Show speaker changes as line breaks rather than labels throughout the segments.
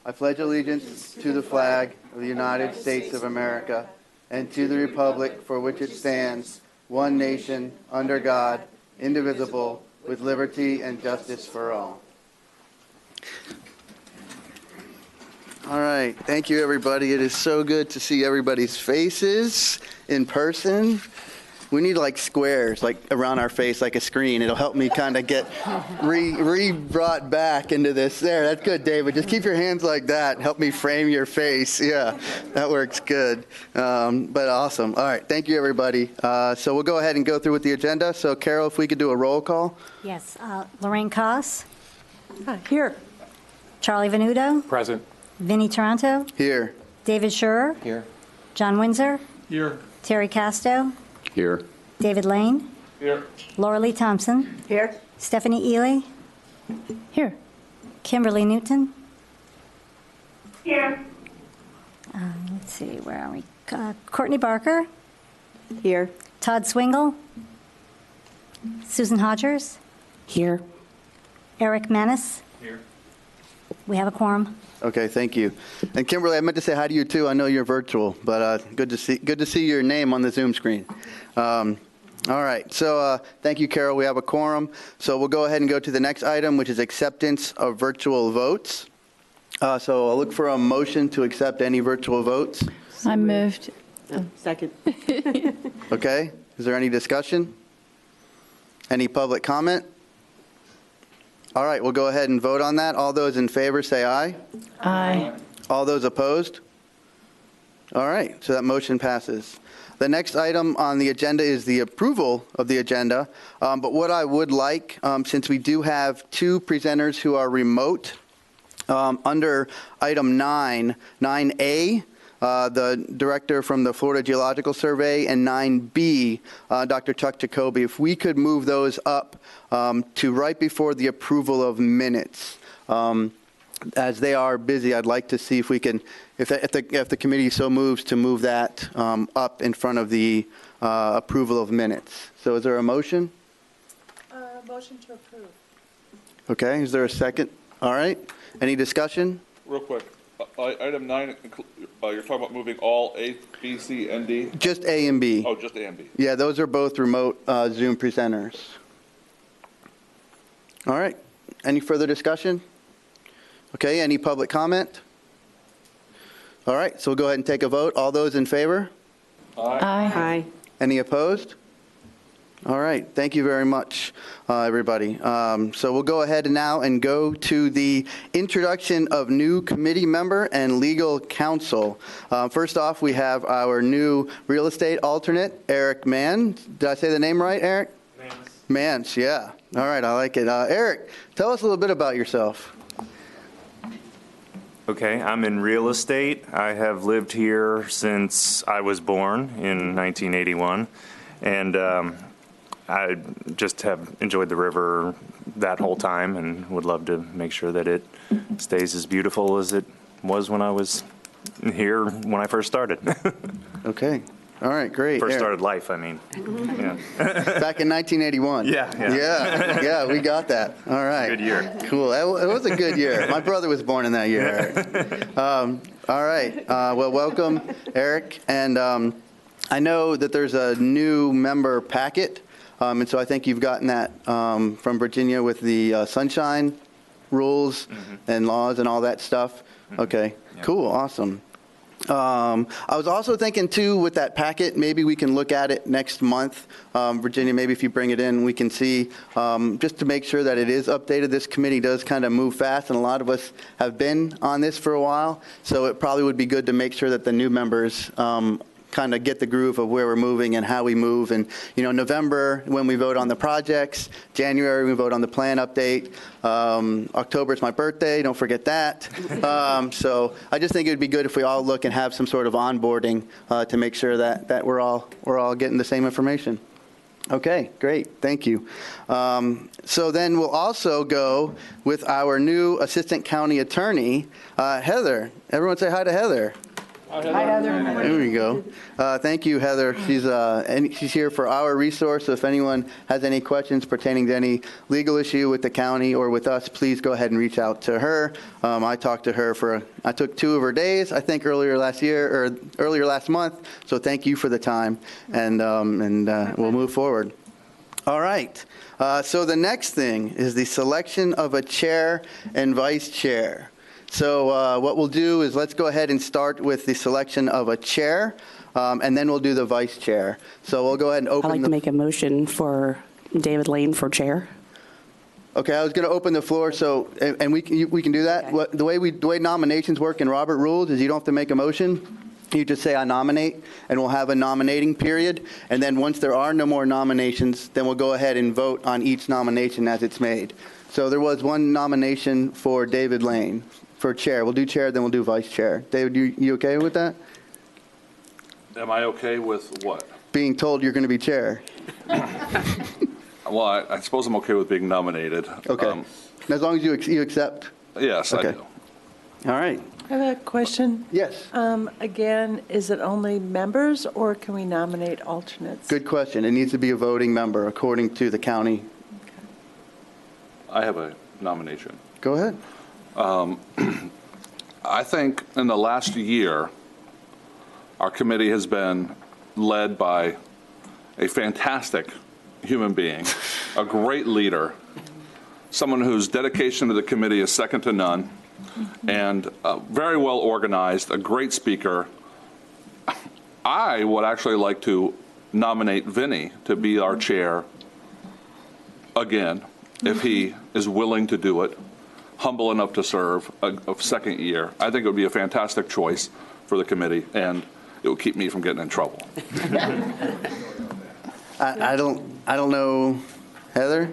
I pledge allegiance to the flag of the United States of America and to the republic for which it stands, one nation, under God, indivisible, with liberty and justice for all. All right. Thank you, everybody. It is so good to see everybody's faces in person. We need like squares, like around our face, like a screen. It'll help me kind of get brought back into this. There, that's good, David. Just keep your hands like that. Help me frame your face. Yeah, that works good. But awesome. All right, thank you, everybody. So we'll go ahead and go through with the agenda. So, Carol, if we could do a roll call.
Yes. Lorraine Koss.
Here.
Charlie Venuto.
Present.
Vinnie Taranto.
Here.
David Scherer.
Here.
John Windsor.
Here.
Terry Casto.
Here.
David Lane.
Here.
Laura Lee Thompson.
Here.
Stephanie Ely.
Here.
Kimberly Newton.
Here.
Let's see, where are we? Courtney Barker.
Here.
Todd Swingle. Susan Hodgers.
Here.
Eric Manis.
Here.
We have a quorum.
Okay, thank you. And Kimberly, I meant to say hi to you too. I know you're virtual, but good to see your name on the Zoom screen. All right, so thank you, Carol. We have a quorum. So we'll go ahead and go to the next item, which is acceptance of virtual votes. So I'll look for a motion to accept any virtual votes.
I moved. Oh, second.
Okay, is there any discussion? Any public comment? All right, we'll go ahead and vote on that. All those in favor say aye.
Aye.
All those opposed? All right, so that motion passes. The next item on the agenda is the approval of the agenda. But what I would like, since we do have two presenters who are remote, under item 9A, the director from the Florida Geological Survey, and 9B, Dr. Chuck Jacoby, if we could move those up to right before the approval of minutes. As they are busy, I'd like to see if we can, if the committee so moves, to move that up in front of the approval of minutes. So is there a motion?
Motion to approve.
Okay, is there a second? All right, any discussion?
Real quick, item 9, you're talking about moving all A, B, C, and D?
Just A and B.
Oh, just A and B.
Yeah, those are both remote Zoom presenters. All right, any further discussion? Okay, any public comment? All right, so we'll go ahead and take a vote. All those in favor?
Aye. Aye.
Any opposed? All right, thank you very much, everybody. So we'll go ahead now and go to the introduction of new committee member and legal counsel. First off, we have our new real estate alternate, Eric Mann. Did I say the name right, Eric? Mans, yeah. All right, I like it. Eric, tell us a little bit about yourself.
Okay, I'm in real estate. I have lived here since I was born in 1981, and I just have enjoyed the river that whole time and would love to make sure that it stays as beautiful as it was when I was here when I first started.
Okay. All right, great.
First
Eric.
started life, I mean. Yeah.
Back in 1981. Yeah, we got that. All right.
Good year.
Cool. It was a good year. My brother was born in that year, Eric. All right. Well, welcome, Eric. And I know that there's a new member packet. And so I think you've gotten that from Virginia with the sunshine rules and laws and all that stuff. Okay, yeah. Cool, awesome. I was also thinking too with that packet, maybe we can look at it next month. Virginia, maybe if you bring it in, we can see just to make sure that it is updated. This committee does kind of move fast, and a lot of us have been on this for a while. So it probably would be good to make sure that the new members kind of get the groove of where we're moving and how we move. And, you know, November, when we vote on the projects, January, we vote on the plan update. October is my birthday. Don't forget that. So I just think it would be good if we all look and have some sort of onboarding to make sure that we're all getting the same information. Okay, great. Thank you. So then we'll also go with our new assistant county attorney, Heather. Everyone say hi to Heather. There we go. Thank you, Heather. She's here for our resource. So if anyone has any questions pertaining to any legal issue with the county or with us, please go ahead and reach out to her. I talked to her I took 2 of her days, I think earlier last month. So thank you for the time, and we'll move forward. All right. So the next thing is the selection of a chair and vice chair. So what we'll do is let's go ahead and start with the selection of a chair, and then we'll do the vice chair. So we'll go ahead and open
I'd like to make a motion for David Lane for chair.
Okay, I was going to open the floor, so, and we can do that.
Okay.
The way nominations work in Robert Rules is you don't have to make a motion. You just say, I nominate, and we'll have a nominating period. And then once there are no more nominations, then we'll go ahead and vote on each nomination as it's made. So there was one nomination for David Lane for chair. We'll do chair, then we'll do vice chair. David, you okay with that?
Am I okay with what?
Being told you're going to be chair.
Well, I suppose I'm okay with being nominated.
Okay. As long as you accept.
Yes, I
Okay.
do.
All right.
I have a question.
Yes.
Again, is it only members, or can we nominate alternates?
Good question. It needs to be a voting member according to the county.
I have a nomination.
Go ahead.
I think in the last year, our committee has been led by a fantastic human being, a great leader, someone whose dedication to the committee is second to none, and very well organized, a great speaker. I would actually like to nominate Vinny to be our chair again, if he is willing to do it, humble enough to serve a second year. I think it would be a fantastic choice for the committee, and it would keep me from getting in trouble.
I don't know, Heather?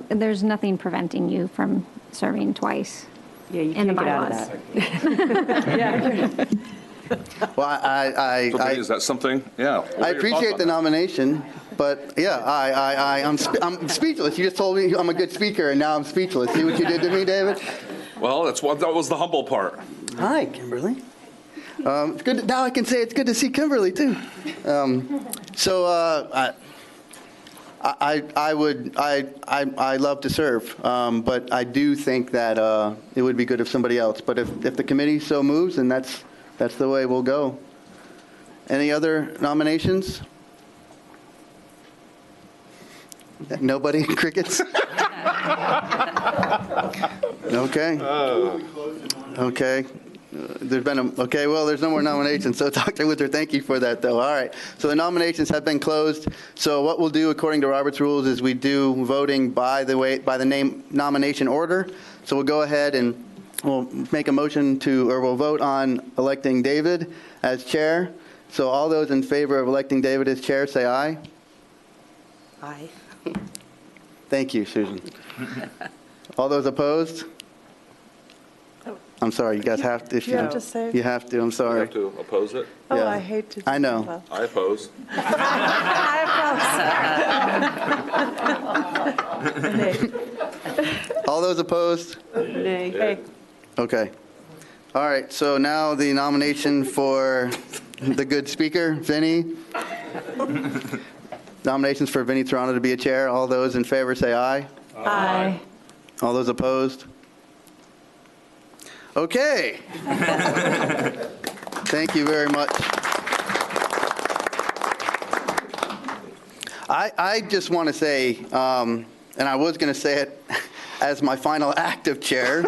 There's nothing preventing you from serving twice.
Yeah, you
In the
can't get out of that.
Well,
For me, is that something? Yeah.
I appreciate the nomination, but yeah, I'm speechless. You just told me I'm a good speaker, and now I'm speechless. See what you did to me, David?
Well, that was the humble part.
Hi, Kimberly. It's good. Now I can say it's good to see Kimberly too. I love to serve, but I do think that it would be good if somebody else. But if the committee so moves, then that's the way we'll go. Any other nominations? Nobody? Crickets? Okay. Okay. There's no more nominations. So Dr. Winter, thank you for that, though. All right. So the nominations have been closed. So what we'll do, according to Robert's rules, is we do voting by the name nomination order. So we'll go ahead and we'll make a motion we'll vote on electing David as chair. So all those in favor of electing David as chair, say aye.
Aye.
Thank you, Susan. All those opposed? I'm sorry, you guys have to.
You have to say it?
You have to, I'm
You
sorry.
have to oppose it?
Oh,
Yeah.
I hate to do
I know.
that.
I oppose.
All those opposed?
Hey,
Okay. All right, so now the nomination for the good speaker, Vinny. Nominations for Vinny Toronto to be a chair. All those in favor say aye.
aye.
All those opposed? Okay. Thank you very much. I just want to say, and I was going to say it as my final act of chair,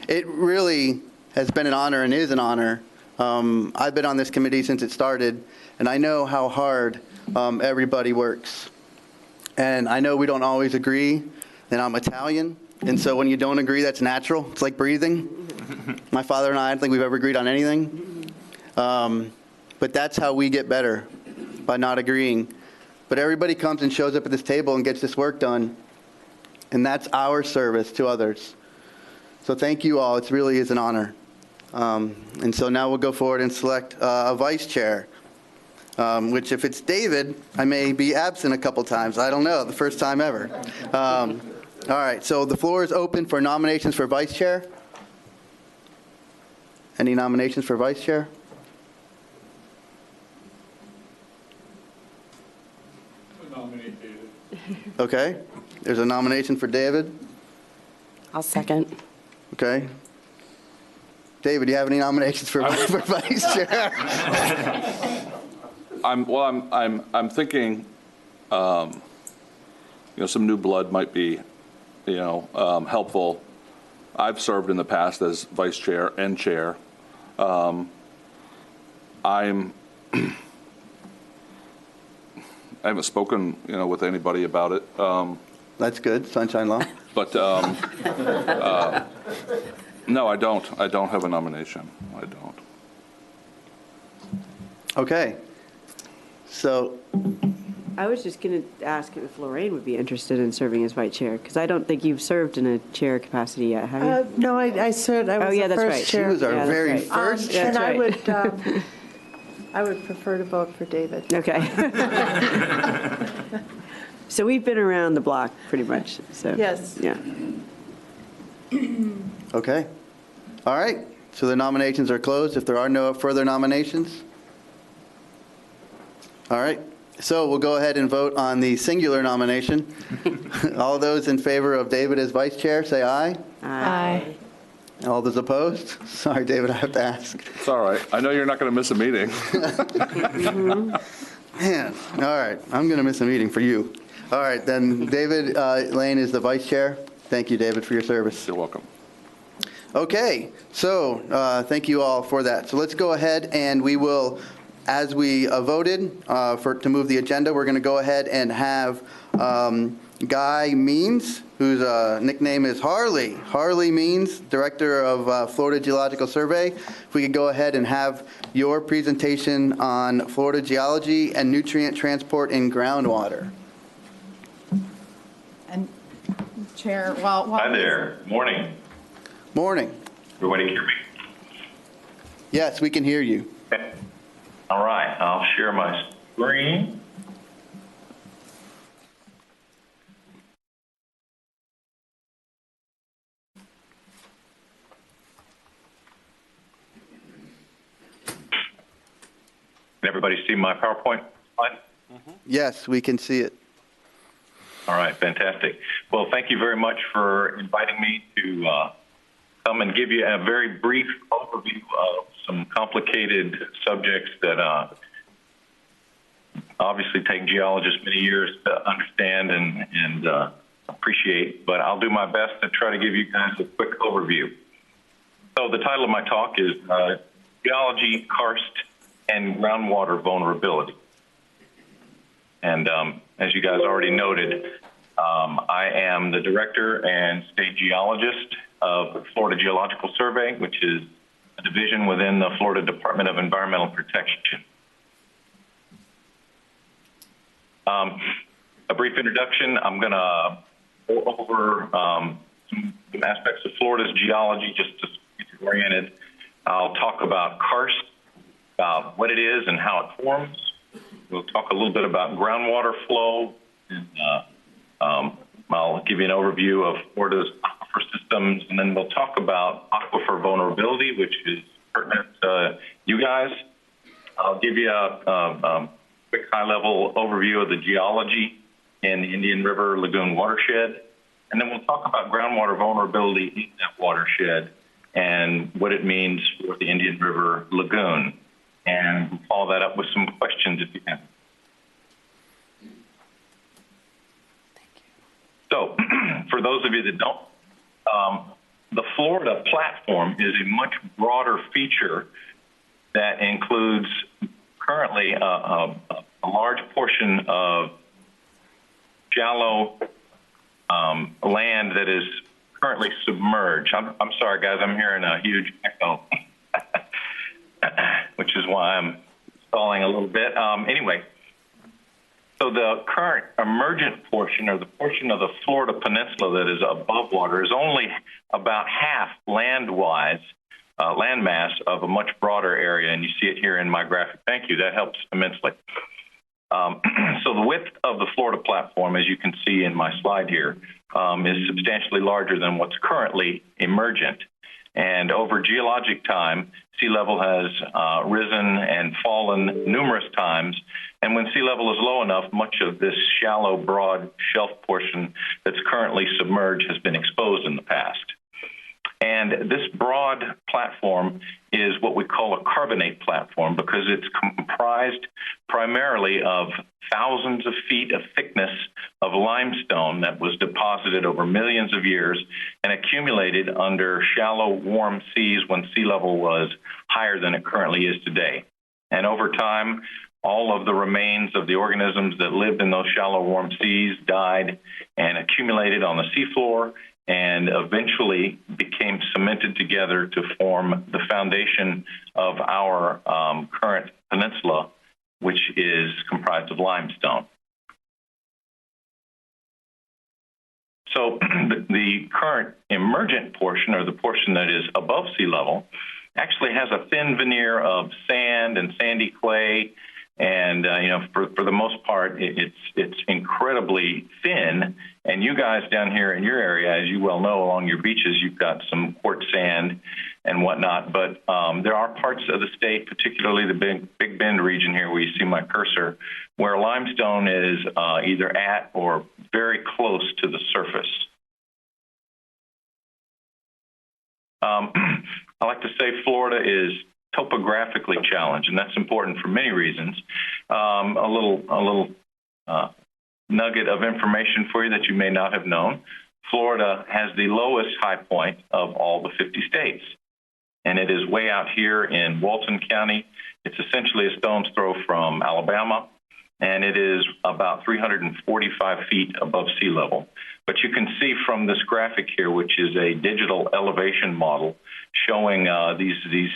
it really has been an honor and is an honor. I've been on this committee since it started, and I know how hard everybody works. And I know we don't always agree, and I'm Italian, and so when you don't agree, that's natural. It's like breathing. My father and I don't think we've ever agreed on anything. But that's how we get better, by not agreeing. But everybody comes and shows up at this table and gets this work done, and that's our service to others. So thank you all. It really is an honor. And so now we'll go forward and select a vice chair, which if it's David, I may be absent a couple times. I don't know, the first time ever. All right, so the floor is open for nominations for vice chair. Any nominations for vice chair?
Nominate David.
Okay, there's a nomination for David.
I'll second.
Okay. David, do you have any nominations for vice chair?
I'm thinking, some new blood might be, helpful. I've served in the past as vice chair and chair. I haven't spoken, with anybody about it.
That's good, sunshine law.
But no, I don't. I don't have a nomination. I don't.
Okay. So,
I was just going to ask if Lorraine would be interested in serving as vice chair, because I don't think you've served in a chair capacity yet, have you?
No, I said I was
Oh, yeah,
the
that's
first
right.
she
chair.
was our
Yeah, that's
very
right.
first
Yeah,
And
that's
I would prefer to vote for David.
Okay. So we've been around the block pretty much, so.
Yes.
Yeah.
okay. All right, so the nominations are closed. If there are no further nominations. All right, so we'll go ahead and vote on the singular nomination. All those in favor of David as vice chair, say aye.
Aye.
All those opposed? Sorry, David, I have to ask.
It's all right. I know you're not going to miss a meeting.
Man, all right, I'm going to miss a meeting for you. All right, then David Lane is the vice chair. Thank you, David, for your service.
You're welcome.
Okay, so thank you all for that. So let's go ahead and we will, as we voted to move the agenda, we're going to go ahead and have Guy Means, whose nickname is Harley. Harley Means, Director of Florida Geological Survey. If we could go ahead and have your presentation on Florida geology and nutrient transport in groundwater.
And Chair, while
Hi there. Morning.
Morning.
Everybody hear me?
Yes, we can hear you.
Okay. All right. I'll share my screen. Can everybody see my PowerPoint slide?
Yes, we can see it.
All right, fantastic. Well, thank you very much for inviting me to come and give you a very brief overview of some complicated subjects that obviously take geologists many years to understand and appreciate, but I'll do my best to try to give you guys a quick overview. So the title of my talk is Geology, Karst, and Groundwater Vulnerability. And as you guys already noted, I am the director and state geologist of Florida Geological Survey, which is a division within the Florida Department of Environmental Protection. A brief introduction. I'm going to go over some aspects of Florida's geology just to get you oriented. I'll talk about karst, about what it is and how it forms. We'll talk a little bit about groundwater flow, and I'll give you an overview of Florida's aquifer systems, and then we'll talk about aquifer vulnerability, which is pertinent to you guys. I'll give you a quick high-level overview of the geology in the Indian River Lagoon watershed, and then we'll talk about groundwater vulnerability in that watershed and what it means for the Indian River Lagoon. And we'll follow that up with some questions if you have. So, for those of you that don't, the Florida platform is a much broader feature that includes currently a large portion of shallow land that is currently submerged. I'm sorry, guys, I'm hearing a huge echo. Which is why I'm stalling a little bit. Anyway, so the current emergent portion, or the portion of the Florida Peninsula that is above water, is only about half land-wise, landmass of a much broader area, and you see it here in my graphic. Thank you, that helps immensely. So the width of the Florida platform, as you can see in my slide here, is substantially larger than what's currently emergent. And over geologic time, sea level has risen and fallen numerous times. And when sea level is low enough, much of this shallow, broad shelf portion that's currently submerged has been exposed in the past. And this broad platform is what we call a carbonate platform because it's comprised primarily of thousands of feet of thickness of limestone that was deposited over millions of years and accumulated under shallow, warm seas when sea level was higher than it currently is today. And over time, all of the remains of the organisms that lived in those shallow, warm seas died and accumulated on the seafloor and eventually became cemented together to form the foundation of our current peninsula, which is comprised of limestone. So the current emergent portion, or the portion that is above sea level, actually has a thin veneer of sand and sandy clay. And, for the most part, it's incredibly thin. And you guys down here in your area, as you well know, along your beaches, you've got some quartz sand and whatnot. But there are parts of the state, particularly the Big Bend region here where you see my cursor, where limestone is either at or very close to the surface. I like to say Florida is topographically challenged, and that's important for many reasons. A little nugget of information for you that you may not have known. Florida has the lowest high point of all the 50 states, and it is way out here in Walton County. It's essentially a stone's throw from Alabama, and it is about 345 feet above sea level. But you can see from this graphic here, which is a digital elevation model, showing these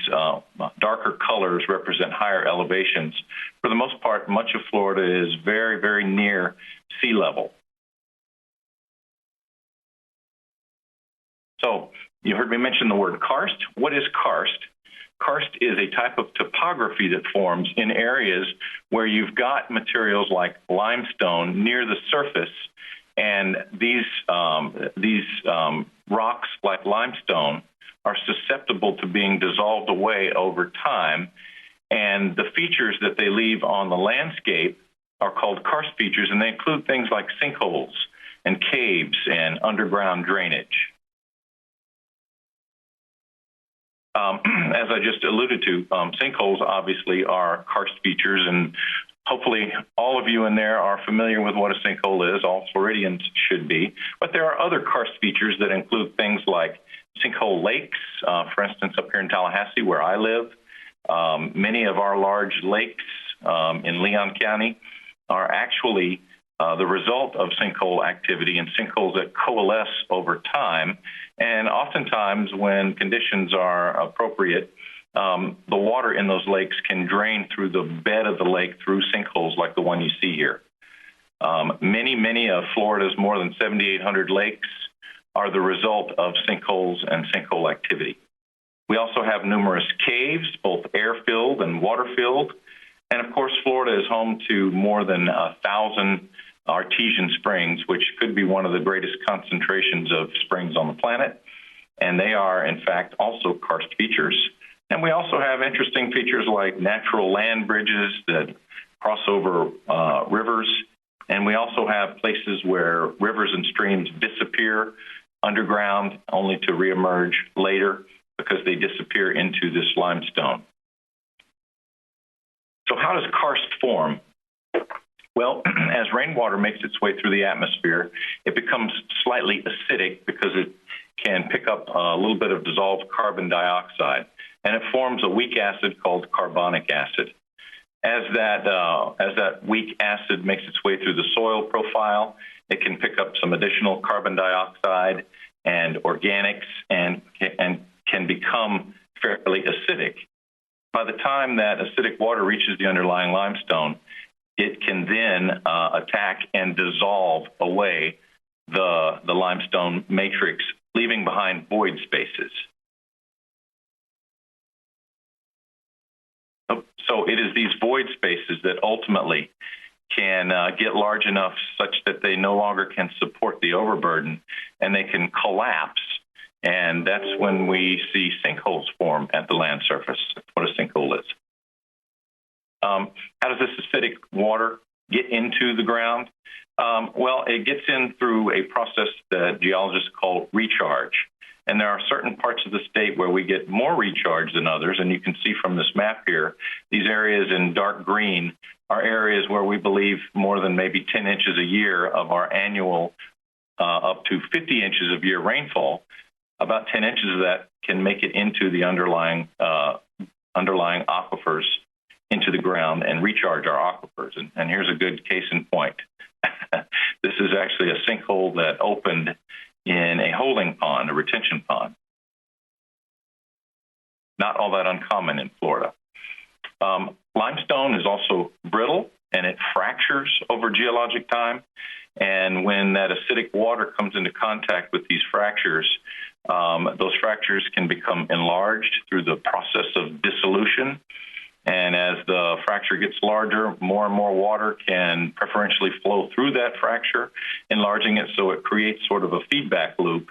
darker colors represent higher elevations. For the most part, much of Florida is very, very near sea level. So you heard me mention the word karst. What is karst? Karst is a type of topography that forms in areas where you've got materials like limestone near the surface, and these rocks like limestone are susceptible to being dissolved away over time. And the features that they leave on the landscape are called karst features, and they include things like sinkholes and caves and underground drainage. As I just alluded to, sinkholes obviously are karst features, and hopefully all of you in there are familiar with what a sinkhole is. All Floridians should be. But there are other karst features that include things like sinkhole lakes. For instance, up here in Tallahassee, where I live, many of our large lakes in Leon County are actually the result of sinkhole activity and sinkholes that coalesce over time. And oftentimes when conditions are appropriate, the water in those lakes can drain through the bed of the lake through sinkholes like the one you see here. Many of Florida's more than 7,800 lakes are the result of sinkholes and sinkhole activity. We also have numerous caves, both air-filled and water-filled. And of course, Florida is home to more than 1,000 artesian springs, which could be one of the greatest concentrations of springs on the planet. And they are, in fact, also karst features. And we also have interesting features like natural land bridges that cross over rivers. And we also have places where rivers and streams disappear underground only to reemerge later because they disappear into this limestone. So how does karst form? Well, as rainwater makes its way through the atmosphere, it becomes slightly acidic because it can pick up a little bit of dissolved carbon dioxide, and it forms a weak acid called carbonic acid. As that weak acid makes its way through the soil profile, it can pick up some additional carbon dioxide and organics and can become fairly acidic. By the time that acidic water reaches the underlying limestone, it can then attack and dissolve away the limestone matrix, leaving behind void spaces. So it is these void spaces that ultimately can get large enough such that they no longer can support the overburden, and they can collapse And that's when we see sinkholes form at the land surface. That's what a sinkhole is. How does this acidic water get into the ground? Well, it gets in through a process that geologists call recharge. And there are certain parts of the state where we get more recharge than others. And you can see from this map here, these areas in dark green are areas where we believe more than maybe 10 inches a year of our annual up to 50 inches of year rainfall. About 10 inches of that can make it into the underlying aquifers into the ground and recharge our aquifers. And here's a good case in point. This is actually a sinkhole that opened in a holding pond, a retention pond. Not all that uncommon in Florida. Limestone is also brittle and it fractures over geologic time. And when that acidic water comes into contact with these fractures, those fractures can become enlarged through the process of dissolution. And as the fracture gets larger, more and more water can preferentially flow through that fracture, enlarging it so it creates sort of a feedback loop.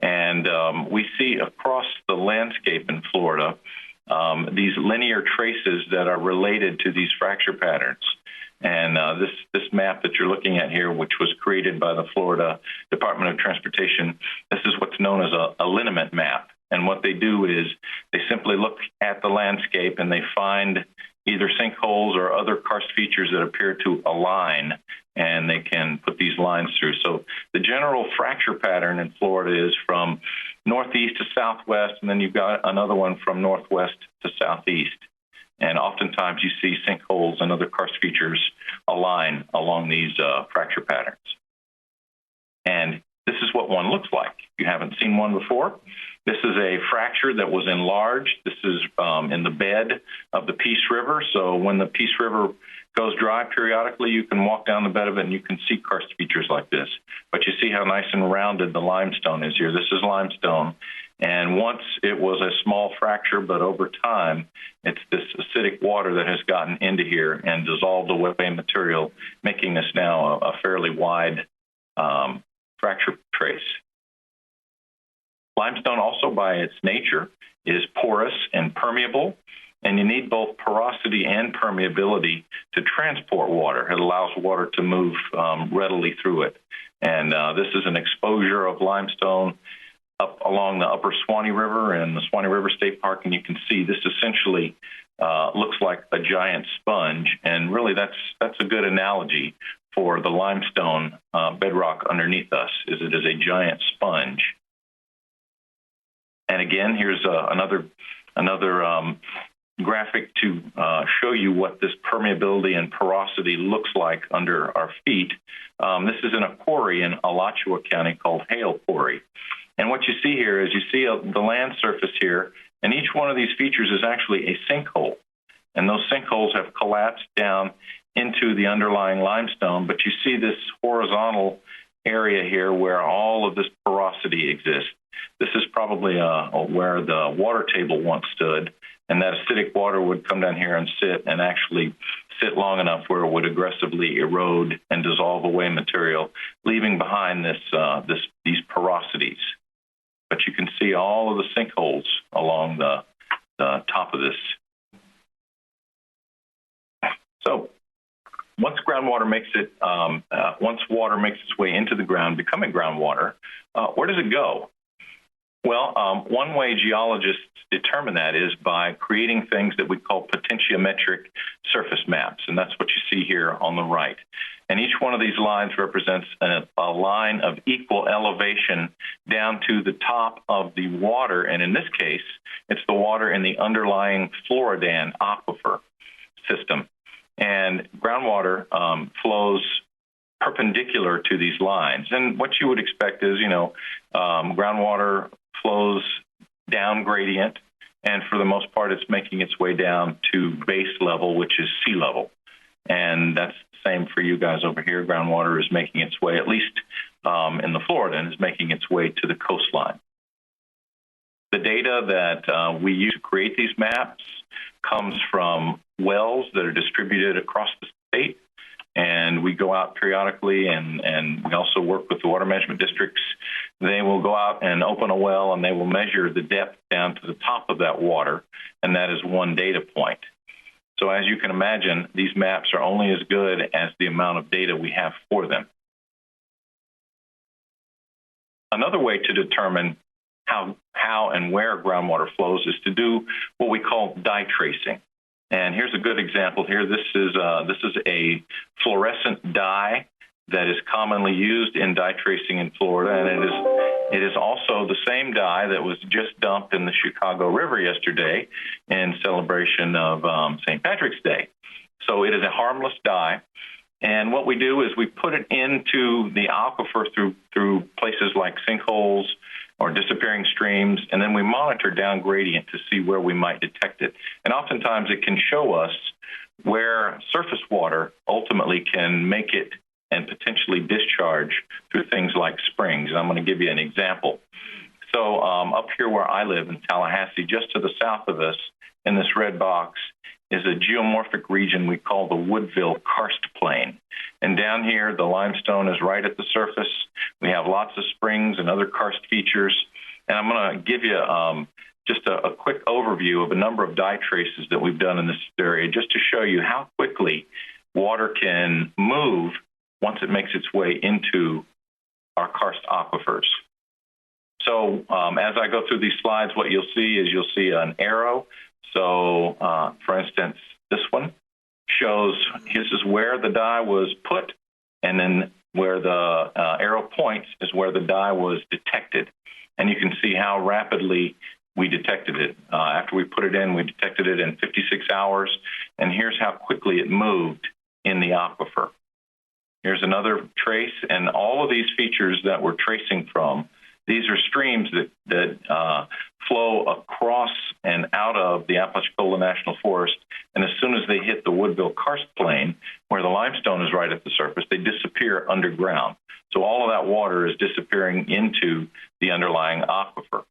And we see across the landscape in Florida these linear traces that are related to these fracture patterns. And this map that you're looking at here, which was created by the Florida Department of Transportation, this is what's known as a lineament map. And what they do is they simply look at the landscape and they find either sinkholes or other karst features that appear to align, and they can put these lines through. So the general fracture pattern in Florida is from northeast to southwest, and then you've got another one from northwest to southeast. And oftentimes you see sinkholes and other karst features align along these fracture patterns. And this is what one looks like. If you haven't seen one before, this is a fracture that was enlarged. This is in the bed of the Peace River. So when the Peace River goes dry periodically, you can walk down the bed of it and you can see karst features like this. But you see how nice and rounded the limestone is here. This is limestone. And once it was a small fracture, but over time, it's this acidic water that has gotten into here and dissolved away material, making this now a fairly wide fracture trace. Limestone also, by its nature, is porous and permeable, and you need both porosity and permeability to transport water. It allows water to move readily through it. And this is an exposure of limestone up along the upper Swanee River and the Swanee River State Park, and you can see this essentially looks like a giant sponge, and really that's a good analogy for the limestone bedrock underneath us, is it is a giant sponge. And again, here's another graphic to show you what this permeability and porosity looks like under our feet. This is in a quarry in Alachua County called Hale Quarry. And what you see here is you see the land surface here, and each one of these features is actually a sinkhole. And those sinkholes have collapsed down into the underlying limestone, but you see this horizontal area here where all of this porosity exists. This is probably where the water table once stood, and that acidic water would come down here and sit and actually sit long enough where it would aggressively erode and dissolve away material, leaving behind these porosities. But you can see all of the sinkholes along the top of this. So once water makes its way into the ground, becoming groundwater, where does it go? Well, one way geologists determine that is by creating things that we call potentiometric surface maps, and that's what you see here on the right. And each one of these lines represents a line of equal elevation down to the top of the water, and in this case, it's the water in the underlying Floridan aquifer system. And groundwater flows perpendicular to these lines. And what you would expect is, groundwater flows down gradient, and for the most part, it's making its way down to base level, which is sea level. And that's the same for you guys over here. Groundwater is making its way, at least in the Florida, and is making its way to the coastline. The data that we use to create these maps comes from wells that are distributed across the state. And we go out periodically, and we also work with the water management districts they will go out and open a well, and they will measure the depth down to the top of that water, and that is one data point. So as you can imagine, these maps are only as good as the amount of data we have for them. Another way to determine how and where groundwater flows is to do what we call dye tracing. And here's a good example here. This is a fluorescent dye that is commonly used in dye tracing in Florida, and it is also the same dye that was just dumped in the Chicago River yesterday in celebration of St. Patrick's Day. So it is a harmless dye. And what we do is we put it into the aquifer through places like sinkholes or disappearing streams, and then we monitor down gradient to see where we might detect it. And oftentimes it can show us where surface water ultimately can make it and potentially discharge through things like springs. And I'm going to give you an example. So up here where I live in Tallahassee, just to the south of us in this red box, is a geomorphic region we call the Woodville Karst Plain. And down here, the limestone is right at the surface. We have lots of springs and other karst features. And I'm going to give you just a quick overview of a number of dye traces that we've done in this area, just to show you how quickly water can move once it makes its way into our karst aquifers. So as I go through these slides, what you'll see an arrow. So, for instance, this one shows this is where the dye was put, and then where the arrow points is where the dye was detected. And you can see how rapidly we detected it. After we put it in, we detected it in 56 hours, and here's how quickly it moved in the aquifer. Here's another trace, and all of these features that we're tracing from, these are streams that flow across and out of the Apalachicola National Forest, and as soon as they hit the Woodville Karst Plain, where the limestone is right at the surface, they disappear underground. So all of that water is disappearing into the underlying aquifer.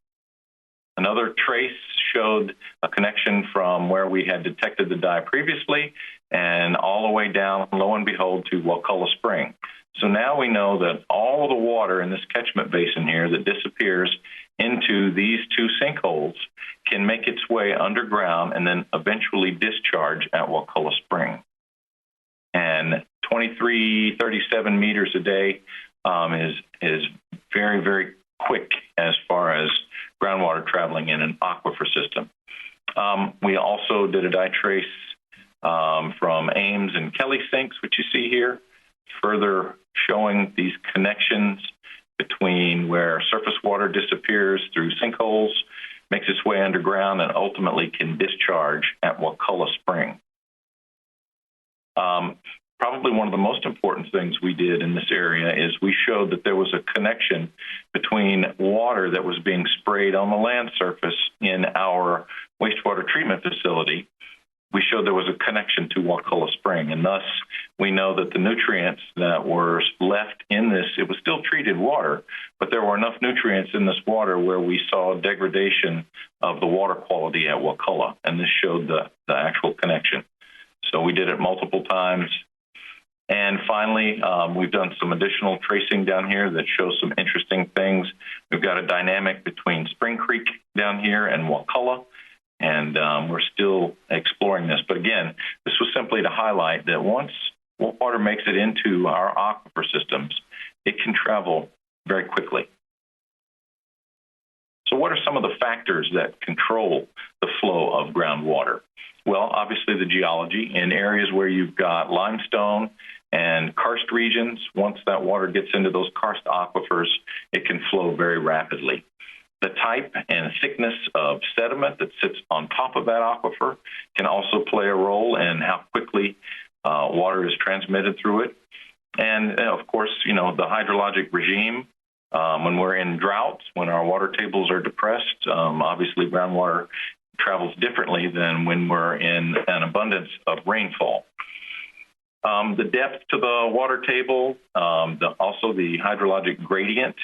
Another trace showed a connection from where we had detected the dye previously and all the way down, lo and behold, to Wakulla Spring. So now we know that all of the water in this catchment basin here that disappears into these two sinkholes can make its way underground and then eventually discharge at Wakulla Spring. And 2337 meters a day is very, very quick as far as groundwater traveling in an aquifer system. We also did a dye trace from Ames and Kelly sinks, which you see here, further showing these connections between where surface water disappears through sinkholes, makes its way underground, and ultimately can discharge at Wakulla Spring. Probably one of the most important things we did in this area is we showed that there was a connection between water that was being sprayed on the land surface in our wastewater treatment facility. We showed there was a connection to Wakulla Spring, and thus we know that the nutrients that were left in this, it was still treated water, but there were enough nutrients in this water where we saw degradation of the water quality at Wakulla, and this showed the actual connection. So we did it multiple times. And finally, we've done some additional tracing down here that shows some interesting things. We've got a dynamic between Spring Creek down here and Wakulla, and we're still exploring this. But again, this was simply to highlight that once water makes it into our aquifer systems, it can travel very quickly. So what are some of the factors that control the flow of groundwater? Well, obviously the geology. In areas where you've got limestone and karst regions, once that water gets into those karst aquifers, it can flow very rapidly. The type and thickness of sediment that sits on top of that aquifer can also play a role in how quickly water is transmitted through it. And of course, you know, the hydrologic regime, when we're in droughts, when our water tables are depressed, obviously groundwater travels differently than when we're in an abundance of rainfall. The depth to the water table, also the hydrologic gradient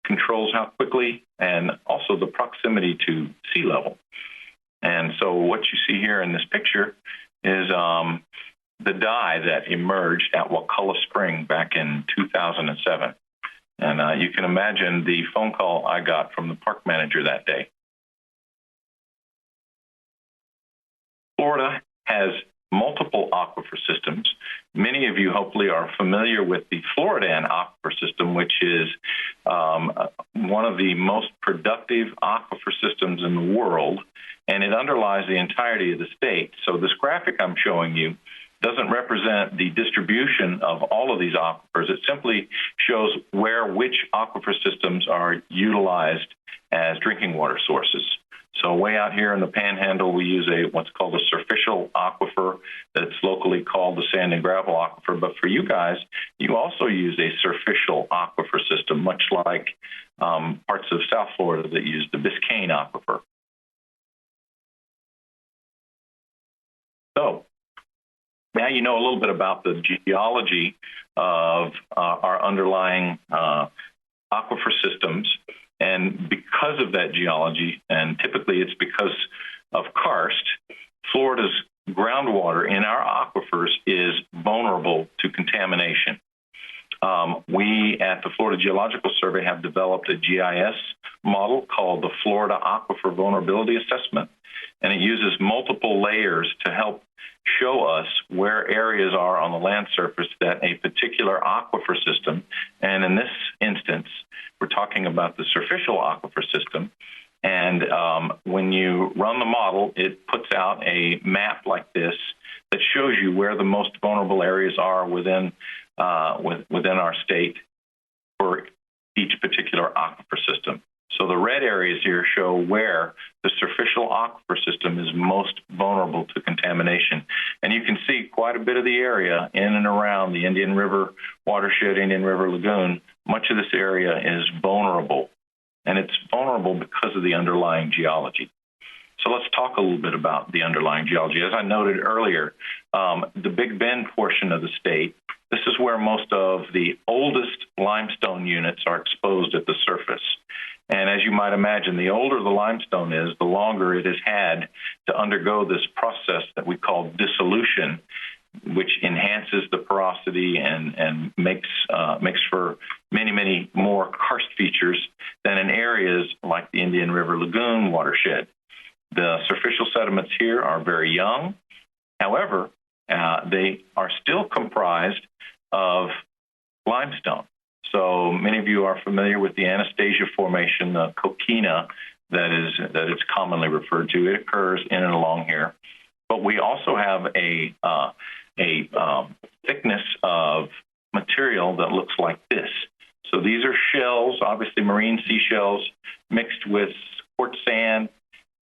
controls how quickly, and also the proximity to sea level. And so what you see here in this picture is the dye that emerged at Wakulla Spring back in 2007. And you can imagine the phone call I got from the park manager that day. Florida has multiple aquifer systems. Many of you hopefully are familiar with the Floridan aquifer system, which is one of the most productive aquifer systems in the world, and it underlies the entirety of the state. So this graphic I'm showing you doesn't represent the distribution of all of these aquifers. It simply shows which aquifer systems are utilized as drinking water sources. So way out here in the Panhandle, we use what's called a surficial aquifer that's locally called the sand and gravel aquifer. But for you guys, you also use a surficial aquifer system, much like parts of South Florida that use the Biscayne aquifer. So now you know a little bit about the geology of our underlying aquifer systems. And because of that geology, and typically it's because of karst, Florida's groundwater in our aquifers is vulnerable to contamination. We at the Florida Geological Survey have developed a GIS model called the Florida Aquifer Vulnerability Assessment, and it uses multiple layers to help show us where areas are on the land surface that a particular aquifer system, and in this instance, we're talking about the surficial aquifer system. And when you run the model, it puts out a map like this that shows you where the most vulnerable areas are within our state for each particular aquifer system. So the red areas here show where the surficial aquifer system is most vulnerable to contamination. And you can see quite a bit of the area in and around the Indian River watershed, Indian River Lagoon. Much of this area is vulnerable, and it's vulnerable because of the underlying geology. So let's talk a little bit about the underlying geology. As I noted earlier, the Big Bend portion of the state, this is where most of the oldest limestone units are exposed at the surface. And as you might imagine, the older the limestone is, the longer it has had to undergo this process that we call dissolution, which enhances the porosity and makes for many, many more karst features than in areas like the Indian River Lagoon watershed. The surficial sediments here are very young. However, they are still comprised of limestone. So many of you are familiar with the Anastasia Formation, the coquina that it's commonly referred to. It occurs in and along here. But we also have a thickness of material that looks like this. So these are shells, obviously marine seashells, mixed with quartz sand,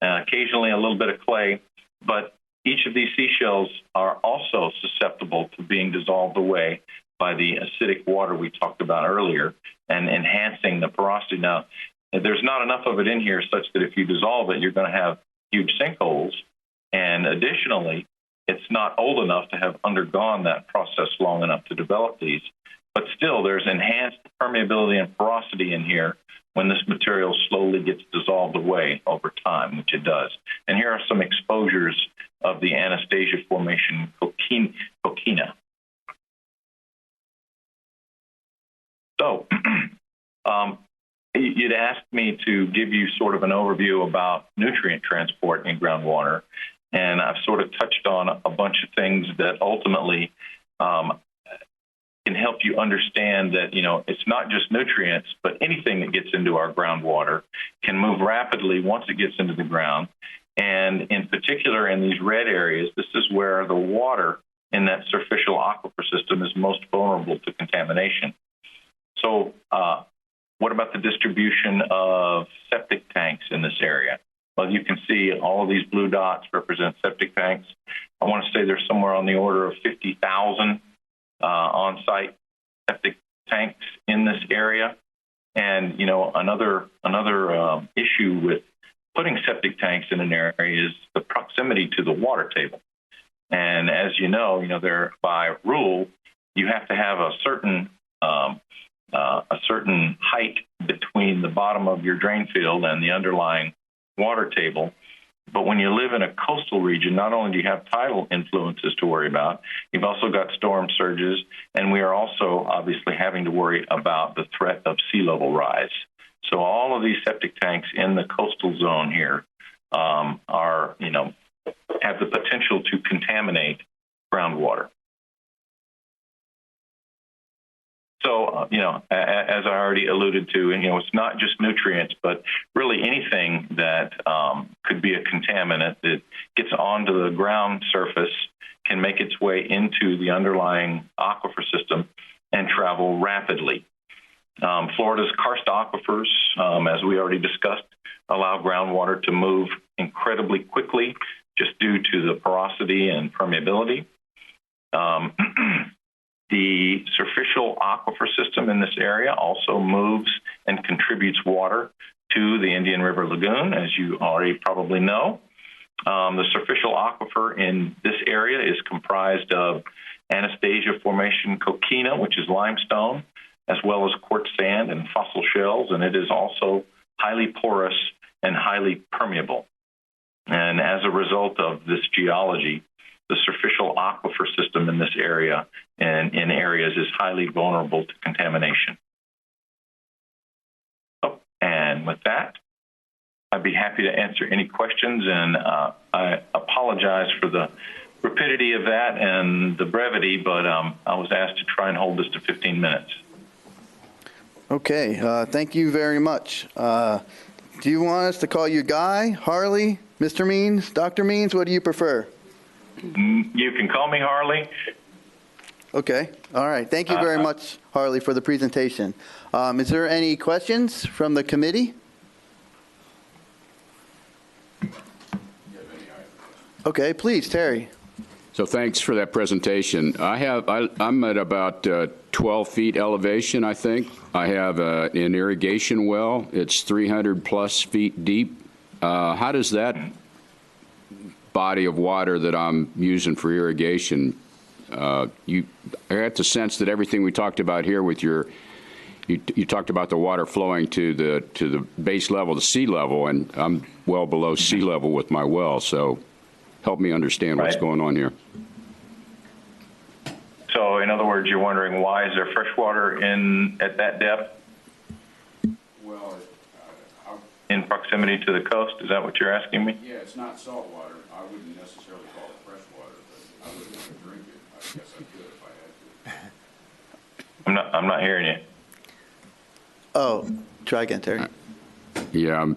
occasionally a little bit of clay. But each of these seashells are also susceptible to being dissolved away by the acidic water we talked about earlier and enhancing the porosity. Now, there's not enough of it in here such that if you dissolve it, you're going to have huge sinkholes. And additionally, it's not old enough to have undergone that process long enough to develop these. But still, there's enhanced permeability and porosity in here when this material slowly gets dissolved away over time, which it does. And here are some exposures of the Anastasia Formation coquina. So you'd asked me to give you sort of an overview about nutrient transport in groundwater, and I've sort of touched on a bunch of things that ultimately can help you understand that, it's not just nutrients, but anything that gets into our groundwater can move rapidly once it gets into the ground. And in particular, in these red areas, this is where the water in that surficial aquifer system is most vulnerable to contamination. So what about the distribution of septic tanks in this area? Well, you can see all of these blue dots represent septic tanks. I want to say there's somewhere on the order of 50,000 on-site septic tanks in this area. And, another issue with putting septic tanks in an area is the proximity to the water table. And as you know, there by rule, you have to have a certain height between the bottom of your drain field and the underlying water table. But when you live in a coastal region, not only do you have tidal influences to worry about, you've also got storm surges, and we are also obviously having to worry about the threat of sea level rise. So all of these septic tanks in the coastal zone here are, have the potential to contaminate groundwater. So, as I already alluded to, and, it's not just nutrients, but really anything that could be a contaminant that gets onto the ground surface can make its way into the underlying aquifer system and travel rapidly. Florida's karst aquifers, as we already discussed, allow groundwater to move incredibly quickly just due to the porosity and permeability. The superficial aquifer system in this area also moves and contributes water to the Indian River Lagoon, as you already probably know. The superficial aquifer in this area is comprised of Anastasia Formation coquina, which is limestone, as well as quartz sand and fossil shells, and it is also highly porous and highly permeable. And as a result of this geology, the superficial aquifer system in this area and in areas is highly vulnerable to contamination. Oh, and with that, I'd be happy to answer any questions, and I apologize for the rapidity of that and the brevity, but I was asked to try and hold this to 15 minutes.
Okay, thank you very much. Do you want us to call you Guy, Harley, Mr. Means, Dr. Means? What do you prefer?
You can call me Harley.
Okay, all right. Thank you very much, Harley, for the presentation. Is there any questions from the committee? Okay, please, Terry.
So thanks for that presentation. I'm at about 12 feet elevation, I think. I have an irrigation well. It's 300 plus feet deep. How does that body of water that I'm using for irrigation, I got the sense that everything we talked about here with you talked about the water flowing to the base level, the sea level, and I'm well below sea level with my well, so help me understand what's going on here.
So in other words, you're wondering why is there fresh water at that depth?
Well,
in proximity to the coast? Is that what you're asking me?
Yeah, it's not salt water. I wouldn't necessarily call it fresh water, but I wouldn't want to drink it. I guess I could if I had to.
I'm not hearing you.
Oh, try again, Terry.
Yeah, I'm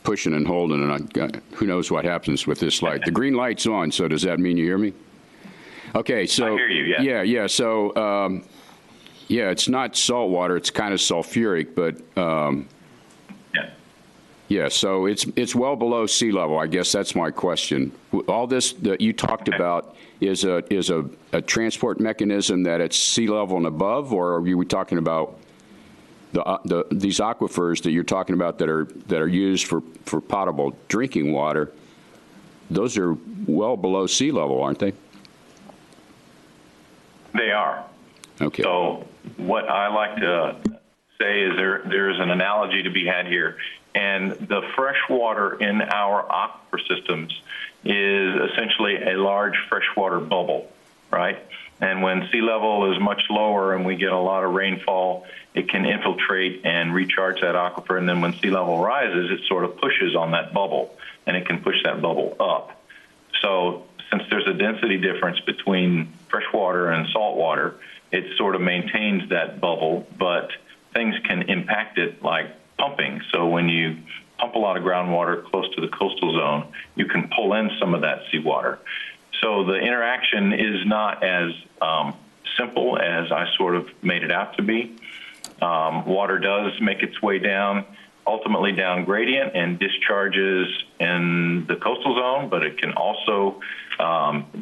pushing and holding, and who knows what happens with this light. The green light's on, so does that mean you hear me? Okay, so
I hear you, yeah.
Yeah. So yeah, it's not salt water. It's kind of sulfuric, but yeah. So it's well below sea level. I guess that's my question. All this that you talked about is a transport mechanism that it's sea level and above, or are you talking about these aquifers that you're talking about that are used for potable drinking water? Those are well below sea level, aren't they?
They are.
Okay.
So what I like to say is there's an analogy to be had here. And the fresh water in our aquifer systems is essentially a large freshwater bubble, right? And when sea level is much lower and we get a lot of rainfall, it can infiltrate and recharge that aquifer. And then when sea level rises, it sort of pushes on that bubble, and it can push that bubble up. So since there's a density difference between freshwater and salt water, it sort of maintains that bubble, but things can impact it like pumping. So when you pump a lot of groundwater close to the coastal zone, you can pull in some of that seawater. So the interaction is not as simple as I sort of made it out to be. Water does make its way down, ultimately down gradient, and discharges in the coastal zone, but it can also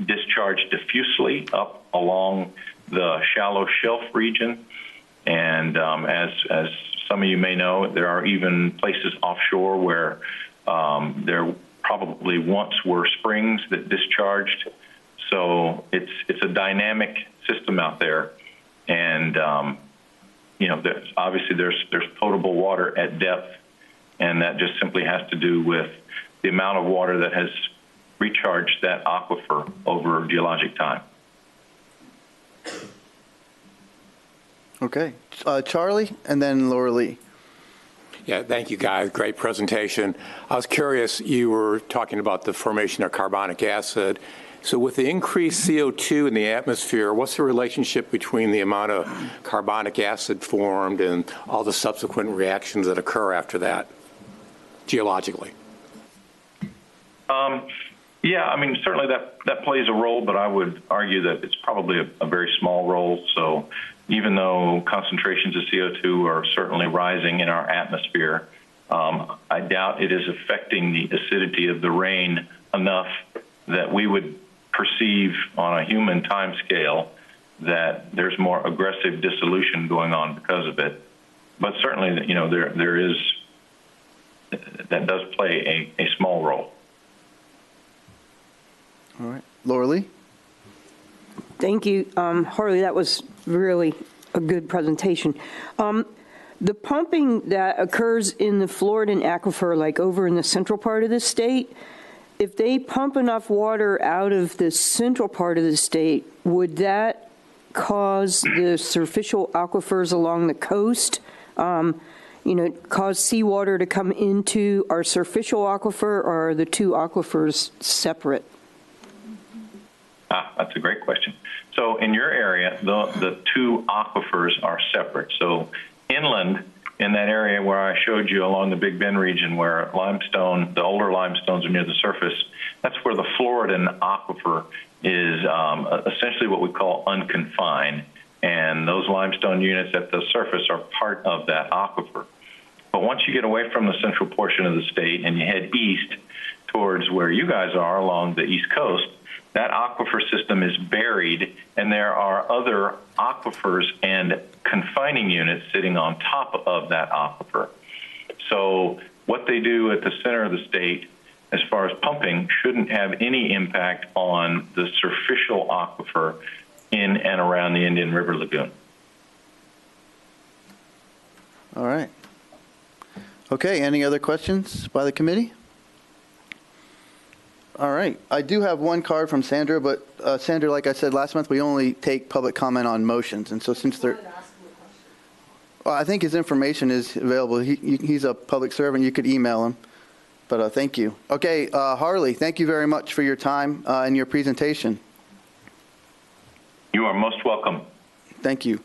discharge diffusely up along the shallow shelf region. And as some of you may know, there are even places offshore where there probably once were springs that discharged. So it's a dynamic system out there, and obviously there's potable water at depth, and that just simply has to do with the amount of water that has recharged that aquifer over geologic time.
Okay. Charlie, and then Laura Lee.
Yeah, thank you, guys. Great presentation. I was curious, you were talking about the formation of carbonic acid. So with the increased CO2 in the atmosphere, what's the relationship between the amount of carbonic acid formed and all the subsequent reactions that occur after that, geologically?
Yeah, I mean, certainly that plays a role, but I would argue that it's probably a very small role. So even though concentrations of CO2 are certainly rising in our atmosphere, I doubt it is affecting the acidity of the rain enough that we would perceive on a human time scale that there's more aggressive dissolution going on because of it. But certainly, you know, there is, that does play a small role.
All right. Laura Lee?
Thank you, Harley. That was really a good presentation. The pumping that occurs in the Floridan aquifer, like over in the central part of the state, if they pump enough water out of the central part of the state, would that cause the superficial aquifers along the coast, cause seawater to come into our superficial aquifer, or are the two aquifers separate?
That's a great question. So in your area, the two aquifers are separate. So inland, in that area where I showed you along the Big Bend region where limestone, the older limestones are near the surface, that's where the Floridan aquifer is essentially what we call unconfined. And those limestone units at the surface are part of that aquifer. But once you get away from the central portion of the state and you head east towards where you guys are along the East Coast, that aquifer system is buried, and there are other aquifers and confining units sitting on top of that aquifer. So what they do at the center of the state, as far as pumping, shouldn't have any impact on the superficial aquifer in and around the Indian River Lagoon.
All right. Okay, any other questions by the committee? All right. I do have one card from Sandra, but Sandra, like I said last month, we only take public comment on motions. And so since they're... Well, I think his information is available. He's a public servant. You could email him. But thank you. Okay, Harley, thank you very much for your time and your presentation.
You are most welcome.
Thank you.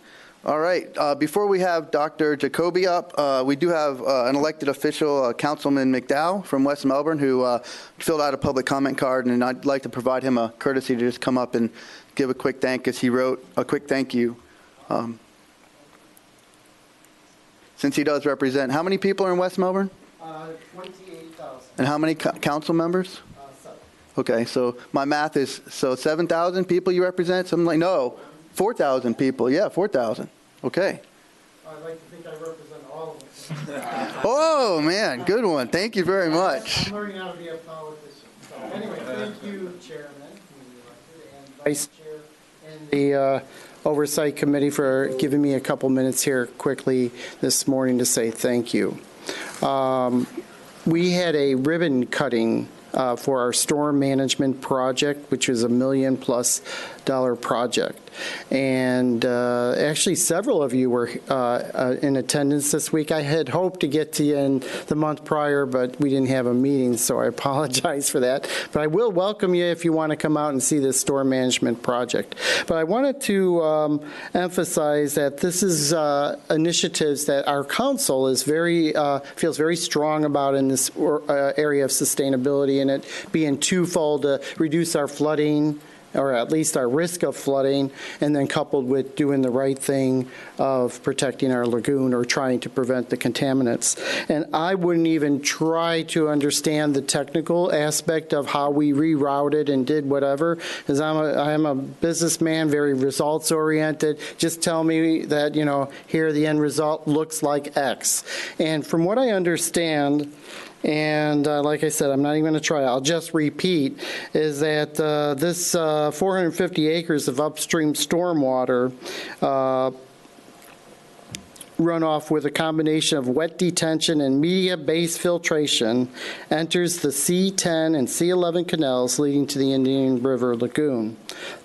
All right. Before we have Dr. Jacoby up, we do have an elected official, Councilman McDowell from West Melbourne, who filled out a public comment card, and I'd like to provide him a courtesy to just come up and give a quick thank, as he wrote a quick thank you. Since he does represent, how many people are in West Melbourne?
28,000.
And how many council members?
7.
Okay, so my math is, so 7,000 people you represent? Something like, no, 4,000 people. Yeah, 4,000. Okay.
I'd like to think I represent all of them.
Oh, man, good one. Thank you very much.
I'm learning how to be a politician. So anyway, thank you, Chairman, and Vice Chair, and the Oversight Committee for giving me a couple minutes here quickly this morning to say thank you. We had a ribbon cutting for our storm management project, which was $1 million+ project. And actually, several of you were in attendance this week. I had hoped to get to you in the month prior, but we didn't have a meeting, so I apologize for that. But I will welcome you if you want to come out and see this storm management project. But I wanted to emphasize that this is initiatives that our council is feels very strong about in this area of sustainability, and it being twofold: to reduce our flooding, or at least our risk of flooding, and then coupled with doing the right thing of protecting our lagoon or trying to prevent the contaminants. And I wouldn't even try to understand the technical aspect of how we rerouted and did whatever, because I'm a businessman, very results oriented. Just tell me that, here the end result looks like X. And from what I understand, and like I said, I'm not even going to try. I'll just repeat, is that this 450 acres of upstream stormwater runoff with a combination of wet detention and media-based filtration enters the C10 and C11 canals leading to the Indian River Lagoon.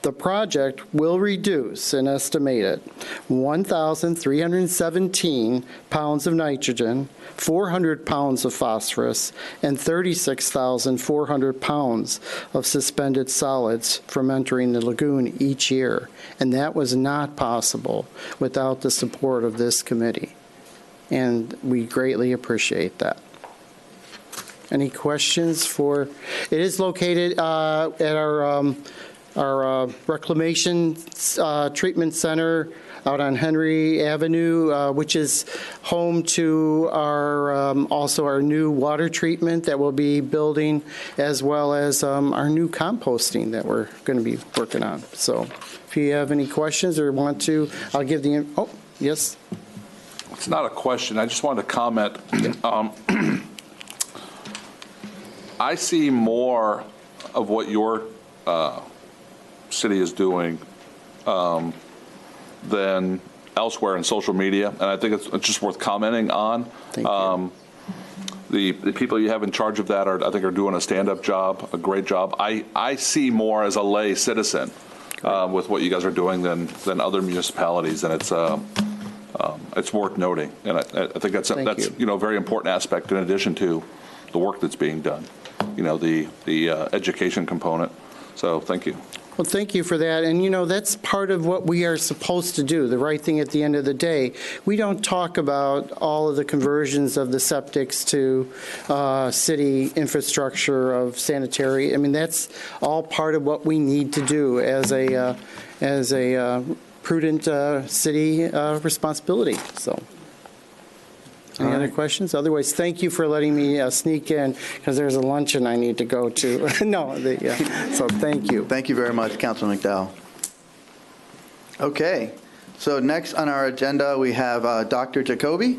The project will reduce an estimated 1,317 pounds of nitrogen, 400 pounds of phosphorus, and 36,400 pounds of suspended solids from entering the lagoon each year. And that was not possible without the support of this committee. And we greatly appreciate that. Any questions for, it is located at our reclamation treatment center out on Henry Avenue, which is home to our also our new water treatment that we'll be building, as well as our new composting that we're going to be working on. So if you have any questions or want to, I'll give the, oh, yes.
It's not a question. I just wanted to comment. I see more of what your city is doing than elsewhere in social media, and I think it's just worth commenting on.
Thank you.
The people you have in charge of that I think are doing a stand-up job, a great job. I see more as a lay citizen with what you guys are doing than other municipalities, and it's worth noting. And I think that's a very important aspect in addition to the work that's being done. The education component. So thank you.
Well, thank you for that. And, that's part of what we are supposed to do, the right thing at the end of the day. We don't talk about all of the conversions of the septics to city infrastructure of sanitary. I mean, that's all part of what we need to do as a prudent city responsibility. So. Any other questions? Otherwise, thank you for letting me sneak in, because there's a luncheon I need to go to. So thank you.
Thank you very much, Councilman McDowell. Okay, so next on our agenda, we have Dr. Jacoby.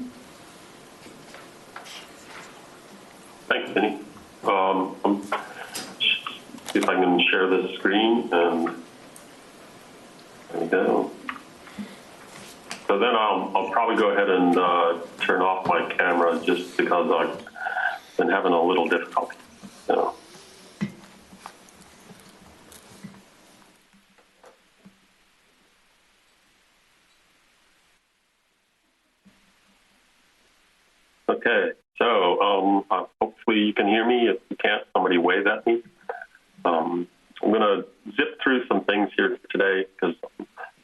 Thanks, Vinny. See if I can share this screen, and there we go. So then I'll probably go ahead and turn off my camera just because I've been having a little difficulty. Okay, so hopefully you can hear me. If you can't, somebody wave at me. I'm going to zip through some things here today because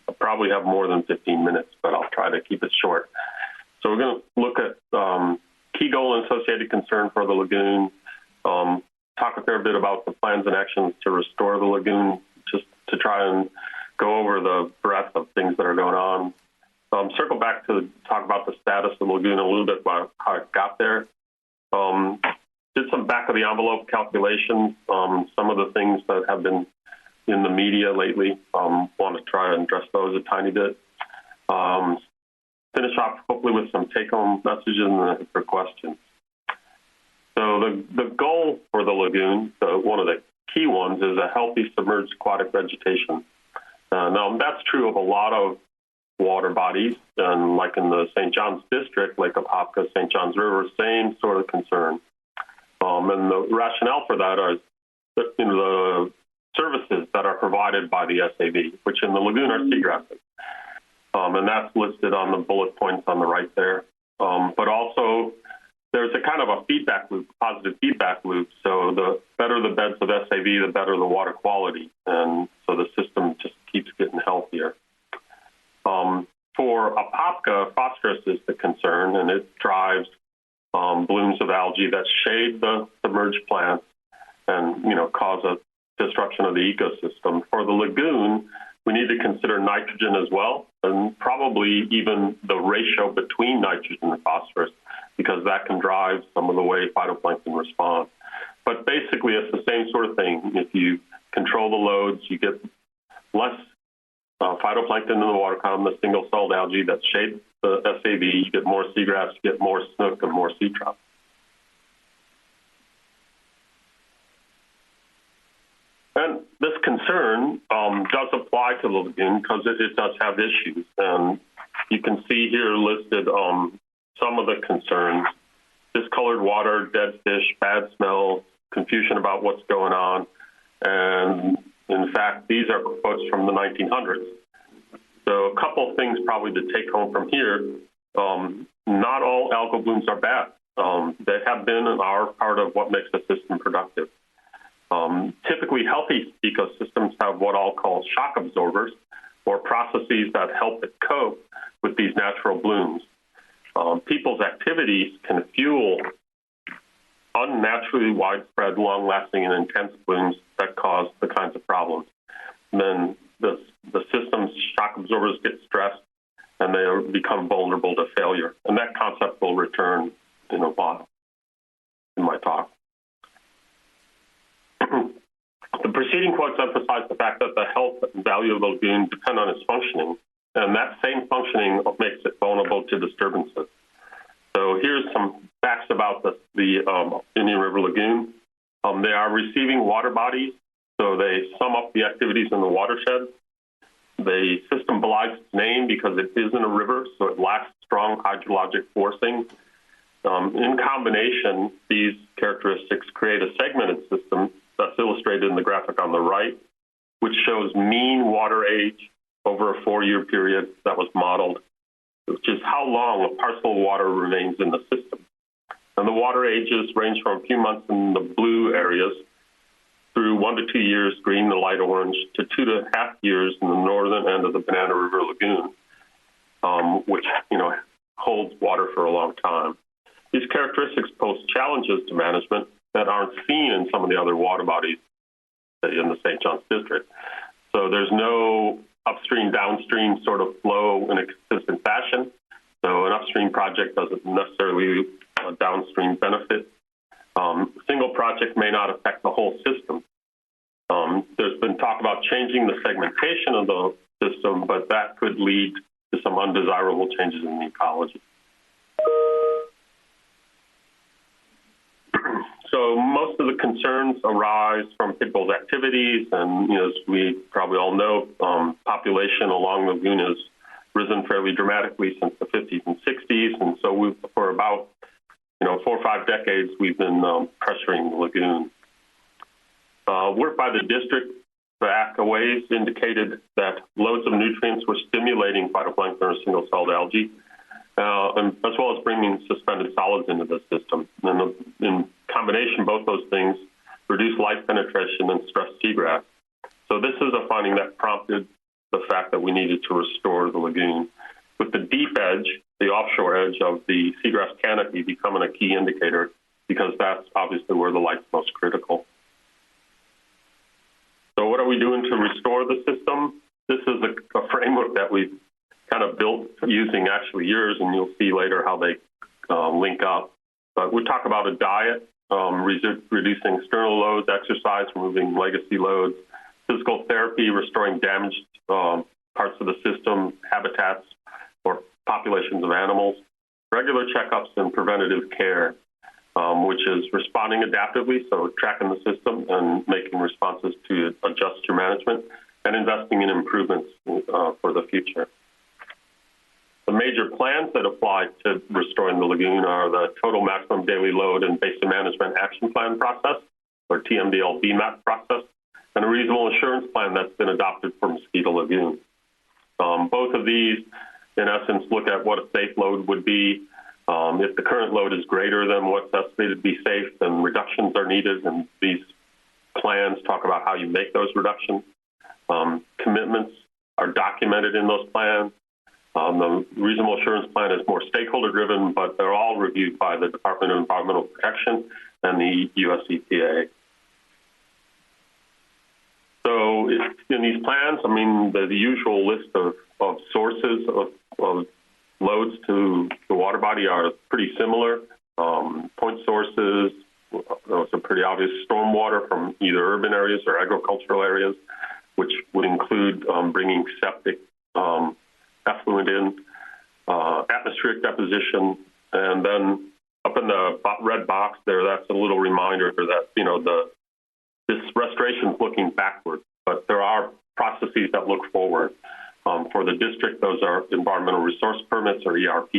I'll probably have more than 15 minutes, but I'll try to keep it short. So we're going to look at key goal and associated concern for the lagoon, talk a fair bit about the plans and actions to restore the lagoon, just to try and go over the breadth of things that are going on. Circle back to talk about the status of the lagoon a little bit about how it got there. Did some back of the envelope calculations, some of the things that have been in the media lately. Want to try and address those a tiny bit. Finish off hopefully with some take-home messages and for questions. So the goal for the lagoon, one of the key ones, is a healthy submerged aquatic vegetation. Now that's true of a lot of water bodies, and like in the St. John's district, Lake Apopka, St. John's River, same sort of concern. And the rationale for that are the services that are provided by the SAV, which in the lagoon are seagrasses. And that's listed on the bullet points on the right there. But also, there's a kind of a feedback loop, positive feedback loop. So the better the beds of SAV, the better the water quality. And so the system just keeps getting healthier. For Apopka, phosphorus is the concern, and it drives blooms of algae that shade the submerged plants and, cause a disruption of the ecosystem. For the lagoon, we need to consider nitrogen as well, and probably even the ratio between nitrogen and phosphorus, because that can drive some of the way phytoplankton respond. But basically, it's the same sort of thing. If you control the loads, you get less phytoplankton in the water column, the single-celled algae that shade the SAV, you get more seagrass, you get more snook, and more sea trout. And this concern does apply to the lagoon because it does have issues. And You can see here listed some of the concerns: discolored water, dead fish, bad smell, confusion about what's going on. And in fact, these are quotes from the 1900s. So a couple of things probably to take home from here. Not all algal blooms are bad. They have been and are part of what makes a system productive. Typically, healthy ecosystems have what I'll call shock absorbers, or processes that help it cope with these natural blooms. People's activities can fuel unnaturally widespread, long-lasting, and intense blooms that cause the kinds of problems. And then the system's shock absorbers get stressed, and they become vulnerable to failure. And that concept will return in a while in my talk. The preceding quotes emphasize the fact that the health and value of the lagoon depend on its functioning, and that same functioning makes it vulnerable to disturbances. So here's some facts about the Indian River Lagoon. They are receiving water bodies, so they sum up the activities in the watershed. The system belies its name because it isn't a river, so it lacks strong hydrologic forcing. In combination, these characteristics create a segmented system that's illustrated in the graphic on the right, which shows mean water age over a 4-year period that was modeled, which is how long a parcel of water remains in the system. And the water ages range from a few months in the blue areas through 1 to 2 years, green, the light orange, to 2.5 years in the northern end of the Banana River Lagoon, which holds water for a long time. These characteristics pose challenges to management that aren't seen in some of the other water bodies in the St. John's district. So there's no upstream, downstream sort of flow in a consistent fashion. So an upstream project doesn't necessarily a downstream benefit. Single project may not affect the whole system. There's been talk about changing the segmentation of the system, but that could lead to some undesirable changes in the ecology. So most of the concerns arise from people's activities, and as we probably all know, population along the lagoon has risen fairly dramatically since the 50s and 60s, and so for about 4 or 5 decades we've been pressuring the lagoon. Work by the district back a ways indicated that loads of nutrients were stimulating phytoplankton or single-celled algae, and as well as bringing suspended solids into the system. And in combination, both those things reduce light penetration and stress seagrass. So this is a finding that prompted the fact that we needed to restore the lagoon, with the deep edge, the offshore edge of the seagrass canopy becoming a key indicator, because that's obviously where the light's most critical. So what are we doing to restore the system? This is a framework that we've kind of built using actually yours, and you'll see later how they link up. But we talk about a diet, reducing external loads, exercise, removing legacy loads, physical therapy, restoring damaged parts of the system, habitats, or populations of animals, regular checkups, and preventative care, which is responding adaptively, so tracking the system and making responses to adjust your management, and investing in improvements for the future. The major plans that apply to restoring the lagoon are the Total Maximum Daily Load and Basin Management Action Plan process, or TMDL BMAP process, and a reasonable assurance plan that's been adopted for Mosquito Lagoon. Both of these, in essence, look at what a safe load would be. If the current load is greater than what's estimated to be safe, then reductions are needed, and these plans talk about how you make those reductions. Commitments are documented in those plans. The reasonable assurance plan is more stakeholder-driven, but they're all reviewed by the Department of Environmental Protection and the U.S. EPA. So in these plans, the usual list of sources of loads to the water body are pretty similar. Point sources, those are pretty obvious. Stormwater from either urban areas or agricultural areas, which would include bringing septic effluent in, atmospheric deposition, and then up in the red box there, that's a little reminder that, this restoration is looking backward, but there are processes that look forward. For the district, those are environmental resource permits, or ERP,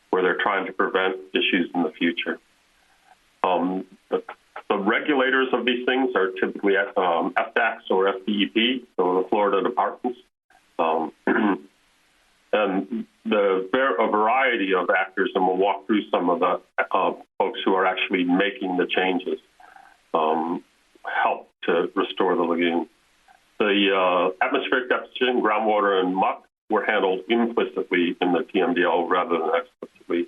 where they're trying to prevent issues in the future. The regulators of these things are typically FDACS or FDEP, so the Florida departments. And a variety of actors, and we'll walk through some of the folks who are actually making the changes, help to restore the lagoon. The atmospheric deposition, groundwater, and muck were handled implicitly in the TMDL rather than explicitly.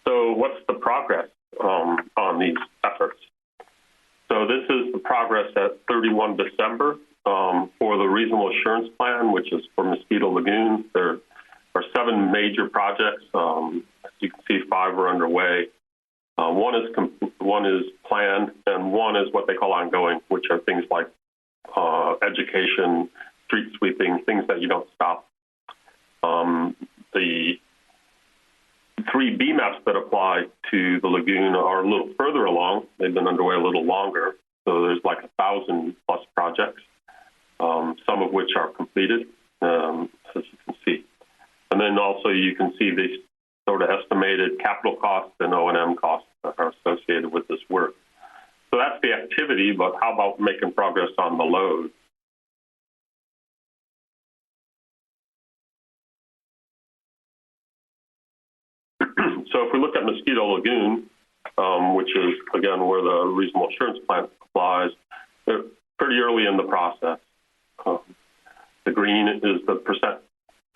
So what's the progress on these efforts? So this is the progress at 31 December for the Reasonable Assurance Plan, which is for Mosquito Lagoon. There are 7 major projects. As you can see, 5 are underway. One is planned, and one is what they call ongoing, which are things like education, street sweeping, things that you don't stop. The 3 BMAPs that apply to the lagoon are a little further along. They've been underway a little longer. So there's like 1,000+ projects, some of which are completed, as you can see. And then also you can see the sort of estimated capital costs and O&M costs that are associated with this work. So that's the activity, but how about making progress on the load? So if we look at Mosquito Lagoon, which is, again, where the Reasonable Assurance Plan applies, they're pretty early in the process. The green is the percent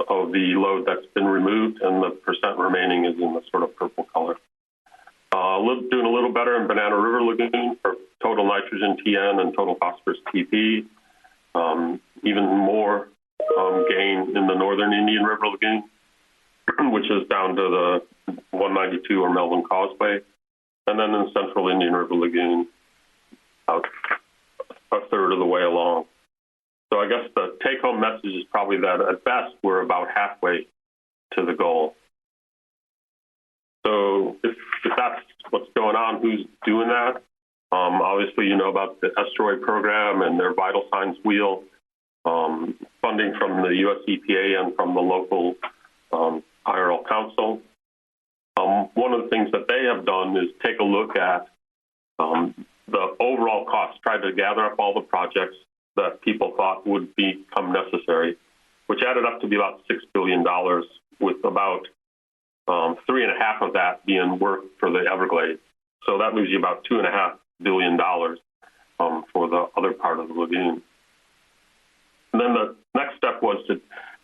of the load that's been removed, and the percent remaining is in the sort of purple color. Doing a little better in Banana River Lagoon for total nitrogen TN and total phosphorus TP. Even more gain in the Northern Indian River Lagoon, which is down to the 192 or Melton Causeway. And then in Central Indian River Lagoon, about a third of the way along. So I guess the take-home message is probably that at best, we're about halfway to the goal. So if that's what's going on, who's doing that? Obviously, you know about the Asteroid Program and their Vital Signs Wheel, funding from the US EPA and from the local IRL Council. One of the things that they have done is take a look at the overall cost, try to gather up all the projects that people thought would become necessary, which added up to be about $6 billion, with about 3.5 of that being work for the Everglades. So that leaves you about $2.5 billion for the other part of the lagoon. And then the next step was to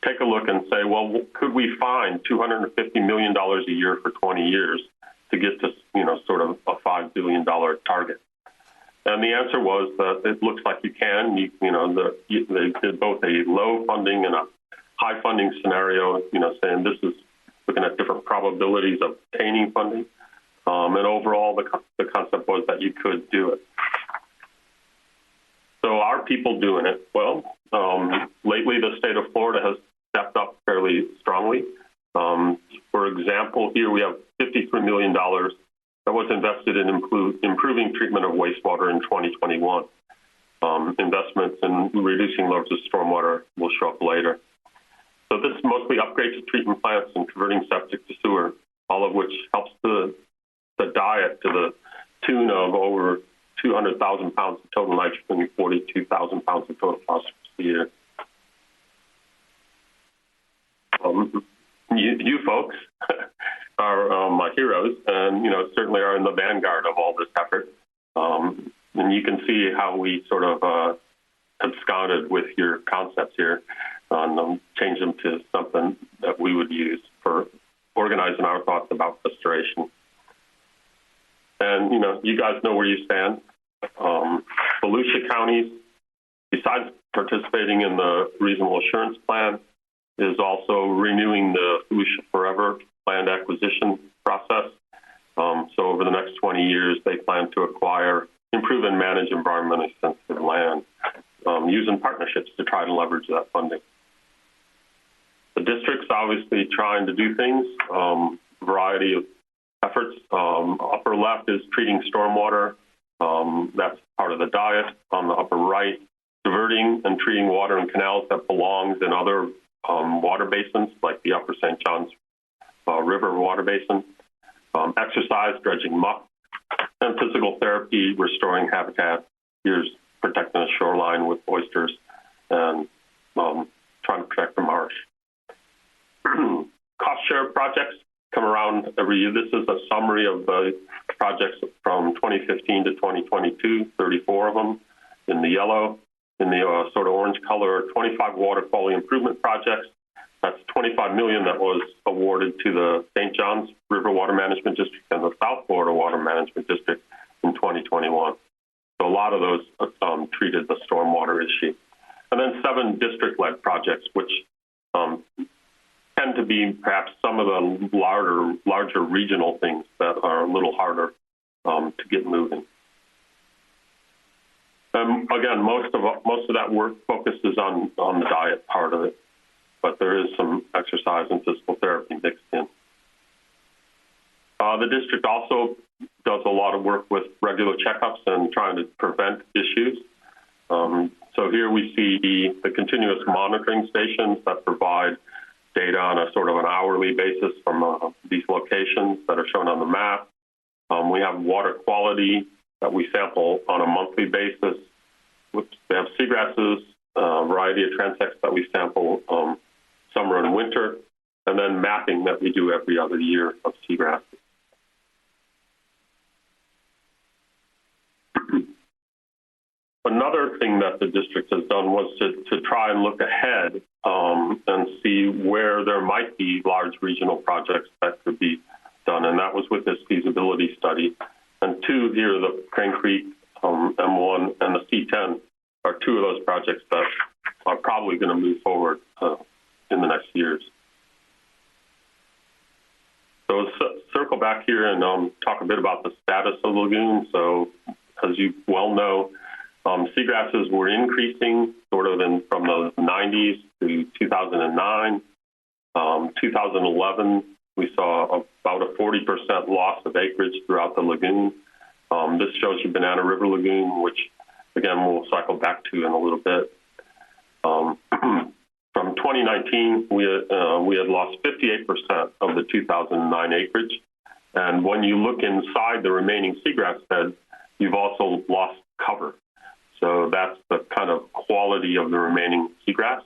take a look and say, well, could we find $250 million a year for 20 years to get to, sort of a $5 billion target? And the answer was that it looks like you can. They did both a low funding and a high funding scenario, saying this is looking at different probabilities of obtaining funding. And overall, the concept was that you could do it. So are people doing it? Well, lately the state of Florida has stepped up fairly strongly. For example, here we have $53 million that was invested in improving treatment of wastewater in 2021. Investments in reducing levels of stormwater will show up later. So this mostly upgrades to treatment plants and converting septic to sewer, all of which helps the diet to the tune of over 200,000 pounds of total nitrogen and 42,000 pounds of total phosphorus a year. You folks are my heroes, and certainly are in the vanguard of all this effort. And you can see how we sort of absconded with your concepts here on change them to something that we would use for organizing our thoughts about restoration. And you guys know where you stand. Volusia County, besides participating in the Reasonable Assurance Plan, is also renewing the Volusia Forever land acquisition process. So over the next 20 years, they plan to acquire, improve, and manage environmentally sensitive land, using partnerships to try to leverage that funding. The district's obviously trying to do things, variety of efforts. Upper left is treating stormwater. That's part of the diet. On the upper right diverting and treating water in canals that belongs in other water basins, like the Upper St. Johns River water basin, exercise, dredging muck, and physical therapy, restoring habitat. Here's protecting the shoreline with oysters and trying to protect the marsh. Cost share projects come around every year. This is a summary of the projects from 2015 to 2022, 34 of them in the yellow. In the sort of orange color, 25 water quality improvement projects. That's $25 million that was awarded to the St. Johns River Water Management District and the South Florida Water Management District in 2021. So a lot of those treated the stormwater issue. And then 7 district-led projects, which tend to be perhaps some of the larger regional things that are a little harder to get moving. Again, most of that work focuses on the diet part of it, but there is some exercise and physical therapy mixed in. The district also does a lot of work with regular checkups and trying to prevent issues. So here we see the continuous monitoring stations that provide data on a sort of an hourly basis from these locations that are shown on the map. We have water quality that we sample on a monthly basis. We have seagrasses, a variety of transects that we sample summer and winter, and then mapping that we do every other year of seagrasses. Another thing that the district has done was to try and look ahead and see where there might be large regional projects that could be done, and that was with this feasibility study. And 2 here, the Crane Creek M1 and the C10 are 2 of those projects that are probably going to move forward in the next years. So let's circle back here and talk a bit about the status of the lagoon. So as you well know, seagrasses were increasing sort of from the 90s to 2009. 2011, we saw about a 40% loss of acreage throughout the lagoon. This shows you Banana River Lagoon, which, again, we'll cycle back to in a little bit. From 2019, we had lost 58% of the 2009 acreage. And when you look inside the remaining seagrass bed, you've also lost cover. So that's the kind of quality of the remaining seagrass.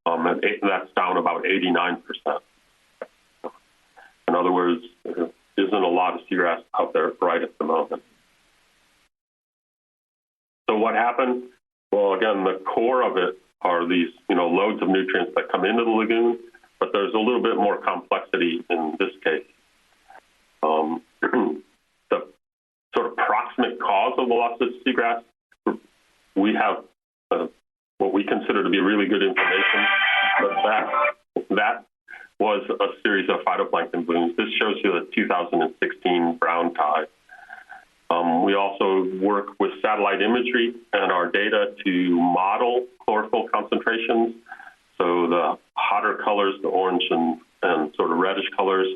And that's down about 89%. In other words, there isn't a lot of seagrass out there right at the moment. So what happened? Well, again, the core of it are these, loads of nutrients that come into the lagoon, but there's a little bit more complexity in this case. The sort of proximate cause of the loss of seagrass, we have what we consider to be really good information, but that was a series of phytoplankton blooms. This shows you the 2016 brown tide. We also work with satellite imagery and our data to model chlorophyll concentrations. So the hotter colors, the orange and sort of reddish colors,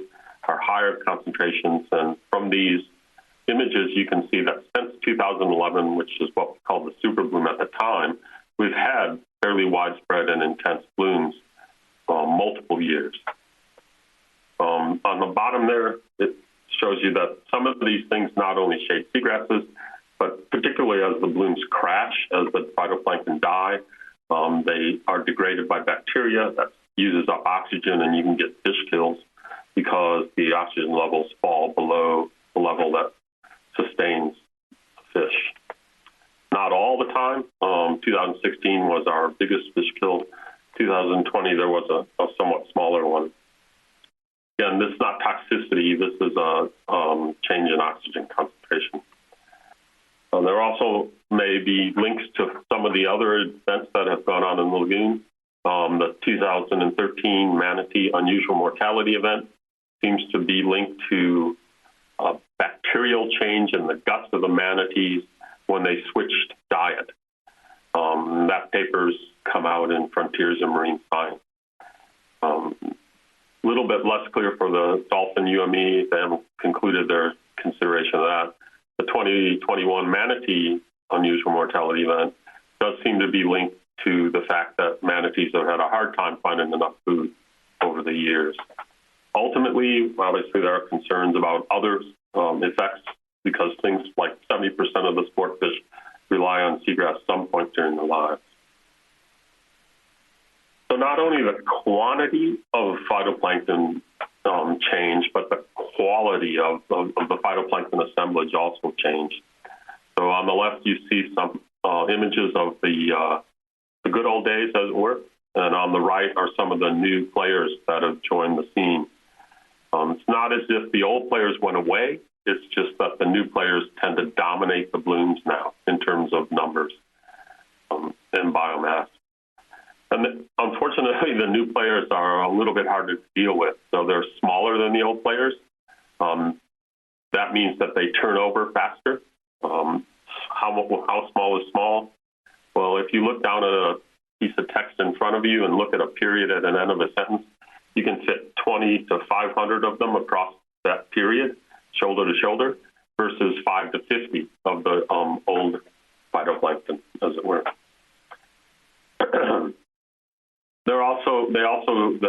are higher concentrations. And from these images, you can see that since 2011, which is what we called the super bloom at the time, we've had fairly widespread and intense blooms multiple years. On the bottom there, it shows you that some of these things not only shade seagrasses, but particularly as the blooms crash, as the phytoplankton die, they are degraded by bacteria that uses up oxygen, and you can get fish kills because the oxygen levels fall below the level that sustains fish. Not all the time. 2016 was our biggest fish kill. 2020, there was a somewhat smaller one. Again, this is not toxicity. This is a change in oxygen concentration. There also may be links to some of the other events that have gone on in the lagoon. The 2013 manatee unusual mortality event seems to be linked to a bacterial change in the guts of the manatees when they switched diet. That paper's come out in Frontiers in Marine Science. A little bit less clear for the dolphin UME. They haven't concluded their consideration of that. The 2021 manatee unusual mortality event does seem to be linked to the fact that manatees have had a hard time finding enough food over the years. Ultimately, obviously, there are concerns about other effects because things like 70% of the sport fish rely on seagrass at some point during their lives. So not only the quantity of phytoplankton changed, but the quality of the phytoplankton assemblage also changed. So on the left, you see some images of the good old days, as it were, and on the right are some of the new players that have joined the scene. It's not as if the old players went away. It's just that the new players tend to dominate the blooms now in terms of numbers and biomass. And unfortunately, the new players are a little bit harder to deal with. So they're smaller than the old players. That means that they turn over faster. How small is small? Well, if you look down at a piece of text in front of you and look at a period at an end of a sentence, you can fit 20 to 500 of them across that period, shoulder to shoulder, versus 5 to 50 of the old phytoplankton, as it were. They also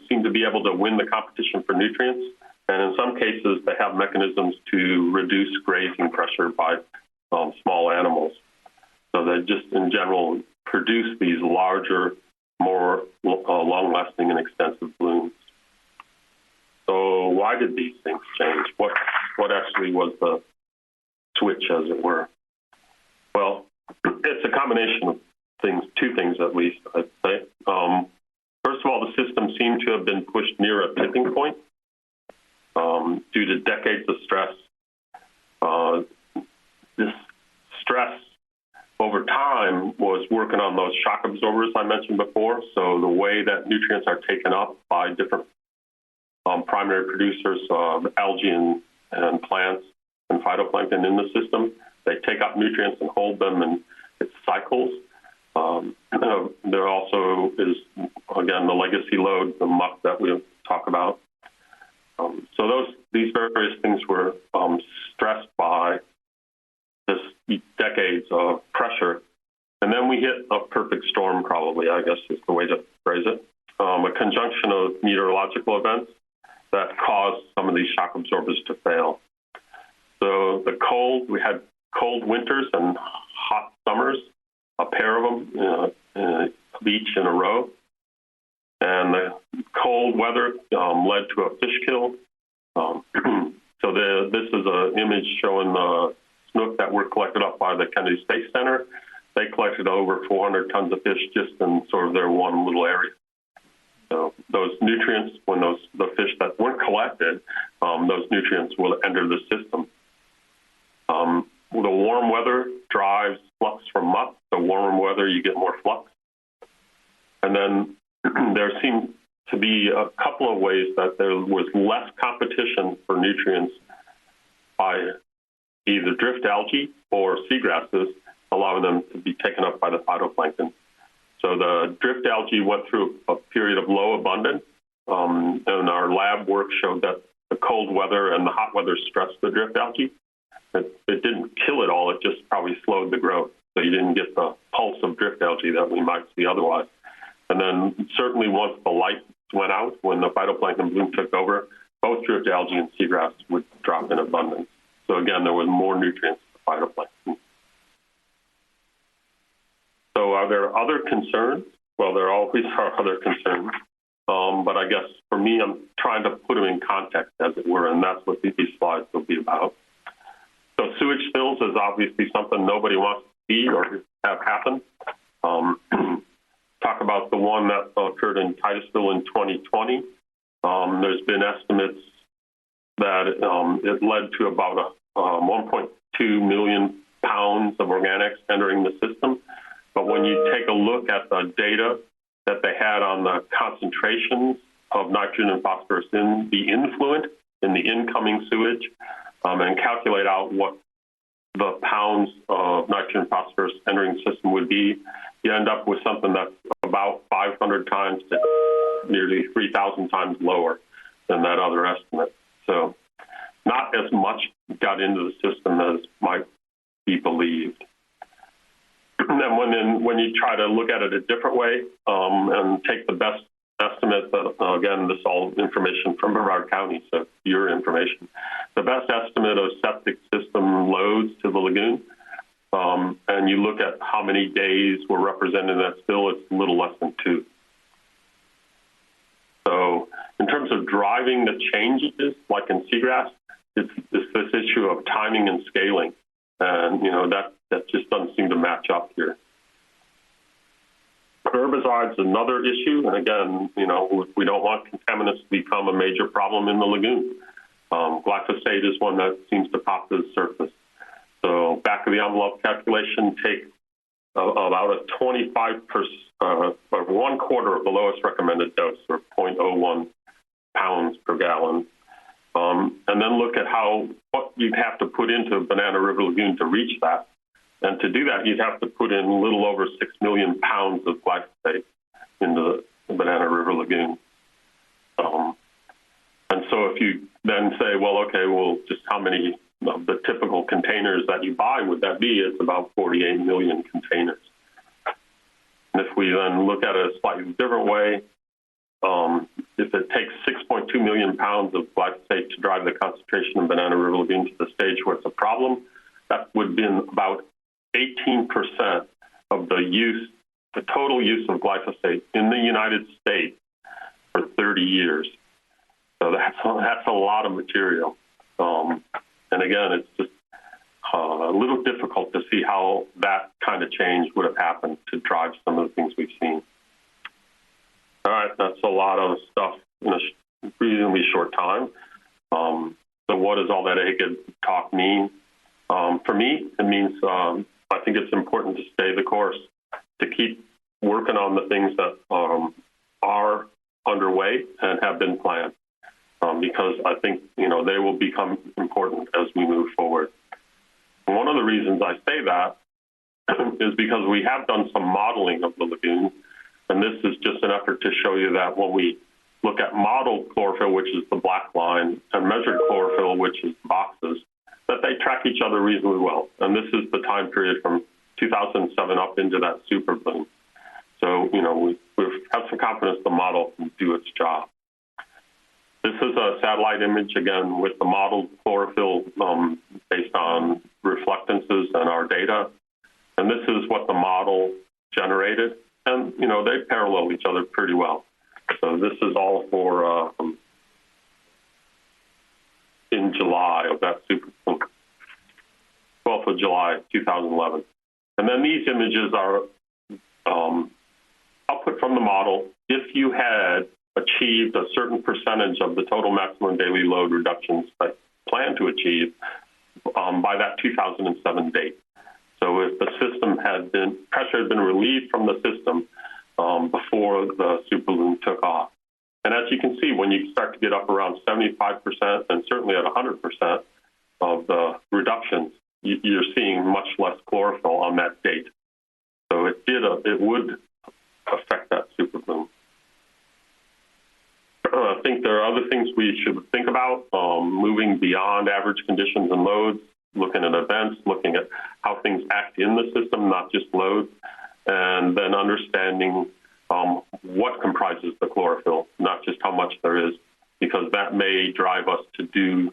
seem to be able to win the competition for nutrients, and in some cases, they have mechanisms to reduce grazing pressure by small animals. So they just, in general, produce these larger, more long-lasting and extensive blooms. So why did these things change? What actually was the switch, as it were? Well, it's a combination of things, two things at least, I'd say. First of all, the system seemed to have been pushed near a tipping point due to decades of stress. This stress over time was working on those shock absorbers I mentioned before. So the way that nutrients are taken up by different primary producers of algae and plants and phytoplankton in the system, they take up nutrients and hold them in its cycles. There also is, again, the legacy load, the muck that we talk about. So these various things were stressed by this decades of pressure. And then we hit a perfect storm, probably, I guess is the way to phrase it. A conjunction of meteorological events that caused some of these shock absorbers to fail. So we had cold winters and hot summers, a pair of them, each in a row. And the cold weather led to a fish kill. So this is an image showing the snook that were collected up by the Kennedy Space Center. They collected over 400 tons of fish just in sort of their one little area. So those nutrients, when the fish that weren't collected, those nutrients will enter the system. The warm weather drives flux from muck. The warmer weather, you get more flux. And then there seemed to be a couple of ways that there was less competition for nutrients by either drift algae or seagrasses, allowing them to be taken up by the phytoplankton. So the drift algae went through a period of low abundance, and our lab work showed that the cold weather and the hot weather stressed the drift algae. It didn't kill it all, it just probably slowed the growth. So you didn't get the pulse of drift algae that we might see otherwise. And then certainly once the light went out, when the phytoplankton bloom took over, both drift algae and seagrass would drop in abundance. So again, there was more nutrients for phytoplankton. So are there other concerns? Well, there always are other concerns. But I guess for me, I'm trying to put them in context, as it were, and that's what these slides will be about. So sewage spills is obviously something nobody wants to see or have happen. Talk about the one that occurred in Titusville in 2020. There's been estimates that it led to about 1.2 million pounds of organics entering the system. But when you take a look at the data that they had on the concentrations of nitrogen and phosphorus in the influent, in the incoming sewage, and calculate out what the pounds of nitrogen and phosphorus entering the system would be, you end up with something that's about 500 times to nearly 3,000 times lower than that other estimate. So not as much got into the system as might be believed. And then when you try to look at it a different way and take the best estimate, again, this is all information from Brevard County, so your information. The best estimate of septic system loads to the lagoon, and you look at how many days were represented in that spill, it's a little less than 2. So in terms of driving the changes, like in seagrass, it's this issue of timing and scaling. And, that just doesn't seem to match up here. Herbicides is another issue. And again, we don't want contaminants to become a major problem in the lagoon. Glyphosate is one that seems to pop to the surface. So back of the envelope calculation, take about a 25%, or 1/4 of the lowest recommended dose, or 0.01 pounds per gallon. And then look at what you'd have to put into Banana River Lagoon to reach that. And to do that, you'd have to put in a little over 6 million pounds of glyphosate into the Banana River Lagoon. And so if you then say, just how many of the typical containers that you buy would that be? It's about 48 million containers. And if we then look at it a slightly different way, if it takes 6.2 million pounds of glyphosate to drive the concentration of Banana River Lagoon to the stage where it's a problem, that would be about 18% of the total use of glyphosate in the United States for 30 years. So that's a lot of material. And again, it's just a little difficult to see how that kind of change would have happened to drive some of the things we've seen. All right, that's a lot of stuff in a reasonably short time. So what does all that AGID talk mean? For me, it means I think it's important to stay the course, to keep working on the things that are underway and have been planned, because I think they will become important as we move forward. And one of the reasons I say that is because we have done some modeling of the lagoon, and this is just an effort to show you that when we look at modeled chlorophyll, which is the black line, and measured chlorophyll, which is the boxes, that they track each other reasonably well. And this is the time period from 2007 up into that super bloom. So, we have some confidence the model can do its job. This is a satellite image, again, with the modeled chlorophyll based on reflectances and our data. And this is what the model generated. And, they parallel each other pretty well. So this is all for in July of that super bloom, 12th of July, 2011. And then these images are output from the model. If you had achieved a certain percentage of the total maximum daily load reductions that plan to achieve by that 2007 date. So if the pressure had been relieved from the system before the super bloom took off. And as you can see, when you start to get up around 75% and certainly at 100% of the reductions, you're seeing much less chlorophyll on that date. So it would affect that super bloom. I think there are other things we should think about, moving beyond average conditions and loads, looking at events, looking at how things act in the system, not just loads, and then understanding what comprises the chlorophyll, not just how much there is, because that may drive us to do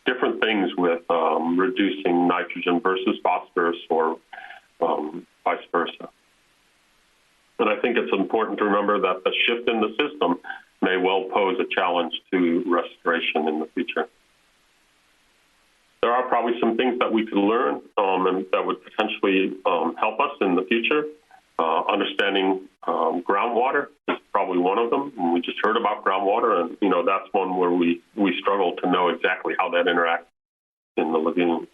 different things with reducing nitrogen versus phosphorus or vice versa. And I think it's important to remember that the shift in the system may well pose a challenge to restoration in the future. There are probably some things that we could learn and that would potentially help us in the future. Understanding groundwater is probably one of them. And we just heard about groundwater, and that's one where we struggle to know exactly how that interacts in the lagoon.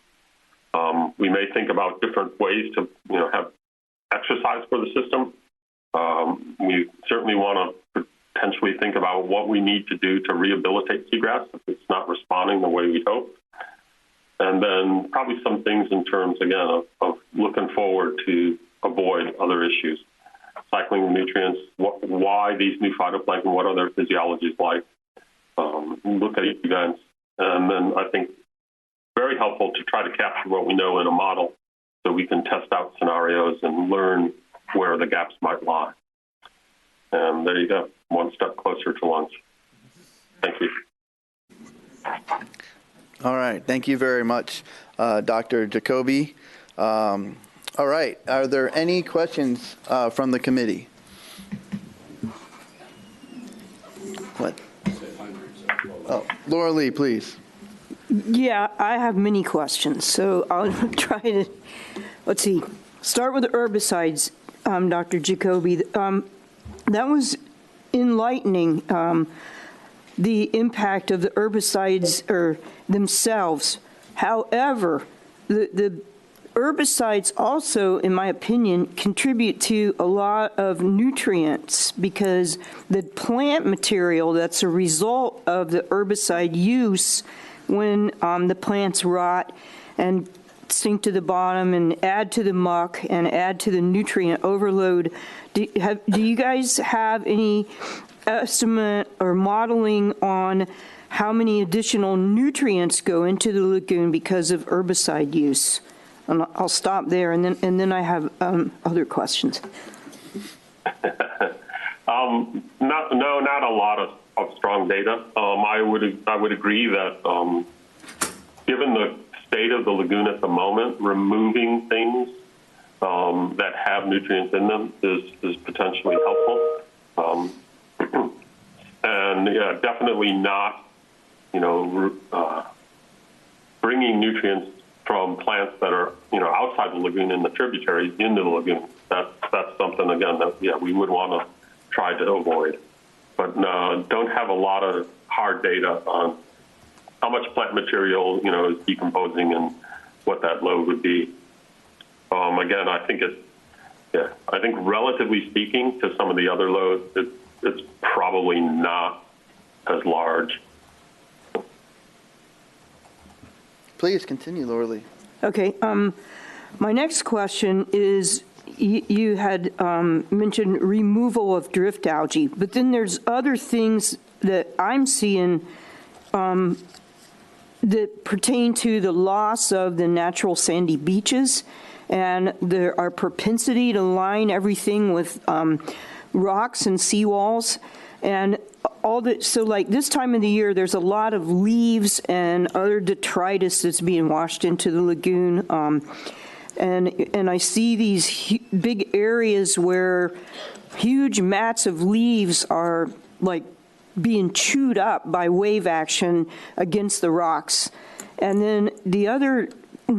We may think about different ways to have exercise for the system. We certainly want to potentially think about what we need to do to rehabilitate seagrass if it's not responding the way we hope. And then probably some things in terms, again, of looking forward to avoid other issues. Cycling of nutrients, why these new phytoplankton, what are their physiologies like, look at events. And then I think very helpful to try to capture what we know in a model so we can test out scenarios and learn where the gaps might lie. And there you go, one step closer to launch. Thank you.
All right, thank you very much, Dr. Jacoby. All right, are there any questions from the committee? What? Oh, Laura Lee, please.
Yeah, I have many questions, so I'll try to, let's see, start with the herbicides, Dr. Jacoby. That was enlightening, the impact of the herbicides themselves. However, the herbicides also, in my opinion, contribute to a lot of nutrients because the plant material that's a result of the herbicide use when the plants rot and sink to the bottom and add to the muck and add to the nutrient overload. Do you guys have any estimate or modeling on how many additional nutrients go into the lagoon because of herbicide use? And I'll stop there, and then I have other questions.
Not a lot of strong data. I would agree that given the state of the lagoon at the moment, removing things that have nutrients in them is potentially helpful. And yeah, definitely not, bringing nutrients from plants that are, outside the lagoon and the tributaries into the lagoon. That's something, again, that, we would want to try to avoid. But don't have a lot of hard data on how much plant material, is decomposing and what that load would be. Again, I think I think relatively speaking to some of the other loads, it's probably not as large.
Please continue, Laura Lee.
Okay. My next question is, you had mentioned removal of drift algae, but then there's other things that I'm seeing that pertain to the loss of the natural sandy beaches and our propensity to line everything with rocks and seawalls. And so like this time of the year, there's a lot of leaves and other detritus that's being washed into the lagoon. And I see these big areas where huge mats of leaves are like being chewed up by wave action against the rocks. And then the other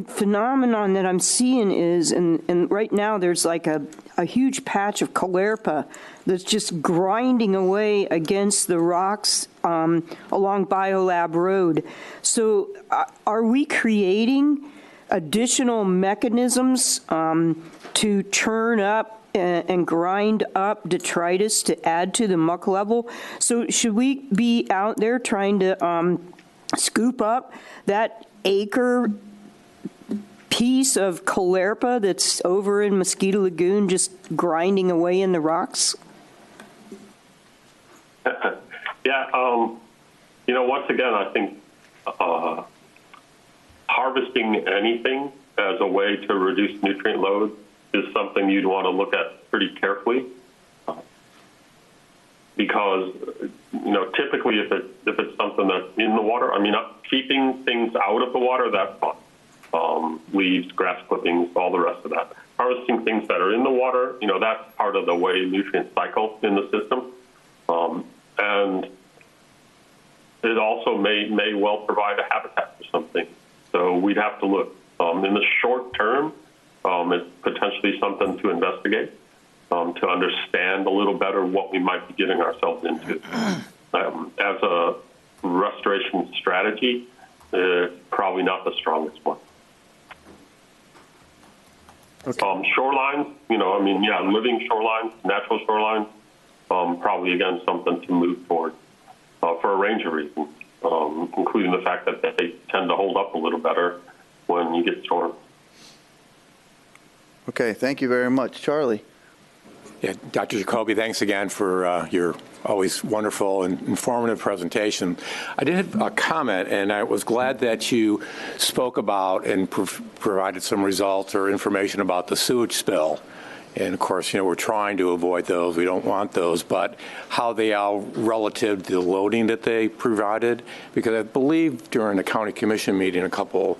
phenomenon that I'm seeing is, and right now there's like a huge patch of caulerpa that's just grinding away against the rocks along Biolab Road. So are we creating additional mechanisms to churn up and grind up detritus to add to the muck level? So should we be out there trying to scoop up that acre piece of caulerpa that's over in Mosquito Lagoon just grinding away in the rocks?
Yeah, once again, I think harvesting anything as a way to reduce nutrient load is something you'd want to look at pretty carefully, because typically if it's something that's in the water, keeping things out of the water, that's fine. Leaves, grass clippings, all the rest of that. Harvesting things that are in the water, that's part of the way nutrients cycle in the system, and it also may well provide a habitat for something. So we'd have to look. In the short term, it's potentially something to investigate, to understand a little better what we might be getting ourselves into. As a restoration strategy, probably not the strongest one.
Okay.
Shorelines, living shorelines, natural shorelines, probably, again, something to move toward for a range of reasons, including the fact that they tend to hold up a little better when you get storms.
Okay, thank you very much. Charlie?
Yeah, Dr. Jacoby, thanks again for your always wonderful and informative presentation. I did have a comment, and I was glad that you spoke about and provided some results or information about the sewage spill. And of course, we're trying to avoid those. We don't want those, but how they are relative to the loading that they provided. Because I believe during the county commission meeting, a couple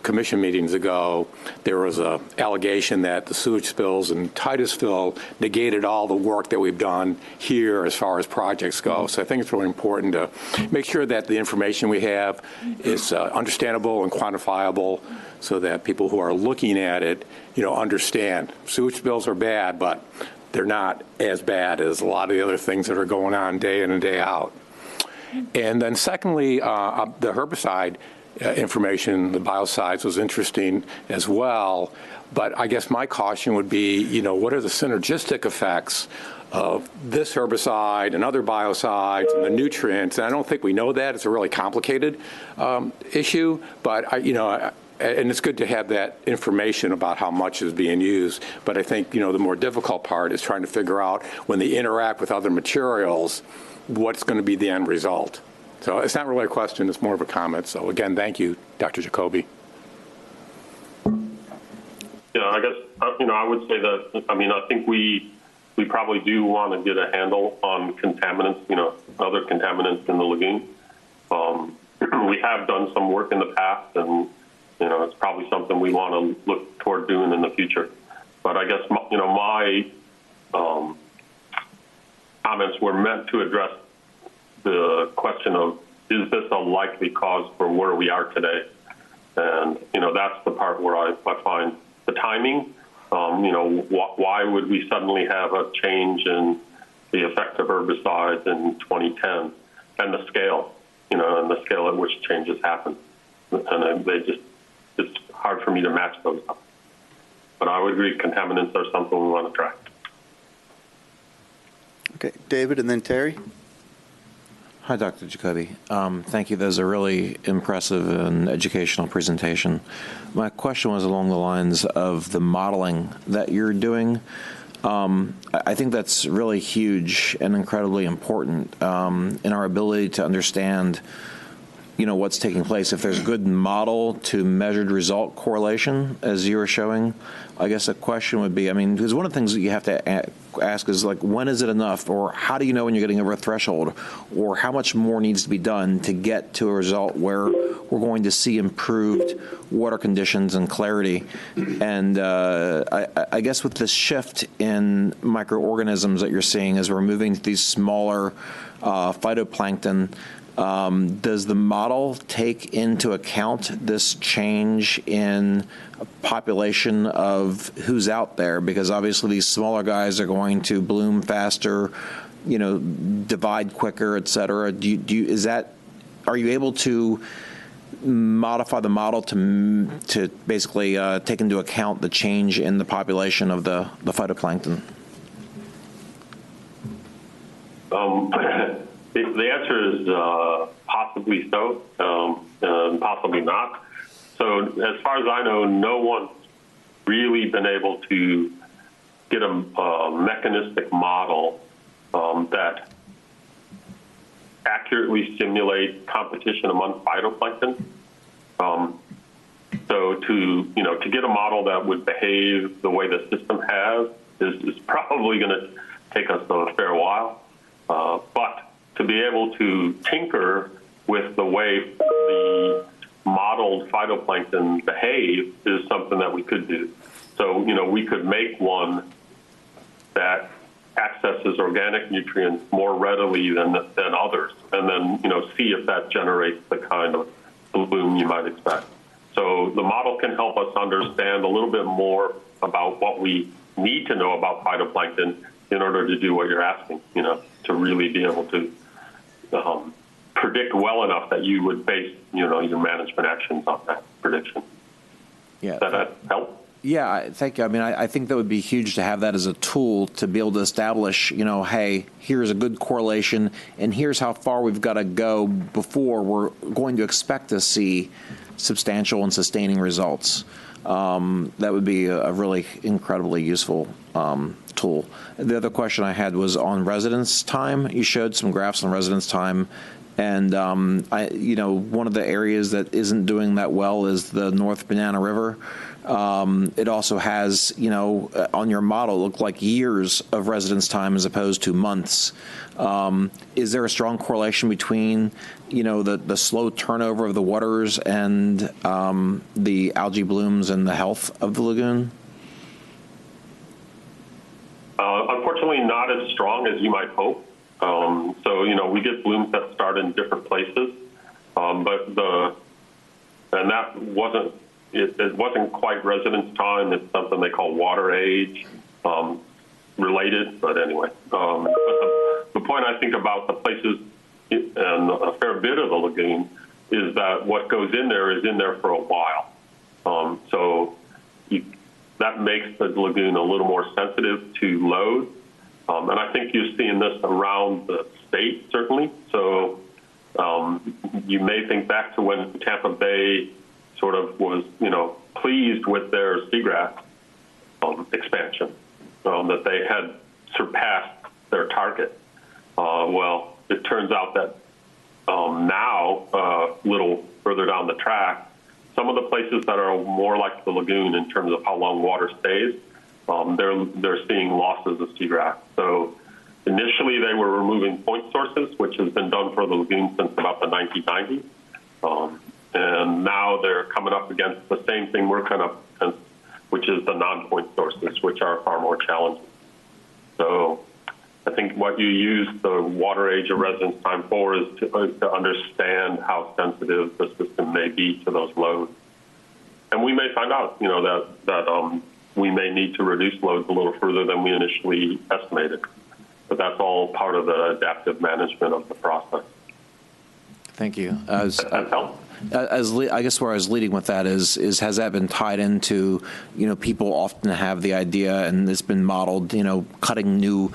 commission meetings ago, there was a allegation that the sewage spills in Titusville negated all the work that we've done here as far as projects go. So I think it's really important to make sure that the information we have is understandable and quantifiable so that people who are looking at it, understand. Sewage spills are bad, but they're not as bad as a lot of the other things that are going on day in and day out. And then secondly, the herbicide information, the biocides was interesting as well. But I guess my caution would be, what are the synergistic effects of this herbicide and other biocides and the nutrients? And I don't think we know that. It's a really complicated issue. But, and it's good to have that information about how much is being used. But I think, the more difficult part is trying to figure out when they interact with other materials, what's going to be the end result. So it's not really a question, it's more of a comment. So again, thank you, Dr. Jacoby.
Yeah, I guess, I would say that, I think we probably do want to get a handle on contaminants, other contaminants in the lagoon. We have done some work in the past, and, it's probably something we want to look toward doing in the future. But I guess, my comments were meant to address the question of, is this a likely cause for where we are today? And, that's the part where I find the timing. Why would we suddenly have a change in the effect of herbicides in 2010? And the scale, and the scale at which changes happen. And it's hard for me to match those up. But I would agree contaminants are something we want to track.
Okay, David and then Terri.
Hi, Dr. Jacoby. Thank you. That was a really impressive and educational presentation. My question was along the lines of the modeling that you're doing. I think that's really huge and incredibly important in our ability to understand, what's taking place. If there's a good model to measured result correlation, as you were showing, I guess a question would be, because one of the things that you have to ask is, when is it enough? Or how do you know when you're getting over a threshold? Or how much more needs to be done to get to a result where we're going to see improved water conditions and clarity? And I guess with this shift in microorganisms that you're seeing as we're moving to these smaller phytoplankton, does the model take into account this change in population of who's out there? Because obviously these smaller guys are going to bloom faster, divide quicker, et cetera. Are you able to modify the model to basically take into account the change in the population of the phytoplankton?
The answer is possibly so, possibly not. So as far as I know, no one's really been able to get a mechanistic model that accurately simulate competition among phytoplankton. So to get a model that would behave the way the system has is probably going to take us a fair while. But to be able to tinker with the way the modeled phytoplankton behave is something that we could do. So, we could make one that accesses organic nutrients more readily than others, and then, see if that generates the kind of bloom you might expect. So the model can help us understand a little bit more about what we need to know about phytoplankton in order to do what you're asking, to really be able to predict well enough that you would base, your management actions on that prediction.
Yeah.
Does that help?
Yeah, thank you. I think that would be huge to have that as a tool to be able to establish, hey, here's a good correlation, and here's how far we've got to go before we're going to expect to see substantial and sustaining results. that would be a really incredibly useful tool. The other question I had was on residence time. You showed some graphs on residence time. And, one of the areas that isn't doing that well is the North Banana River. It also has, on your model, it looked like years of residence time as opposed to months. Is there a strong correlation between, the slow turnover of the waters and the algae blooms and the health of the lagoon?
Unfortunately, not as strong as you might hope. We get blooms that start in different places, and that wasn't, it wasn't quite residence time. It's something they call water age related, but anyway. But the point I think about the places and a fair bit of the lagoon is that what goes in there is in there for a while. That makes the lagoon a little more sensitive to load. And I think you're seeing this around the state, certainly. So you may think back to when Tampa Bay sort of was, pleased with their seagrass expansion, that they had surpassed their target. Well, it turns out that now, a little further down the track, some of the places that are more like the lagoon in terms of how long water stays, they're seeing losses of seagrass. So initially they were removing point sources, which has been done for the lagoon since about the 1990s. And now they're coming up against the same thing we're coming up against, which is the non-point sources, which are far more challenging. So I think what you use the water age of residence time for is to understand how sensitive the system may be to those loads. And we may find out, that we may need to reduce loads a little further than we initially estimated. But that's all part of the adaptive management of the process.
Thank you. I guess where I was leading with that is has that been tied into, people often have the idea, and it's been modeled, cutting new,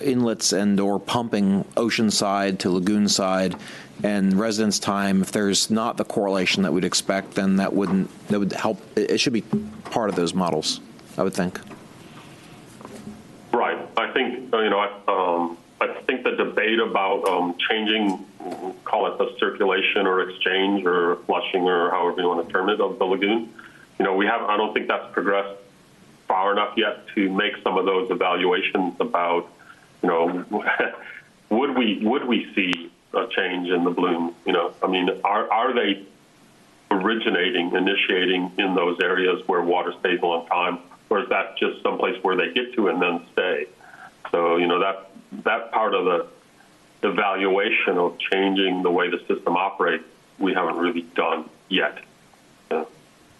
inlets and or pumping ocean side to lagoon side, and residence time. If there's not the correlation that we'd expect, then that would help. It should be part of those models, I would think.
Right. I think I think the debate about changing, call it the circulation or exchange or flushing or however you want to term it, of the lagoon, I don't think that's progressed far enough yet to make some of those evaluations about, would we see a change in the bloom? Are they initiating in those areas where water stays a long time, or is that just someplace where they get to and then stay? So, that part of the evaluation of changing the way the system operates, we haven't really done yet.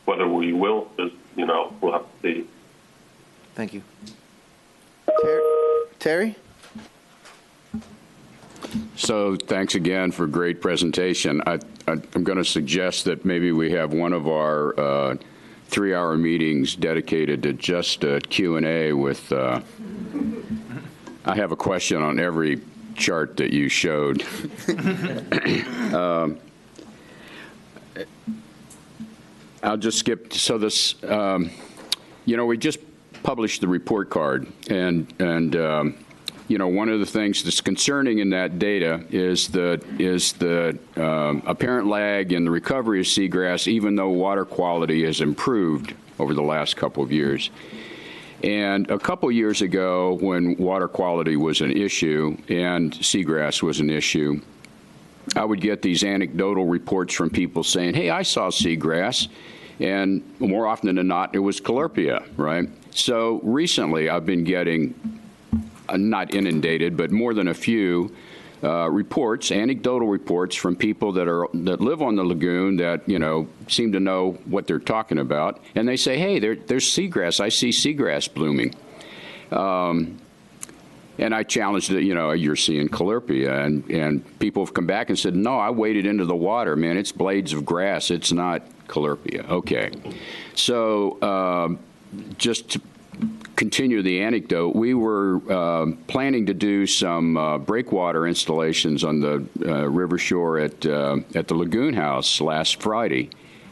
Whether we will is, we'll have to see.
Thank you.
Terry?
So thanks again for a great presentation. I'm going to suggest that maybe we have one of our 3-hour meetings dedicated to just Q&A with, I have a question on every chart that you showed. I'll just skip. So this, we just published the report card, and one of the things that's concerning in that data is the apparent lag in the recovery of seagrass, even though water quality has improved over the last couple of years. And a couple years ago, when water quality was an issue and seagrass was an issue, I would get these anecdotal reports from people saying, hey, I saw seagrass, and more often than not, it was Calerpia, right? So recently, I've been getting, not inundated, but more than a few reports, anecdotal reports from people that live on the lagoon that, seem to know what they're talking about. And they say, hey, there's seagrass. I see seagrass blooming. And I challenged it, you're seeing Calerpia. And people have come back and said, no, I waded into the water, man. It's blades of grass. It's not Calerpia. Okay. So just to continue the anecdote, we were planning to do some breakwater installations on the river shore at the Lagoon House last Friday.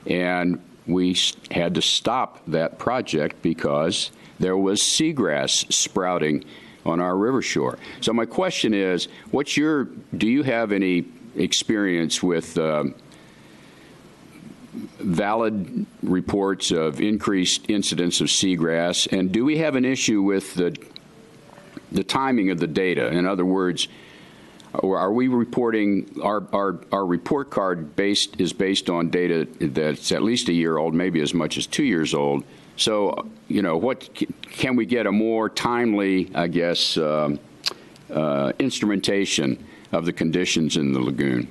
And we had to stop that project because there was seagrass sprouting on our river shore. So my question is, do you have any experience with valid reports of increased incidence of seagrass, and do we have an issue with the timing of the data? In other words, are we reporting, our report card is based on data that's at least a year old, maybe as much as 2 years old. So, what can we get a more timely, I guess, instrumentation of the conditions in the lagoon?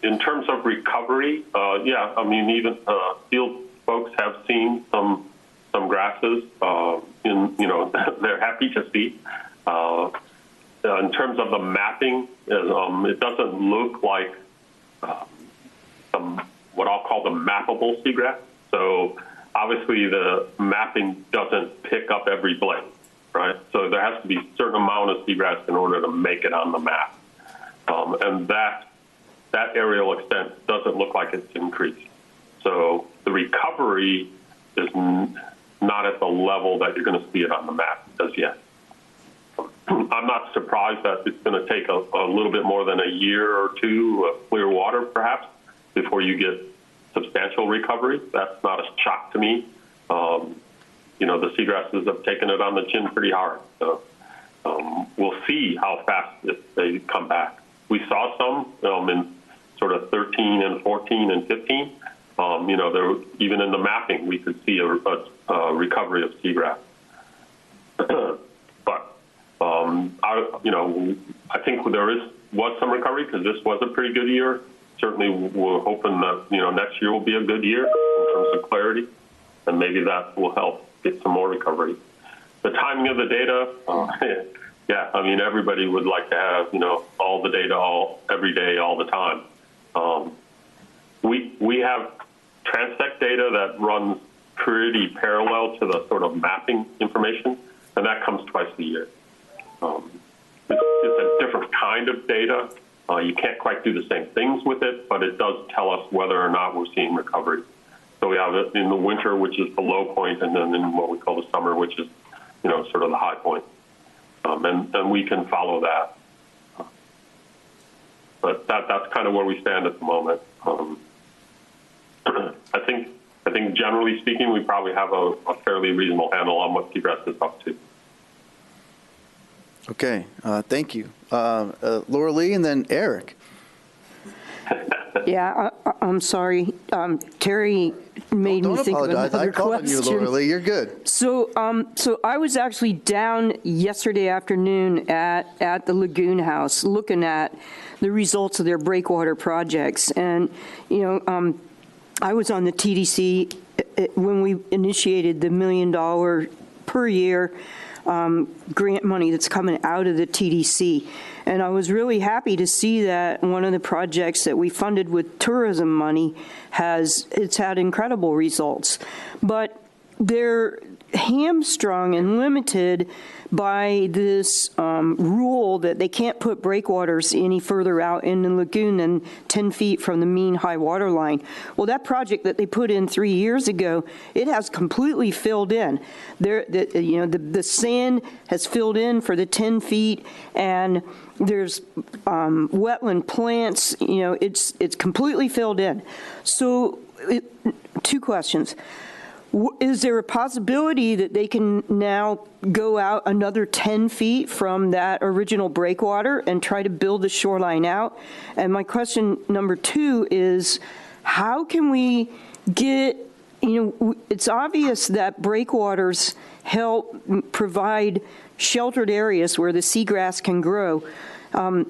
In terms of recovery, yeah, I mean, even field folks have seen some grasses. They're happy to see. In terms of the mapping, it doesn't look like what I'll call the mappable seagrass. So obviously the mapping doesn't pick up every blade, right? So there has to be a certain amount of seagrass in order to make it on the map. And that aerial extent doesn't look like it's increased. So the recovery is not at the level that you're going to see it on the map as yet. I'm not surprised that it's going to take a little bit more than a year or two of clear water, perhaps, before you get substantial recovery. That's not a shock to me. The seagrasses have taken it on the chin pretty hard. So we'll see how fast they come back. We saw some in sort of 13 and 14 and 15. There, even in the mapping, we could see a recovery of seagrass. But I think was some recovery because this was a pretty good year. Certainly, we're hoping that next year will be a good year in terms of clarity, and maybe that will help get some more recovery. The timing of the data, yeah, I mean, everybody would like to have all the data every day, all the time. We have transect data that runs pretty parallel to the sort of mapping information, and that comes twice a year. It's a different kind of data. You can't quite do the same things with it, but it does tell us whether or not we're seeing recovery. So we have it in the winter, which is the low point, and then in what we call the summer, which is, sort of the high point. And we can follow that. But that's kind of where we stand at the moment. I think generally speaking, we probably have a fairly reasonable handle on what seagrass is up to.
Okay, thank you. Laura Lee and then Eric.
Yeah, I'm sorry. Terri made me think of another question.
I called on you, Laura Lee. You're good.
So I was actually down yesterday afternoon at the Lagoon House looking at the results of their breakwater projects. And, I was on the TDC when we initiated the $1 million per year grant money that's coming out of the TDC. And I was really happy to see that one of the projects that we funded with tourism money it's had incredible results. But they're hamstrung and limited by this rule that they can't put breakwaters any further out in the lagoon than 10 feet from the mean high water line. Well, that project that they put in 3 years ago, it has completely filled in. The sand has filled in for the 10 feet, and there's wetland plants. It's completely filled in. So, 2 questions. Is there a possibility that they can now go out another 10 feet from that original breakwater and try to build the shoreline out? And my question number 2 is, how can we get, it's obvious that breakwaters help provide sheltered areas where the seagrass can grow.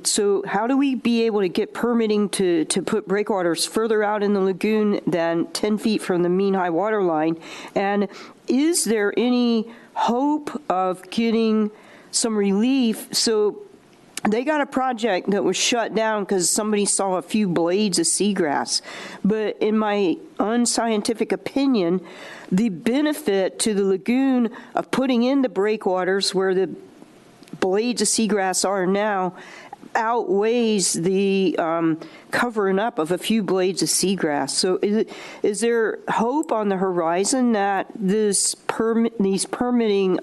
So how do we be able to get permitting to put breakwaters further out in the lagoon than 10 feet from the mean high water line? And is there any hope of getting some relief? So they got a project that was shut down because somebody saw a few blades of seagrass. But in my unscientific opinion, the benefit to the lagoon of putting in the breakwaters where the blades of seagrass are now outweighs the covering up of a few blades of seagrass. So is there hope on the horizon that these permitting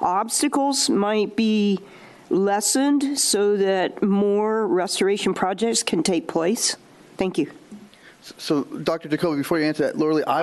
obstacles might be lessened so that more restoration projects can take place? Thank you.
So, Dr. Jacoby, before you answer that, Laura Lee, I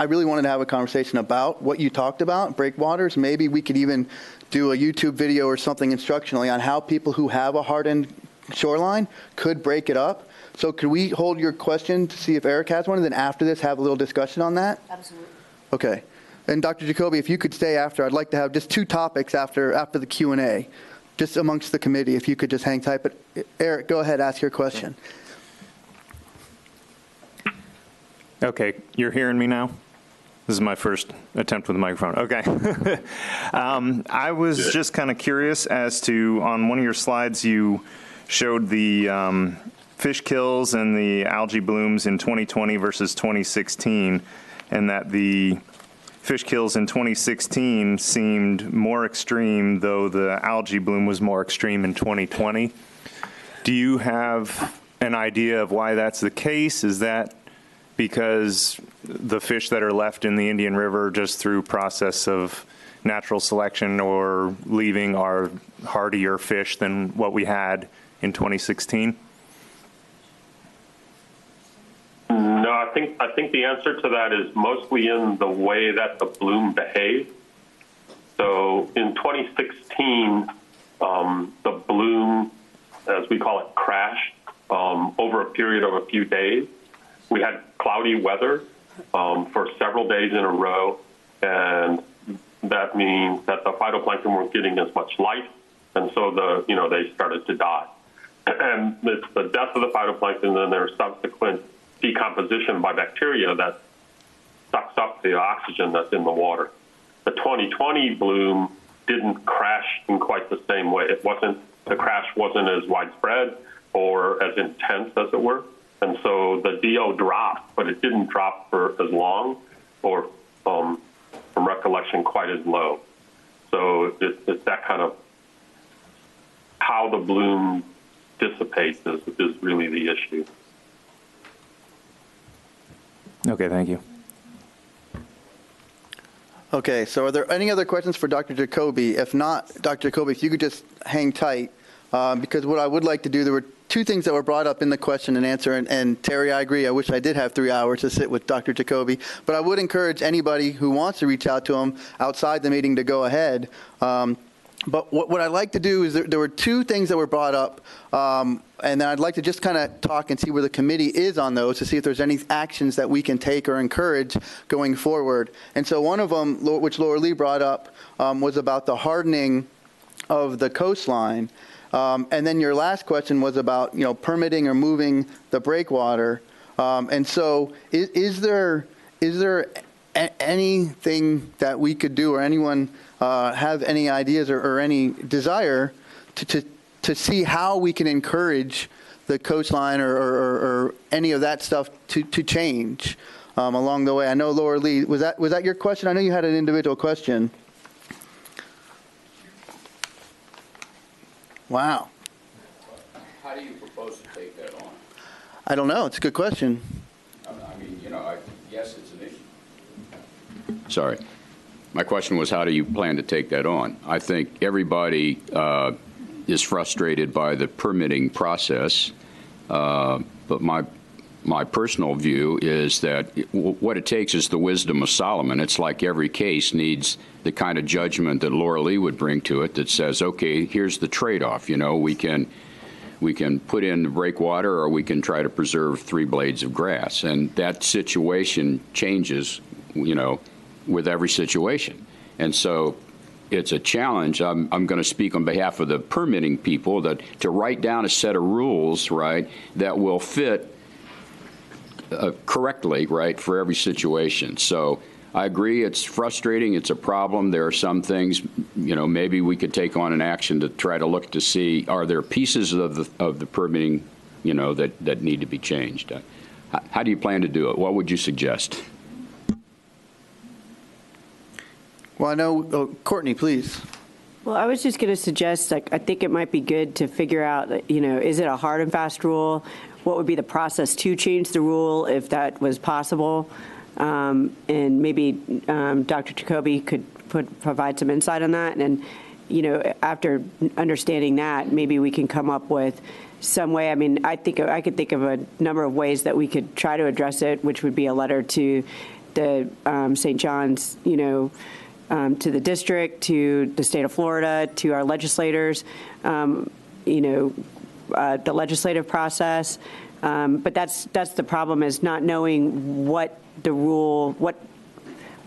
really wanted to have a conversation about what you talked about, breakwaters. Maybe we could even do a YouTube video or something instructionally on how people who have a hardened shoreline could break it up. So could we hold your question to see if Eric has one, and then after this have a little discussion on that?
Absolutely.
Okay. And Dr. Jacoby, if you could stay after, I'd like to have just 2 topics after the Q&A, just amongst the committee, if you could just hang tight. But Eric, go ahead, ask your question.
Okay, you're hearing me now? This is my first attempt with the microphone. Okay. I was just kind of curious as to, on one of your slides, you showed the fish kills and the algae blooms in 2020 versus 2016, and that the fish kills in 2016 seemed more extreme, though the algae bloom was more extreme in 2020. Do you have an idea of why that's the case? Is that because the fish that are left in the Indian River just through process of natural selection or leaving are hardier fish than what we had in 2016?
No, I think the answer to that is mostly in the way that the bloom behaved. So in 2016, the bloom, as we call it, crashed over a period of a few days. We had cloudy weather for several days in a row, and that means that the phytoplankton weren't getting as much light, and so they started to die. And it's the death of the phytoplankton and their subsequent decomposition by bacteria that sucks up the oxygen that's in the water. The 2020 bloom didn't crash in quite the same way. The crash wasn't as widespread or as intense, as it were. And so the DO dropped, but it didn't drop for as long or, from recollection, quite as low. So it's that kind of how the bloom dissipates is really the issue.
Okay, thank you.
Okay, so are there any other questions for Dr. Jacoby? If not, Dr. Jacoby, if you could just hang tight, because what I would like to do, there were 2 things that were brought up in the question and answer, and Terry, I agree, I wish I did have 3 hours to sit with Dr. Jacoby, but I would encourage anybody who wants to reach out to him outside the meeting to go ahead. But what I'd like to do is there were 2 things that were brought up, and then I'd like to just kind of talk and see where the committee is on those to see if there's any actions that we can take or encourage going forward. And so one of them, which Laura Lee brought up, was about the hardening of the coastline. And then your last question was about, permitting or moving the breakwater. And so is there anything that we could do, or anyone have any ideas or any desire to see how we can encourage the coastline or any of that stuff to change along the way? I know, Laura Lee, was that your question? I know you had an individual question. Wow.
How do you propose to take that on?
I don't know. It's a good question.
I mean, yes, it's an issue. Sorry. My question was, how do you plan to take that on? I think everybody is frustrated by the permitting process, but my personal view is that what it takes is the wisdom of Solomon. It's like every case needs the kind of judgment that Laura Lee would bring to it that says, okay, here's the trade-off. We can put in the breakwater, or we can try to preserve 3 blades of grass. And that situation changes, with every situation. And so it's a challenge. I'm going to speak on behalf of the permitting people to write down a set of rules, right, that will fit correctly, right, for every situation. So I agree, it's frustrating, it's a problem. There are some things, maybe we could take on an action to try to look to see, are there pieces of the permitting, that need to be changed? How do you plan to do it? What would you suggest?
Well, I know, Courtney, please.
Well, I was just going to suggest, like, I think it might be good to figure out, is it a hard and fast rule? What would be the process to change the rule if that was possible? And maybe Dr. Jacoby could provide some insight on that. And, after understanding that, maybe we can come up with some way. I mean, I could think of a number of ways that we could try to address it, which would be a letter to the St. John's, to the district, to the state of Florida, to our legislators, the legislative process. But that's the problem, is not knowing what the rule,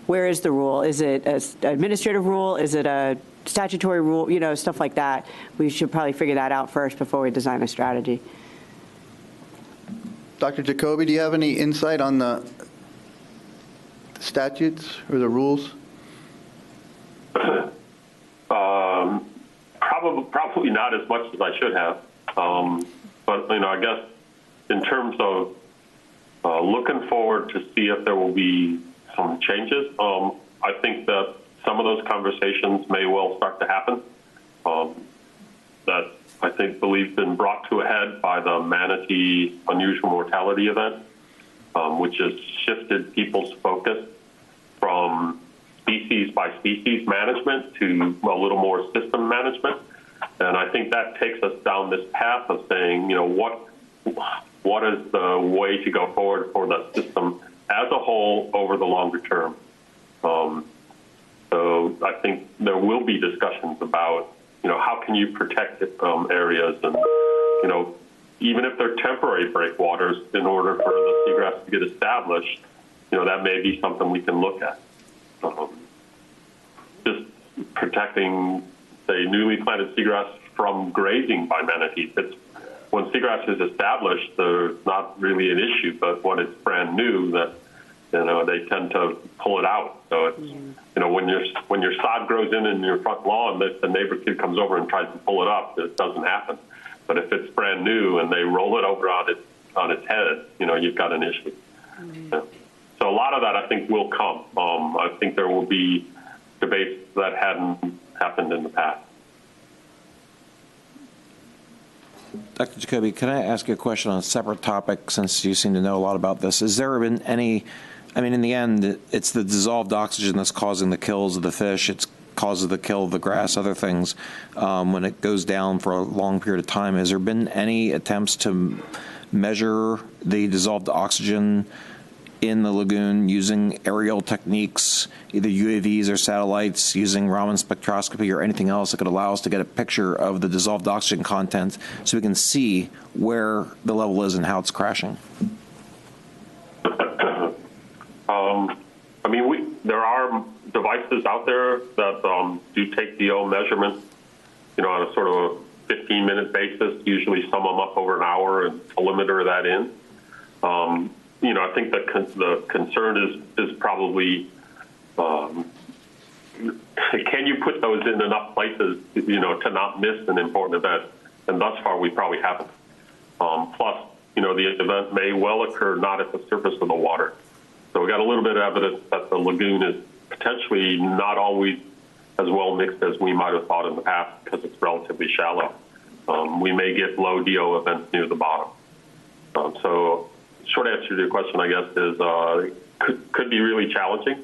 where is the rule? Is it an administrative rule? Is it a statutory rule? Stuff like that. We should probably figure that out first before we design a strategy.
Dr. Jacoby, do you have any insight on the statutes or the rules?
Probably not as much as I should have. But, I guess in terms of looking forward to see if there will be some changes, I think that some of those conversations may well start to happen. That I believe been brought to a head by the manatee unusual mortality event, which has shifted people's focus from species by species management to a little more system management. And I think that takes us down this path of saying, what is the way to go forward for the system as a whole over the longer term? So I think there will be discussions about, how can you protect areas, and, even if they're temporary breakwaters, in order for the seagrass to get established, that may be something we can look at. Just protecting, say, newly planted seagrass from grazing by manatees. When seagrass is established, there's not really an issue, but when it's brand new, that they tend to pull it out. So it's when your sod grows in your front lawn, the neighbor kid comes over and tries to pull it up, it doesn't happen. But if it's brand new and they roll it over on its head, you've got an issue. Yeah. So a lot of that, I think, will come. I think there will be debates that hadn't happened in the past.
Dr. Jacoby, can I ask you a question on a separate topic, since you seem to know a lot about this? Has there been any, in the end, it's the dissolved oxygen that's causing the kills of the fish, it's causes the kill of the grass, other things, when it goes down for a long period of time. Has there been any attempts to measure the dissolved oxygen in the lagoon using aerial techniques, either UAVs or satellites, using Raman spectroscopy or anything else that could allow us to get a picture of the dissolved oxygen content so we can see where the level is and how it's crashing?
There are devices out there that do take DO measurements, on a sort of a 15-minute basis, usually sum them up over an hour and telemeter that in. I think the concern is probably, can you put those in enough places, to not miss an important event? And thus far, we probably haven't. Plus, the event may well occur not at the surface of the water. So we got a little bit of evidence that the lagoon is potentially not always as well mixed as we might have thought in the past, because it's relatively shallow. We may get low DO events near the bottom. So short answer to your question, I guess, is could be really challenging.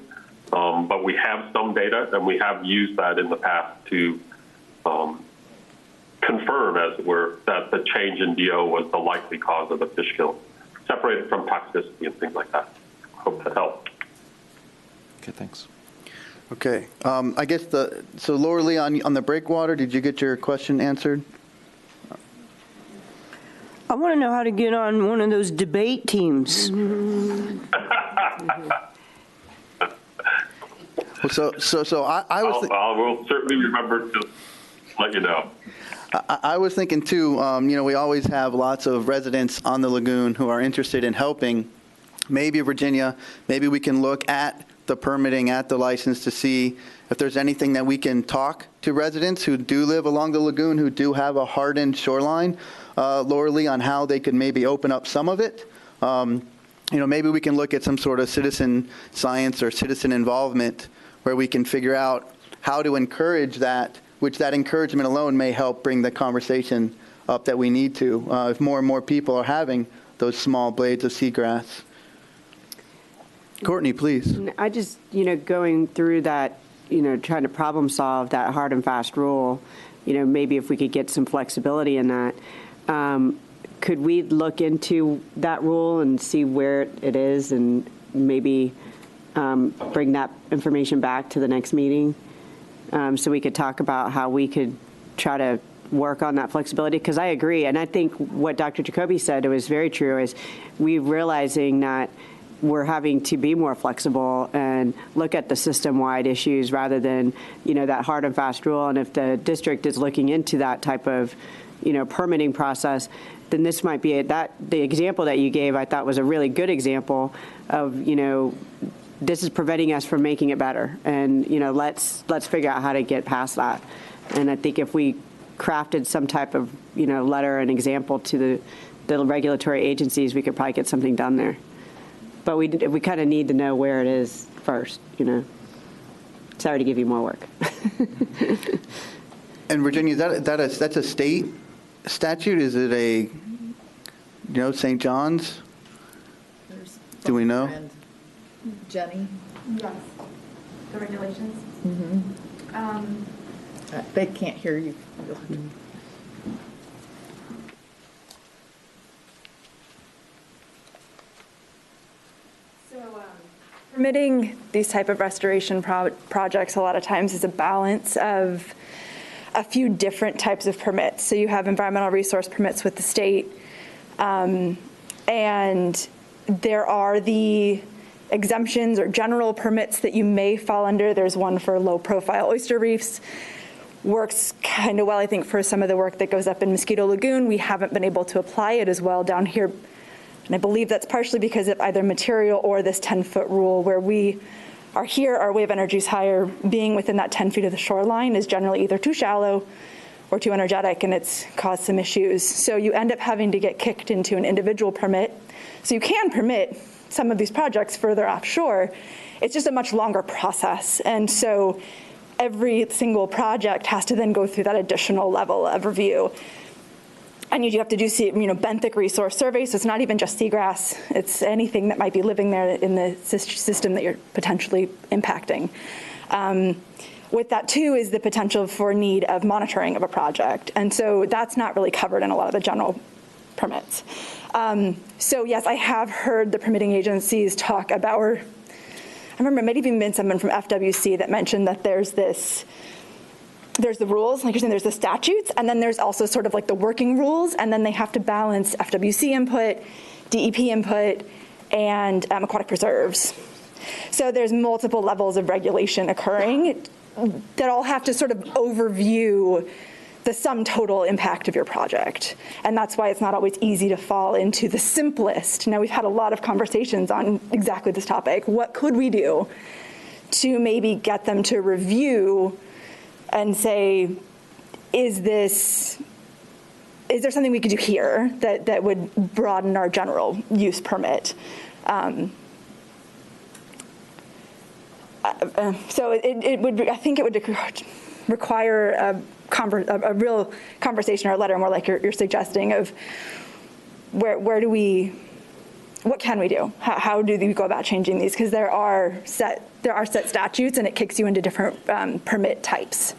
But we have some data, and we have used that in the past to confirm, as it were, that the change in DO was the likely cause of the fish kill, separated from toxicity and things like that. Hope that helped.
Okay, thanks.
Okay. I guess so Laura Lee, on the breakwater, did you get your question answered?
I want to know how to get on one of those debate teams.
So I was.
I will certainly remember to let you know.
I was thinking too. We always have lots of residents on the lagoon who are interested in helping. Maybe Virginia. Maybe we can look at the permitting, at the license, to see if there's anything that we can talk to residents who do live along the lagoon, who do have a hardened shoreline, Laura Lee, on how they could maybe open up some of it. Maybe we can look at some sort of citizen science or citizen involvement where we can figure out how to encourage that which that encouragement alone may help bring the conversation up that we need to, if more and more people are having those small blades of seagrass. Courtney, please.
I just, going through that, trying to problem solve that hard and fast rule, maybe if we could get some flexibility in that, could we look into that rule and see where it is and maybe bring that information back to the next meeting so we could talk about how we could try to work on that flexibility? Because I agree, and I think what Dr. Jacoby said was very true, is we're realizing that we're having to be more flexible and look at the system-wide issues rather than, that hard and fast rule. And if the district is looking into that type of, permitting process, then this might be the example that you gave, I thought was a really good example of, this is preventing us from making it better. And, let's figure out how to get past that. And I think if we crafted some type of, letter and example to the regulatory agencies, we could probably get something done there. But we kind of need to know where it is first, Sorry to give you more work.
And Virginia, that's a state statute? Is it a, St. John's? Do we know?
Jenny?
Yes. The regulations?
Mm-hmm. They can't hear you.
Permitting these type of restoration projects a lot of times is a balance of a few different types of permits. So you have environmental resource permits with the state, and there are the exemptions or general permits that you may fall under. There's one for low-profile oyster reefs. Works kind of well, I think, for some of the work that goes up in Mosquito Lagoon. We haven't been able to apply it as well down here. And I believe that's partially because of either material or this 10-foot rule, where we are here, our wave energy is higher. Being within that 10 feet of the shoreline is generally either too shallow or too energetic, and it's caused some issues. So you end up having to get kicked into an individual permit. So you can permit some of these projects further offshore. It's just a much longer process. And so every single project has to then go through that additional level of review. And you have to do, benthic resource surveys. So it's not even just seagrass. It's anything that might be living there in the system that you're potentially impacting. With that, too, is the potential for need of monitoring of a project. And so that's not really covered in a lot of the general permits. So, yes, I have heard the permitting agencies talk about, or I remember it might have even been someone from FWC that mentioned that there's the rules, like you're saying, there's the statutes, and then there's also sort of like the working rules, and then they have to balance FWC input, DEP input, and aquatic preserves. So there's multiple levels of regulation occurring that all have to sort of overview the sum total impact of your project. And that's why it's not always easy to fall into the simplest. Now, we've had a lot of conversations on exactly this topic. What could we do to maybe get them to review and say, is there something we could do here that would broaden our general use permit? So it would, I think it would require a real conversation or a letter, more like you're suggesting, of what can we do? How do we go about changing these? Because there are set statutes, and it kicks you into different permit types.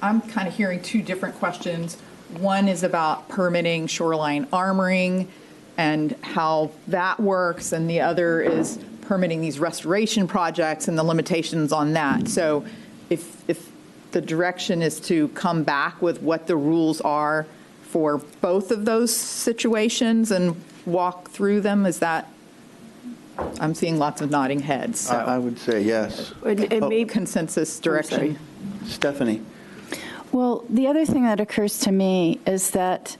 I'm kind of hearing two different questions. One is about permitting shoreline armoring and how that works, and the other is permitting these restoration projects and the limitations on that. So if the direction is to come back with what the rules are for both of those situations and walk through them, is that, I'm seeing lots of nodding heads. So.
I would say yes.
It may consensus direction.
Stephanie.
Well, the other thing that occurs to me is that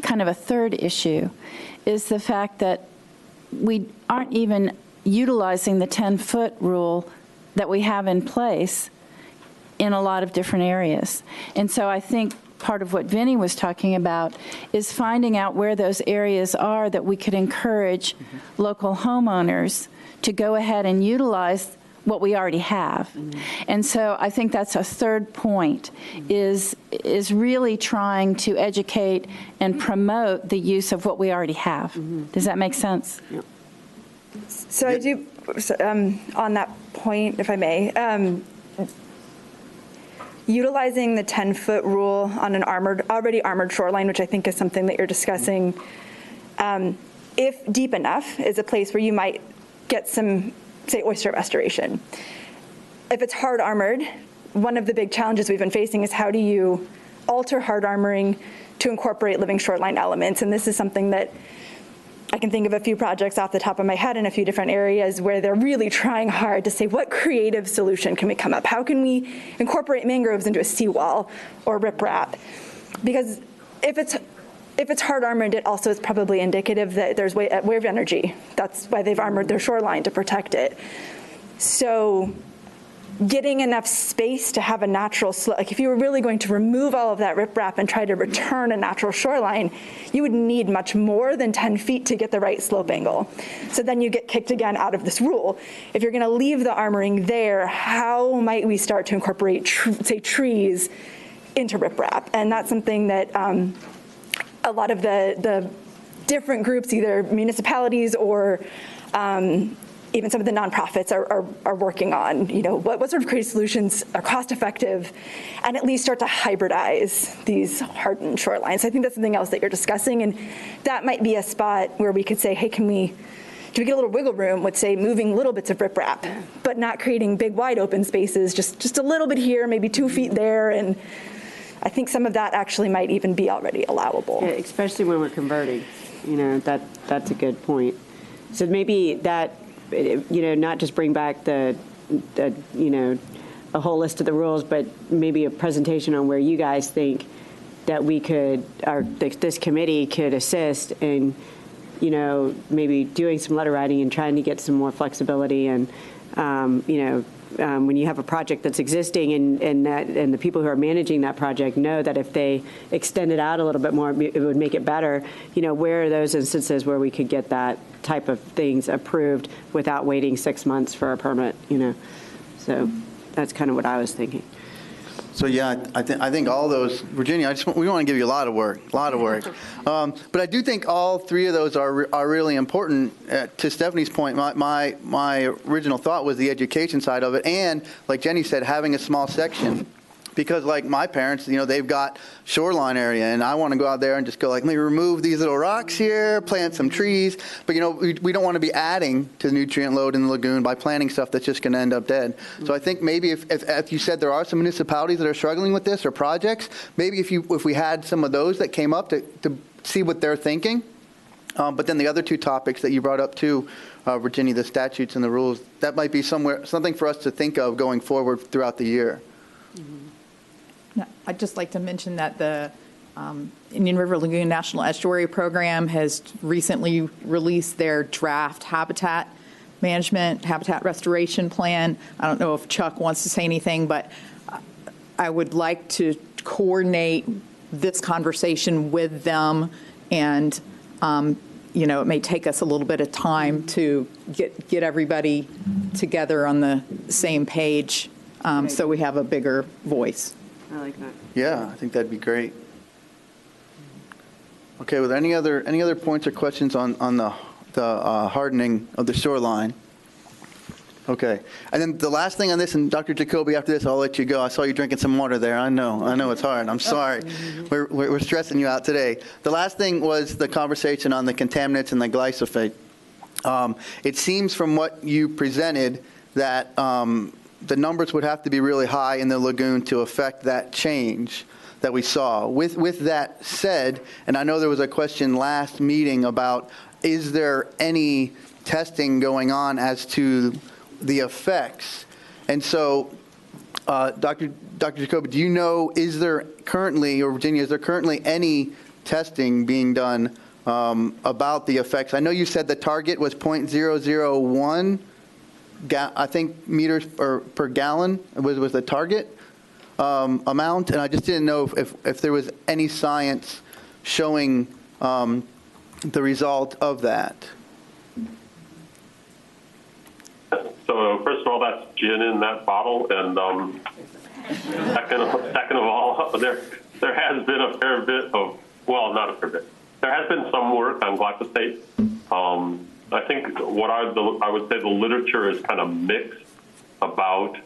kind of a third issue is the fact that we aren't even utilizing the 10-foot rule that we have in place in a lot of different areas. And so I think part of what Vinny was talking about is finding out where those areas are that we could encourage local homeowners to go ahead and utilize what we already have. And so I think that's a third point, is really trying to educate and promote the use of what we already have. Does that make sense?
So I do, on that point, if I may, utilizing the 10-foot rule on an already armored shoreline, which I think is something that you're discussing, if deep enough, is a place where you might get some, say, oyster restoration. If it's hard armored, one of the big challenges we've been facing is how do you alter hard armoring to incorporate living shoreline elements? And this is something that I can think of a few projects off the top of my head in a few different areas where they're really trying hard to say, what creative solution can we come up? How can we incorporate mangroves into a seawall or riprap? Because if it's hard armored, it also is probably indicative that there's wave energy. That's why they've armored their shoreline, to protect it. So getting enough space to have a natural slope, like if you were really going to remove all of that riprap and try to return a natural shoreline, you would need much more than 10 feet to get the right slope angle. So then you get kicked again out of this rule. If you're gonna leave the armoring there, how might we start to incorporate, say, trees into riprap? And that's something that a lot of the different groups, either municipalities or even some of the nonprofits are working on, what sort of creative solutions are cost effective and at least start to hybridize these hardened shorelines. I think that's something else that you're discussing, and that might be a spot where we could say, hey, do we get a little wiggle room with, say, moving little bits of riprap, but not creating big wide open spaces, just a little bit here, maybe 2 feet there, and I think some of that actually might even be already allowable.
Yeah, especially when we're converting, that's a good point. So maybe that, not just bring back the a whole list of the rules, but maybe a presentation on where you guys think that we could, or this committee could assist in, maybe doing some letter writing and trying to get some more flexibility. And, when you have a project that's existing and the people who are managing that project know that if they extend it out a little bit more, it would make it better, where are those instances where we could get that type of things approved without waiting 6 months for a permit, So that's kind of what I was thinking.
So yeah, I think all those, Virginia, we want to give you a lot of work. But I do think all three of those are really important. To Stephanie's point, my original thought was the education side of it, and like Jenny said, having a small section. Because like my parents, they've got shoreline area, and I want to go out there and just go like, let me remove these little rocks here, plant some trees. But we don't want to be adding to the nutrient load in the lagoon by planting stuff that's just going to end up dead. So I think maybe if you said there are some municipalities that are struggling with this or projects, maybe if we had some of those that came up to see what they're thinking. But then the other two topics that you brought up too, Virginia, the statutes and the rules, that might be something for us to think of going forward throughout the year.
I'd just like to mention that the Indian River Lagoon National Estuary Program has recently released their draft habitat restoration plan. I don't know if Chuck wants to say anything, but I would like to coordinate this conversation with them, and it may take us a little bit of time to get everybody together on the same page, so we have a bigger voice.
I like that.
Yeah, I think that'd be great. Okay, were there any other points or questions on the hardening of the shoreline? Okay, and then the last thing on this, and Dr. Jacoby, after this, I'll let you go. I saw you drinking some water there. I know it's hard. I'm sorry. We're stressing you out today. The last thing was the conversation on the contaminants and the glyphosate. It seems from what you presented that the numbers would have to be really high in the lagoon to affect that change that we saw. With that said, and I know there was a question last meeting about, is there any testing going on as to the effects? And so, Dr. Jacoby, do you know, is there currently, or Virginia, is there currently any testing being done about the effects? I know you said the target was 0.001 I think meters per gallon was the target amount, and I just didn't know if there was any science showing the result of that.
So first of all, that's gin in that bottle. And second of all, there has been a fair bit of, well, not a fair bit. There has been some work on glyphosate. I think what I would say the literature is kind of mixed about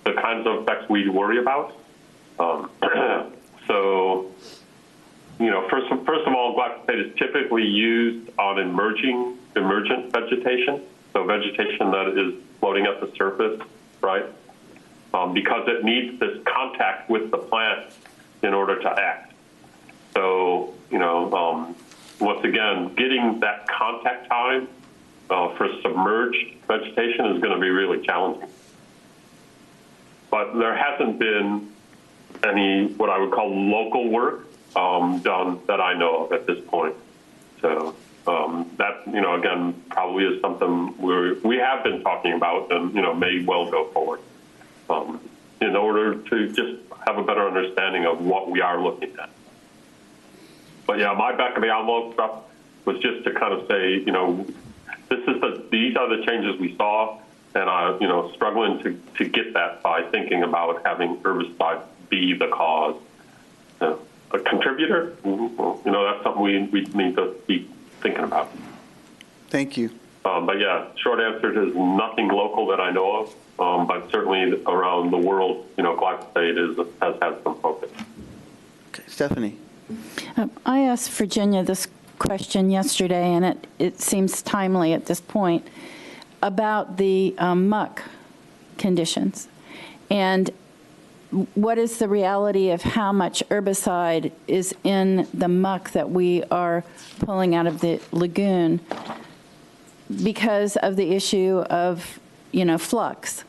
the kinds of effects we worry about. So, you know, first of all, glyphosate is typically used on emergent vegetation, so vegetation that is floating at the surface, right? Because it needs this contact with the plant in order to act. So, you know, once again, getting that contact time for submerged vegetation is going to be really challenging. But there hasn't been any what I would call local work done that I know of at this point. So that, you know, again, probably is something we have been talking about and, you know, may well go forward in order to just have a better understanding of what we are looking at. But yeah, my back of the envelope stuff was just to kind of say, you know, these are the changes we saw, and you know, struggling to get that by thinking about having herbicide be the cause. A contributor, you know, that's something we need to be thinking about.
Thank you.
But yeah, short answer is nothing local that I know of, but certainly around the world, you know, glyphosate has had some focus.
Okay, Stephanie.
I asked Virginia this question yesterday, and it seems timely at this point, about the muck conditions. And what is the reality of how much herbicide is in the muck that we are pulling out of the lagoon because of the issue of, you know, flux?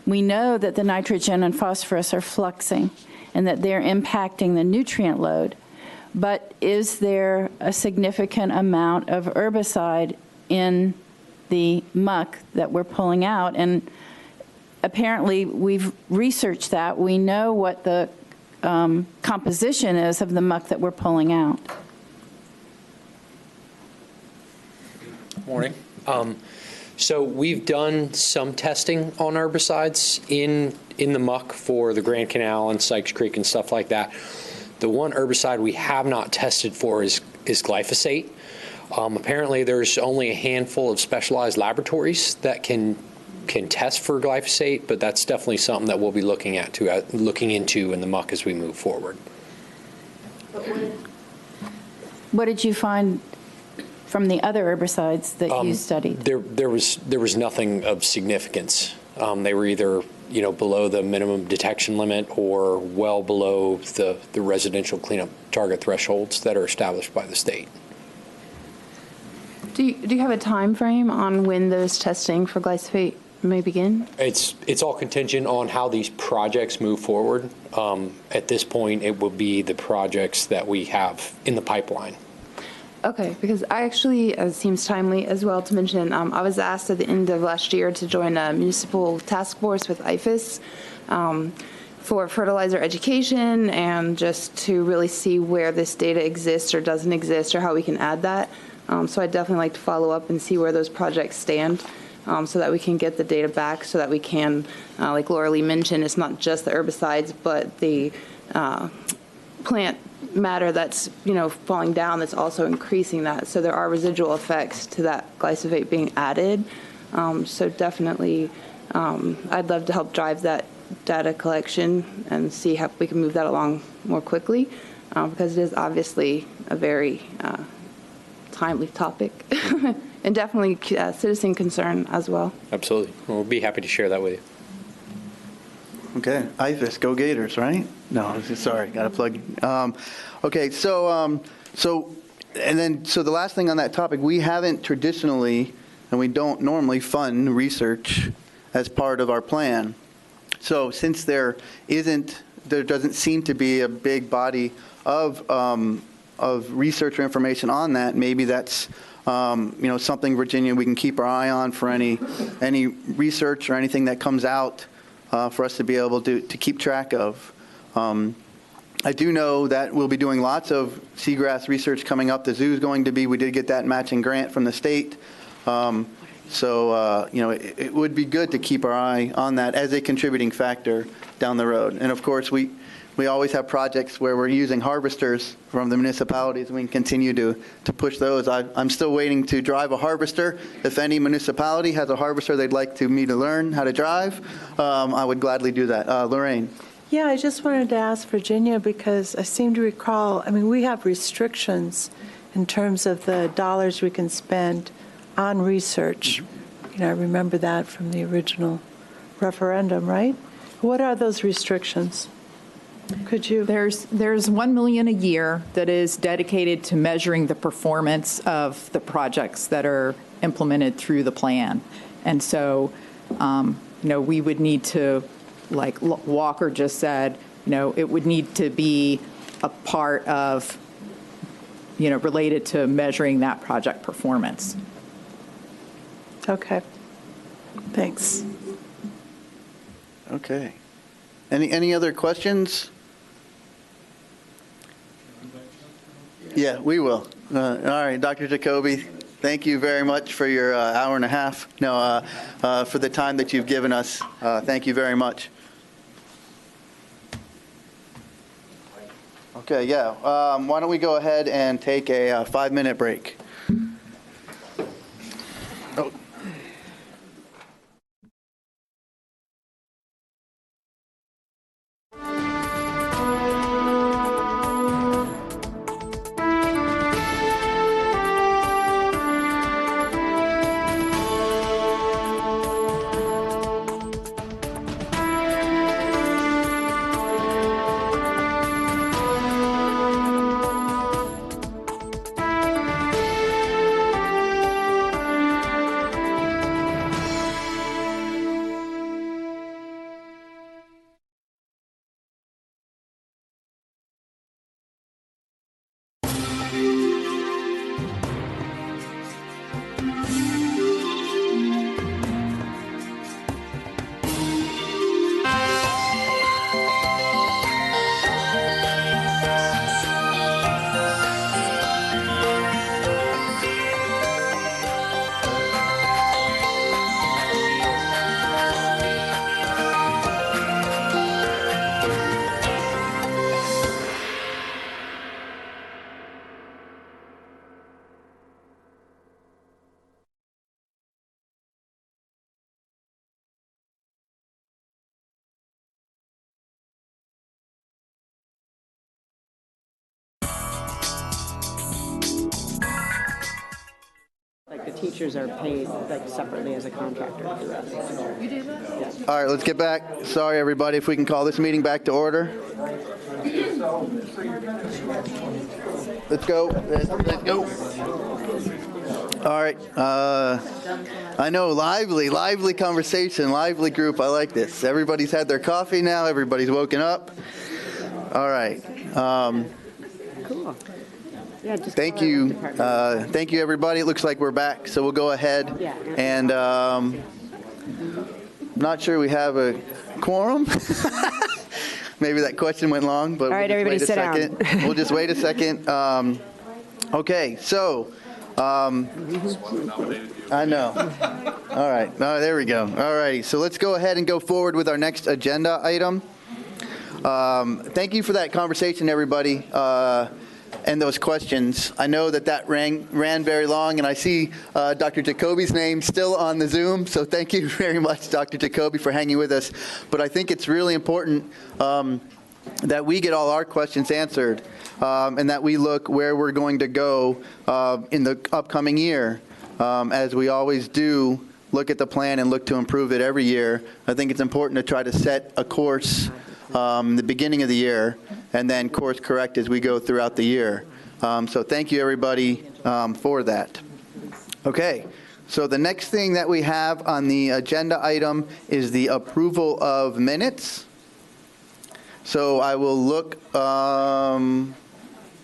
We know that the nitrogen and phosphorus are fluxing and that they're impacting the nutrient load. But is there a significant amount of herbicide in the muck that we're pulling out? And apparently we've researched that. We know what the composition is of the muck that we're pulling out.
Morning. So we've done some testing on herbicides in the muck for the Grand Canal and Sykes Creek and stuff like that. The one herbicide we have not tested for is glyphosate. Apparently there's only a handful of specialized laboratories that can test for glyphosate, but that's definitely something that we'll be looking into in the muck as we move forward.
What did you find from the other herbicides that you studied?
There was nothing of significance. They were either, you know, below the minimum detection limit or well below the residential cleanup target thresholds that are established by the state.
Do you have a time frame on when those testing for glyphosate may begin?
It's all contingent on how these projects move forward. At this point, it will be the projects that we have in the pipeline.
Okay, because I actually, it seems timely as well to mention, I was asked at the end of last year to join a municipal task force with IFAS for fertilizer education and just to really see where this data exists or doesn't exist or how we can add that. So I'd definitely like to follow up and see where those projects stand so that we can get the data back so that we can, like Laura Lee mentioned, it's not just the herbicides, but the plant matter that's, you know, falling down that's also increasing that. So there are residual effects to that glyphosate being added. So definitely I'd love to help drive that data collection and see how we can move that along more quickly because it is obviously a very timely topic and definitely citizen concern as well.
Absolutely. We'll be happy to share that with you.
Okay, IFAS, go Gators, right? No, sorry, got to plug. Okay, so the last thing on that topic, we haven't traditionally, and we don't normally fund research as part of our plan. So since there doesn't seem to be a big body of research or information on that, maybe that's you know, something, Virginia, we can keep our eye on for any research or anything that comes out for us to be able to keep track of. I do know that we'll be doing lots of seagrass research coming up. The zoo's going to be, we did get that matching grant from the state. So, it would be good to keep our eye on that as a contributing factor down the road. And of course, we always have projects where we're using harvesters from the municipalities, and we can continue to push those. I'm still waiting to drive a harvester. If any municipality has a harvester they'd like me to learn how to drive, I would gladly do that. Lorraine.
Yeah, I just wanted to ask Virginia, because I seem to recall, we have restrictions in terms of the dollars we can spend on research. I remember that from the original referendum, right? What are those restrictions? Could you?
There's $1 million a year that is dedicated to measuring the performance of the projects that are implemented through the plan. And so, we would need to, like Walker just said, it would need to be a part of, related to measuring that project performance.
Okay. Thanks.
Okay. Any other questions? Yeah, we will. All right, Dr. Jacoby, thank you very much for your hour and a half. No, for the time that you've given us. Thank you very much. Okay, yeah. Why don't we go ahead and take a 5-minute break? Oh.
Like the teachers are paid like separately as a contractor.
You do that?
Yeah.
All right, let's get back. Sorry, everybody, if we can call this meeting back to order. Let's go. Let's go. All right. I know, lively conversation, lively group. I like this. Everybody's had their coffee now. Everybody's woken up. All right.
Cool. Yeah,
thank you, everybody. It looks like we're back, so we'll go ahead.
Yeah.
And I'm not sure we have a quorum. Maybe that question went long, but
all right, everybody sit down.
We'll just wait a second. Okay, so I know. All right, there we go. All righty, so let's go ahead and go forward with our next agenda item. Thank you for that conversation, everybody. And those questions. I know that ran very long, and I see Dr. Jacoby's name still on the Zoom, so thank you very much, Dr. Jacoby, for hanging with us. But I think it's really important that we get all our questions answered, and that we look where we're going to go in the upcoming year. As we always do, look at the plan and look to improve it every year. I think it's important to try to set a course the beginning of the year, and then course correct as we go throughout the year. So thank you, everybody, for that. Okay, so the next thing that we have on the agenda item is the approval of minutes. So I will look, I'm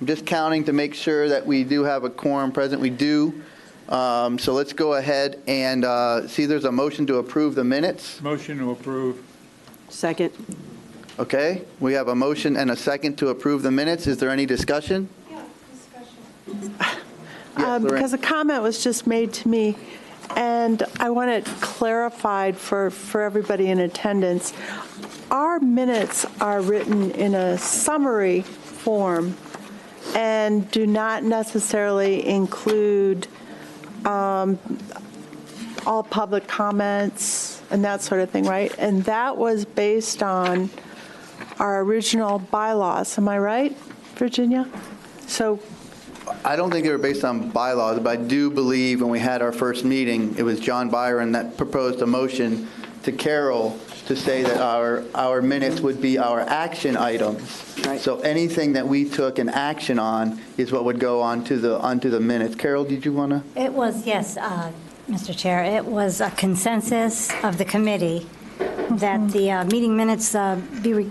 just counting to make sure that we do have a quorum present. We do. So let's go ahead and see there's a motion to approve the minutes.
Motion to approve.
Second.
Okay, we have a motion and a second to approve the minutes. Is there any discussion?
Because a comment was just made to me, And I want it clarified for everybody in attendance. Our minutes are written in a summary form and do not necessarily include all public comments and that sort of thing, right? And that was based on our original bylaws. Am I right, Virginia? So
I don't think they were based on bylaws, but I do believe when we had our first meeting, it was John Byron that proposed a motion to Carol to say that our minutes would be our action items. Right. So anything that we took an action on is what would go onto the minutes. Carol, did you want to?
It was, yes, Mr. Chair, it was a consensus of the committee that the meeting minutes be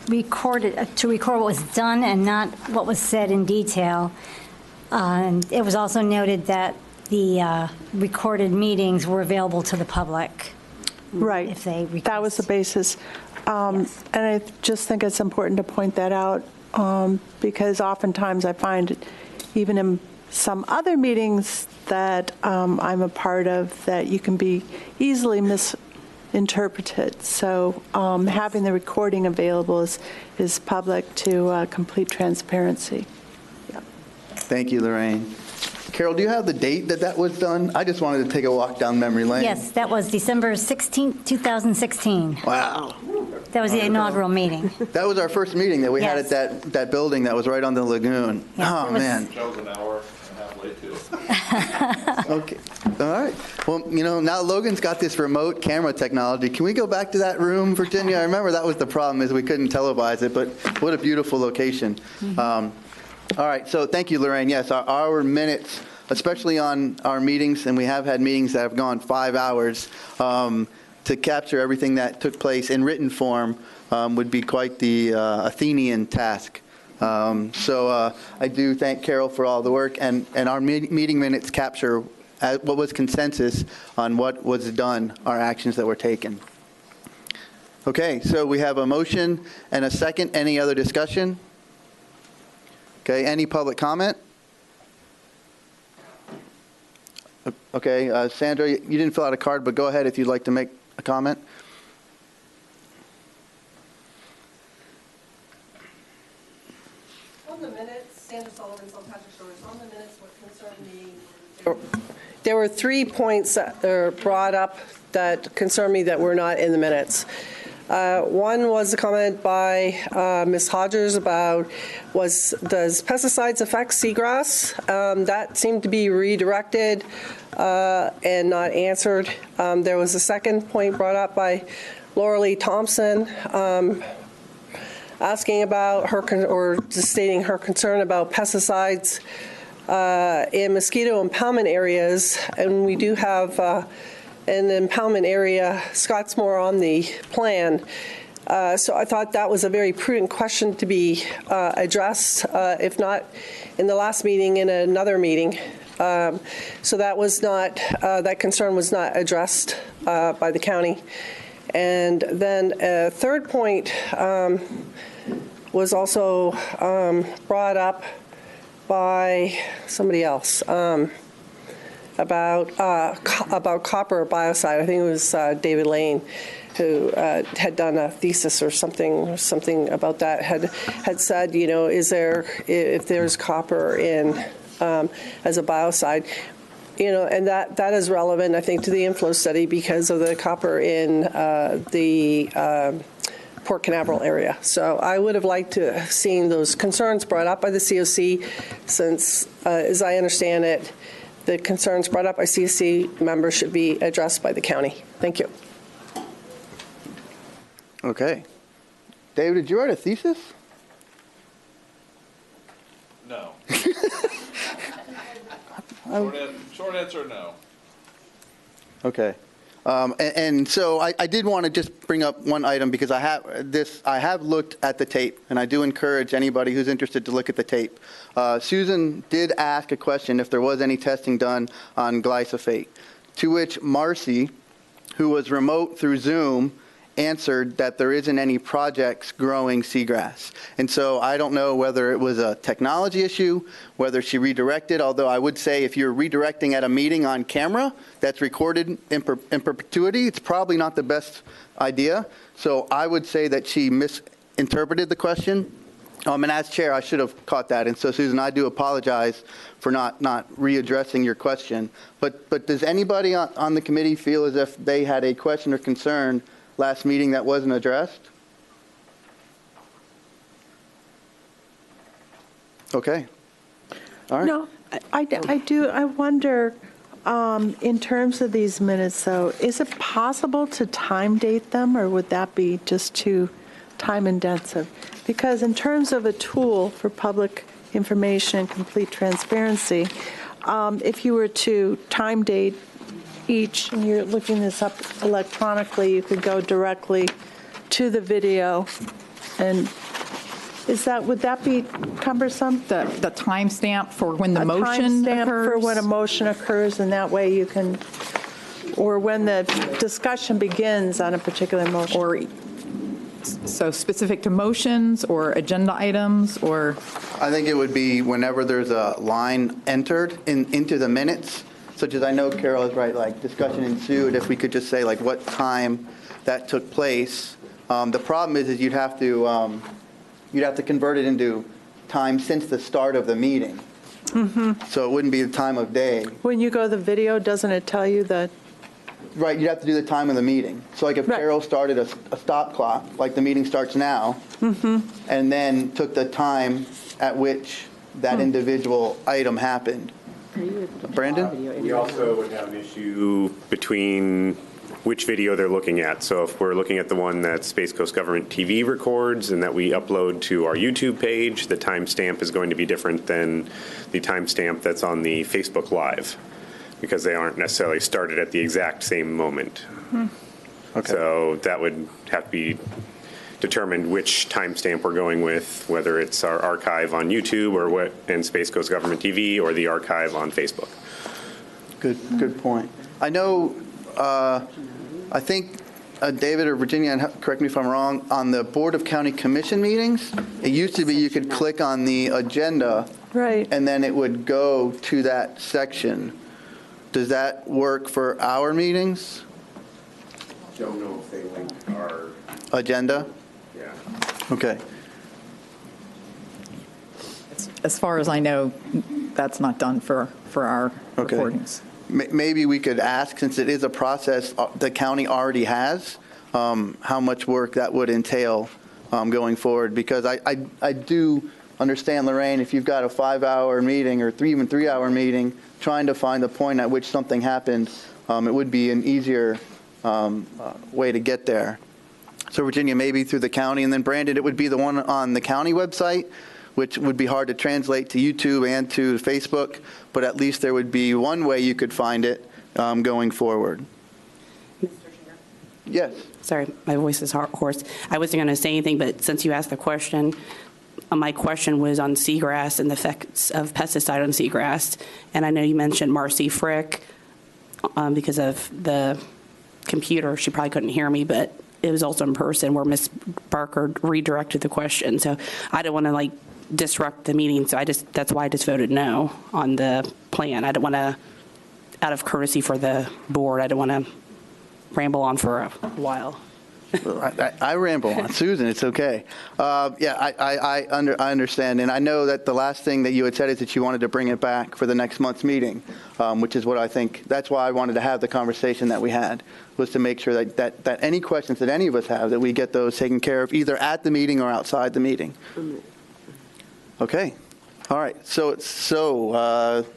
recorded, to record what was done and not what was said in detail. And it was also noted that the recorded meetings were available to the public.
Right.
If they request.
That was the basis. Yes. And I just think it's important to point that out because oftentimes I find, even in some other meetings that I'm a part of, that you can be easily misinterpreted. So having the recording available is public to complete transparency. Yeah.
Thank you, Lorraine. Carol, do you have the date that was done? I just wanted to take a walk down memory lane.
Yes, that was December 16th, 2016.
Wow.
That was the inaugural meeting.
That was our first meeting that we had
Yes.
at that building that was right on the lagoon.
Yes,
Oh, man.
That was an hour and a half late, too.
Okay. All right. Well, now Logan's got this remote camera technology. Can we go back to that room, Virginia? I remember that was the problem, is we couldn't televise it, but what a beautiful location.
Mm-hmm.
All right. So thank you, Lorraine. Yes, our minutes, especially on our meetings, and we have had meetings that have gone 5 hours, to capture everything that took place in written form would be quite the Athenian task. So I do thank Carol for all the work, and our meeting minutes capture what was consensus on what was done, our actions that were taken. Okay, so we have a motion and a second. Any other discussion? Okay, any public comment? Okay, Sandra, you didn't fill out a card, but go ahead if you'd like to make a comment.
On the minutes, Sandra Sullivan, St. Patrick's Shores, on the minutes, what concerned me, there were 3 points that are brought up that concerned me that were not in the minutes. One was a comment by Ms. Hodgers about does pesticides affect seagrass? That seemed to be redirected and not answered. There was a second point brought up by Laura Lee Thompson asking about or just stating her concern about pesticides in mosquito impoundment areas, and we do have an impoundment area, Scottsmore, on the plan. So I thought that was a very prudent question to be addressed, if not in the last meeting, in another meeting. So that was not, that concern was not addressed by the county. And then a third point was also brought up by somebody else. About copper biocide. I think it was David Lane, who had done a thesis or something about that. Had said, if there's copper in as a biocide, and that is relevant, I think, to the inflow study because of the copper in the Port Canaveral area. So I would have liked to have seen those concerns brought up by the COC, since, as I understand it, the concerns brought up by CSC members should be addressed by the county. Thank you.
Okay. David, did you write a thesis?
No. Short answer, no.
Okay. And so I did want to just bring up one item, because I have looked at the tape, and I do encourage anybody who's interested to look at the tape. Susan did ask a question if there was any testing done on glyphosate, to which Marcy, who was remote through Zoom, answered that there isn't any projects growing seagrass. And so I don't know whether it was a technology issue, whether she redirected, although I would say if you're redirecting at a meeting on camera that's recorded in perpetuity, it's probably not the best idea. So I would say that she misinterpreted the question. And as chair, I should have caught that. And so, Susan, I do apologize for not readdressing your question. But does anybody on the committee feel as if they had a question or concern last meeting that wasn't addressed? Okay. All right.
No, I do. I wonder, in terms of these minutes, though, is it possible to time date them, or would that be just too time intensive? Because in terms of a tool for public information and complete transparency, if you were to time date each, and you're looking this up electronically, you could go directly to the video. And would that be cumbersome?
The timestamp for when the motion occurs?
For when a motion occurs, and that way you can, or when the discussion begins on a particular motion.
Or so specific to motions or agenda items, or?
I think it would be whenever there's a line entered into the minutes, such as I know Carol is right, like discussion ensued, if we could just say like what time that took place. The problem is you'd have to convert it into time since the start of the meeting.
Mm-hmm.
So it wouldn't be the time of day.
When you go to the video, doesn't it tell you that?
Right, you'd have to do the time of the meeting. So like if Carol started a stop clock, like the meeting starts now, and then took the time at which that individual item happened. Brandon?
We also would have an issue between which video they're looking at. So if we're looking at the one that Space Coast Government TV records and that we upload to our YouTube page, the timestamp is going to be different than the timestamp that's on the Facebook Live, because they aren't necessarily started at the exact same moment. Okay. So that would have to be determined which timestamp we're going with, whether it's our archive on YouTube or and Space Coast Government TV or the archive on Facebook.
Good point. I know, I think David or Virginia, and correct me if I'm wrong, on the Board of County Commission meetings, it used to be you could click on the agenda,
right, and
then it would go to that section. Does that work for our meetings?
Don't know if they link our
agenda?
Yeah.
Okay.
As far as I know, that's not done for our recordings.
Maybe we could ask, since it is a process the county already has, how much work that would entail going forward. Because I do understand, Lorraine, if you've got a 5-hour meeting or even 3-hour meeting, trying to find the point at which something happened, it would be an easier way to get there. So Virginia, maybe through the county, and then Brandon, it would be the one on the county website, which would be hard to translate to YouTube and to Facebook, but at least there would be one way you could find it going forward.
Mr. Chair?
Yes.
Sorry, my voice is hoarse. I wasn't going to say anything, but since you asked the question, my question was on seagrass and the effects of pesticide on seagrass. And I know you mentioned Marcy Frick because of the computer. She probably couldn't hear me, but it was also in person where Ms. Barker redirected the question. So I don't want to disrupt the meeting. So that's why I just voted no on the plan. I don't want to, out of courtesy for the board, I don't want to ramble on for a while.
I ramble on. Susan, it's okay. I understand. And I know that the last thing that you had said is that you wanted to bring it back for the next month's meeting, which is what I think, that's why I wanted to have the conversation that we had, was to make sure that any questions that any of us have, that we get those taken care of either at the meeting or outside the meeting. Okay. All right. So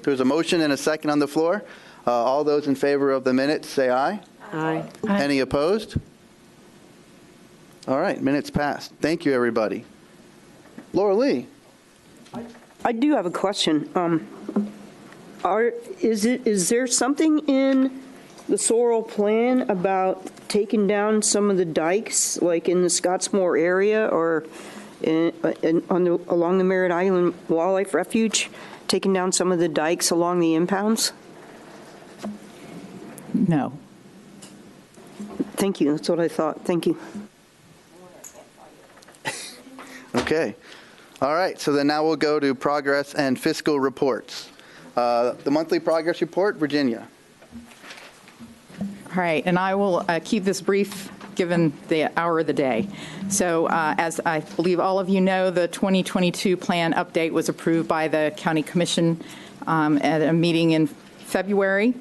there's a motion and a second on the floor. All those in favor of the minutes, say aye.
Aye.
Any opposed? All right, minutes passed. Thank you, everybody. Laura Lee.
I do have a question. Is there something in the Sorrel plan about taking down some of the dikes, like in the Scottsmore area or along the Merritt Island Wildlife Refuge, taking down some of the dikes along the impounds?
No.
Thank you. That's what I thought. Thank you.
Okay. All right. So then now we'll go to progress and fiscal reports. The monthly progress report, Virginia.
All right, and I will keep this brief given the hour of the day. So as I believe all of you know, the 2022 plan update was approved by the County Commission at a meeting in February.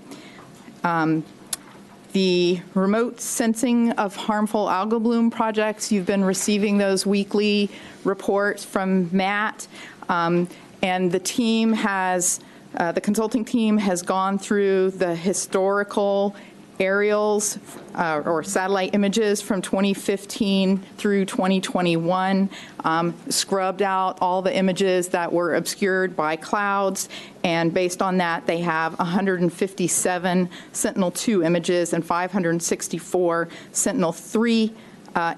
The remote sensing of harmful algal bloom projects, you've been receiving those weekly reports from Matt, and the team has, the consulting team has gone through the historical aerials or satellite images from 2015 through 2021, scrubbed out all the images that were obscured by clouds, and based on that, they have 157 Sentinel-2 images and 564 Sentinel-3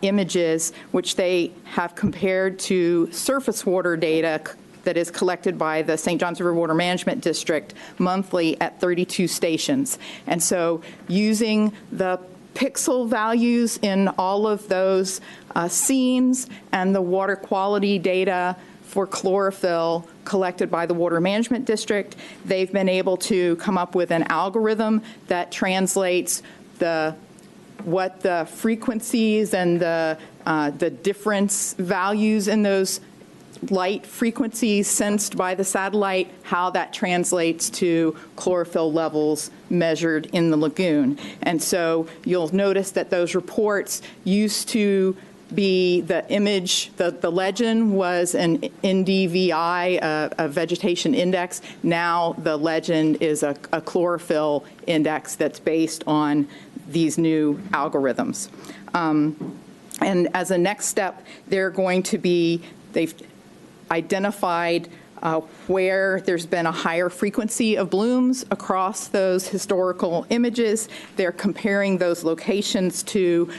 images, which they have compared to surface water data that is collected by the St. Johns River Water Management District monthly at 32 stations. And so using the pixel values in all of those scenes and the water quality data for chlorophyll collected by the Water Management District, they've been able to come up with an algorithm that translates what the frequencies and the difference values in those light frequencies sensed by the satellite, how that translates to chlorophyll levels measured in the lagoon. And so you'll notice that those reports used to be the image, the legend was an NDVI, a vegetation index. Now the legend is a chlorophyll index that's based on these new algorithms. And as a next step, they've identified where there's been a higher frequency of blooms across those historical images. They're comparing those locations to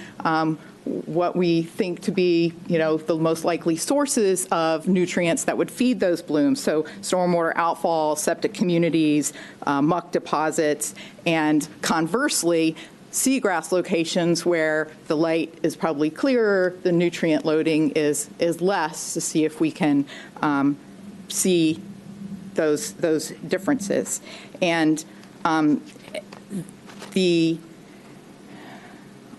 what we think to be, the most likely sources of nutrients that would feed those blooms. So stormwater outfall, septic communities, muck deposits, and conversely, seagrass locations where the light is probably clearer, the nutrient loading is less, to see if we can see those differences. And I'm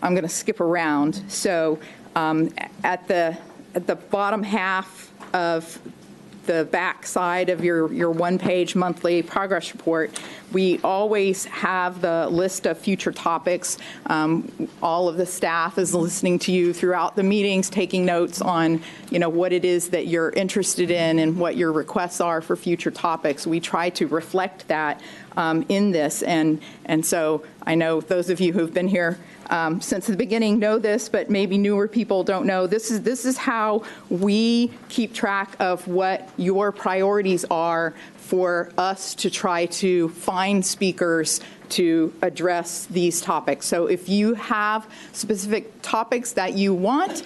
going to skip around. So at the bottom half of the back side of your one-page monthly progress report, we always have the list of future topics. All of the staff is listening to you throughout the meetings, taking notes on, what it is that you're interested in and what your requests are for future topics. We try to reflect that in this, and so I know those of you who've been here since the beginning know this, but maybe newer people don't know. This is how we keep track of what your priorities are for us to try to find speakers to address these topics. So if you have specific topics that you want,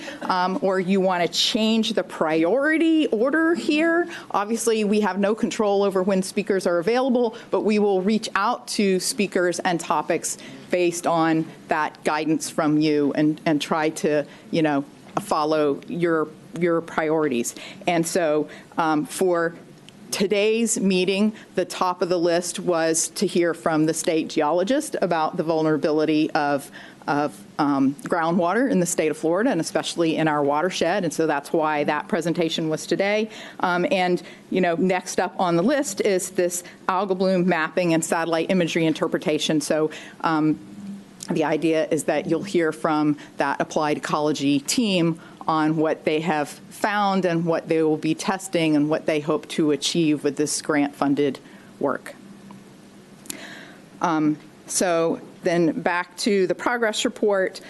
or you want to change the priority order here, obviously we have no control over when speakers are available, but we will reach out to speakers and topics based on that guidance from you and try to, follow your priorities. And so for today's meeting, the top of the list was to hear from the state geologist about the vulnerability of groundwater in the state of Florida, and especially in our watershed. And so that's why that presentation was today. And next up on the list is this algal bloom mapping and satellite imagery interpretation. So the idea is that you'll hear from that applied ecology team on what they have found and what they will be testing and what they hope to achieve with this grant-funded work. So then back to the progress report.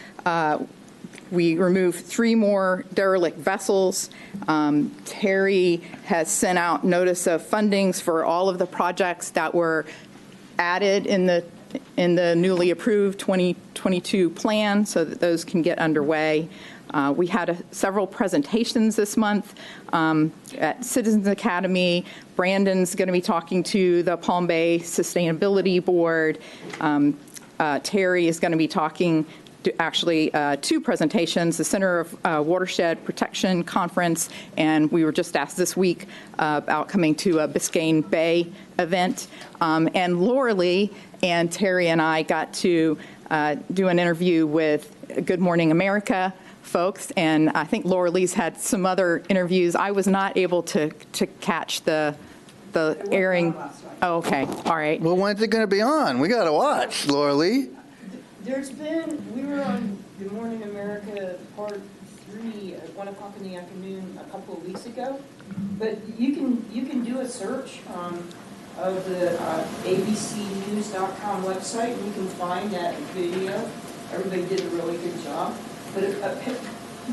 We removed 3 more derelict vessels. Terri has sent out notice of fundings for all of the projects that were added in the newly approved 2022 plan so that those can get underway. We had several presentations this month at Citizens Academy. Brandon's going to be talking to the Palm Bay Sustainability Board. Terri is going to be talking actually two presentations, the Center of Watershed Protection Conference, and we were just asked this week about coming to a Biscayne Bay event. And Laura Lee and Terri and I got to do an interview with Good Morning America folks, and I think Laura Lee's had some other interviews. I was not able to catch the airing. Oh, okay, all right.
Well, when's it going to be on? We got to watch, Laura Lee.
We were on Good Morning America Part 3 at 1 o'clock in the afternoon a couple of weeks ago. But you can do a search of the abcnews.com website, and you can find that video. Everybody did a really good job. But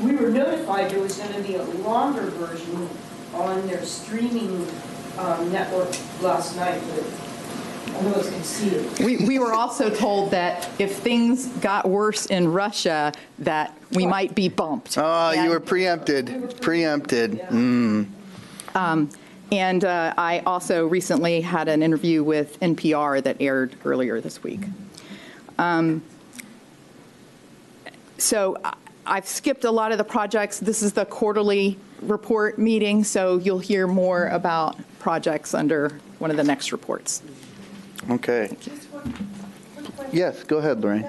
we were notified there was going to be a longer version on their streaming network last night, but none of us can see it.
We were also told that if things got worse in Russia, that we might be bumped.
Oh, you were preempted. Preempted. Mm.
And I also recently had an interview with NPR that aired earlier this week. So I've skipped a lot of the projects. This is the quarterly report meeting, so you'll hear more about projects under one of the next reports.
Okay. Yes, go ahead, Lorraine.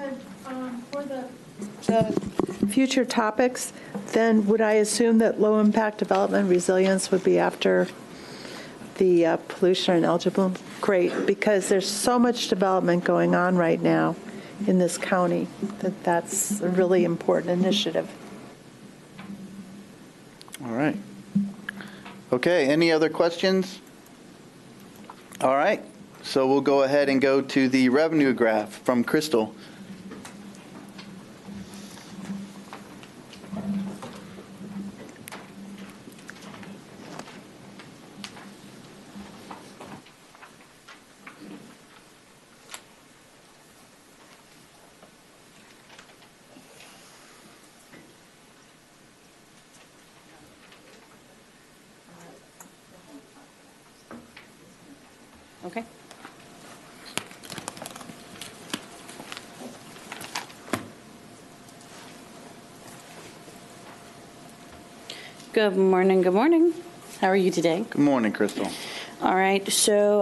For the future topics, then would I assume that low-impact development resilience would be after the pollution and algae bloom? Great, because there's so much development going on right now in this county that's a really important initiative.
All right. Okay, any other questions? All right, so we'll go ahead and go to the revenue graph from Crystal.
Okay. Good morning, good morning. How are you today?
Good morning, Crystal.
All right, so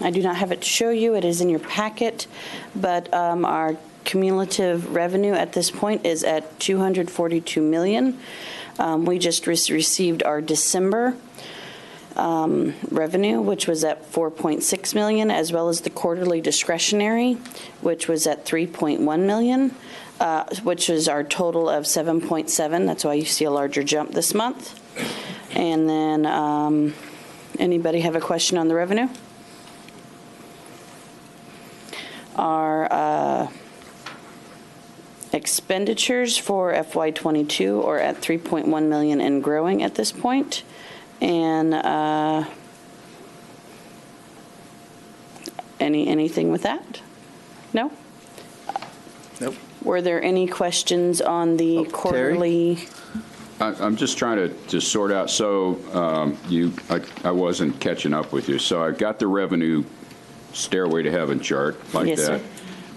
I do not have it to show you. It is in your packet, but our cumulative revenue at this point is at $242 million. We just received our December revenue, which was at $4.6 million, as well as the quarterly discretionary, which was at $3.1 million, which is our total of 7.7. That's why you see a larger jump this month. And then, anybody have a question on the revenue? Our expenditures for FY22 are at $3.1 million and growing at this point. And anything with that? No?
Nope.
Were there any questions on the quarterly?
I'm just trying to sort out. So I wasn't catching up with you. So I've got the revenue stairway to heaven chart like
Yes,
that.
sir.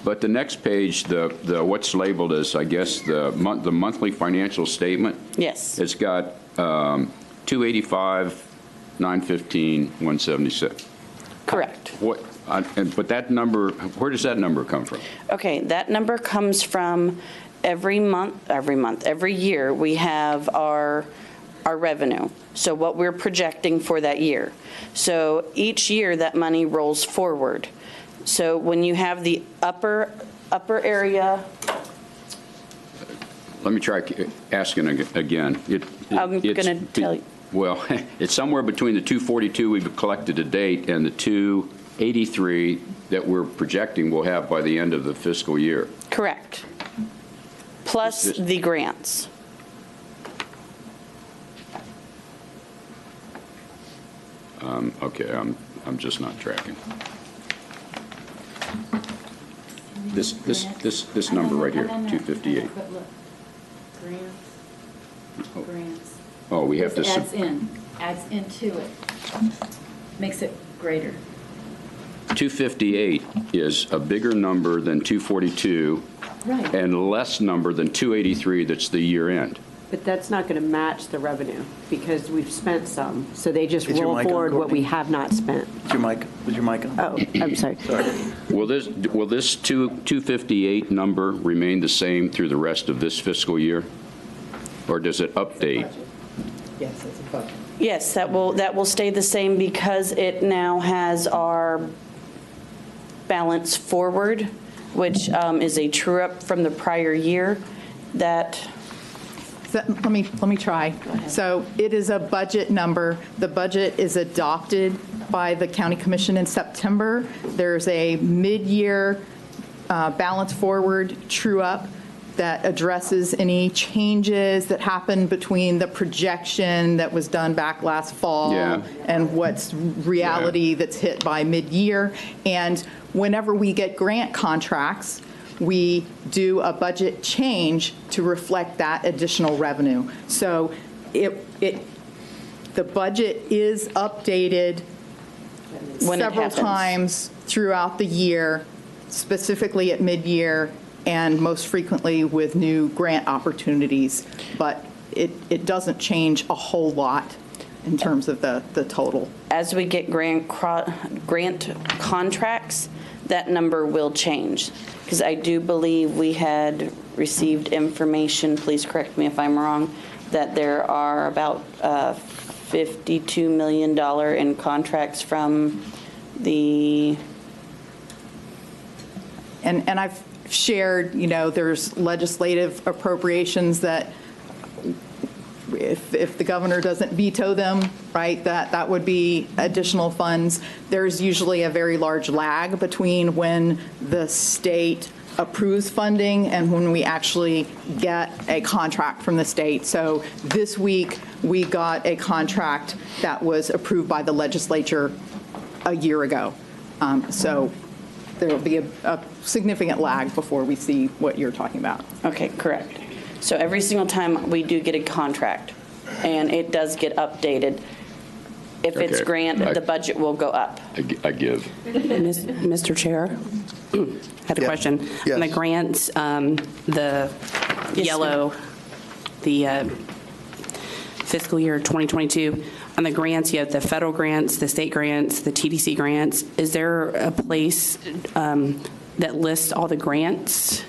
But
the next page, the what's labeled as, I guess, the monthly financial statement.
Yes.
It's got 285, 915, 176.
Correct.
But that number, where does that number come from?
Okay, that number comes from every year we have our revenue. So what we're projecting for that year. So each year that money rolls forward. So when you have the upper area.
Let me try asking again.
I'm going to tell you.
Well, it's somewhere between the 242 we've collected to date and the 283 that we're projecting we'll have by the end of the fiscal year.
Correct. Plus the grants.
Okay, I'm just not tracking. This number right here, 258.
But look, grants.
Oh, we have to.
Adds into it, makes it greater.
258 is a bigger number than 242,
Right.
and less number than 283 that's the year end.
But that's not going to match the revenue because we've spent some. So they just
Is your
roll
mic on,
forward what we
Courtney?
have not spent.
Was your mic on?
Oh, I'm sorry.
Will this 258 number remain the same through the rest of this fiscal year? Or does it update?
Yes, it's a budget.
Yes, that will stay the same because it now has our balance forward, which is a true up from the prior year that.
Let me try. So it is a budget number. The budget is adopted by the county commission in September. There's a mid-year balance forward true up that addresses any changes that happened between the projection that was done back last fall and what's reality that's hit by mid-year. And whenever we get grant contracts, we do a budget change to reflect that additional revenue. So the budget is updated several times throughout the year, specifically at mid-year and most frequently with new grant opportunities. But it doesn't change a whole lot in terms of the total.
As we get grant contracts, that number will change. Because I do believe we had received information, please correct me if I'm wrong, that there are about $52 million in contracts from the...
And I've shared, there's legislative appropriations that if the governor doesn't veto them, right, that would be additional funds. There's usually a very large lag between when the state approves funding and when we actually get a contract from the state. So this week, we got a contract that was approved by the legislature a year ago. So there will be a significant lag before we see what you're talking about.
Okay, correct. So every single time we do get a contract, and it does get updated, if it's grant, the budget will go up.
I give.
Mr. Chair, I had a question.
Yes.
On the grants, the yellow, the fiscal year 2022, on the grants, you have the federal grants, the state grants, the TDC grants. Is there a place that lists all the grants,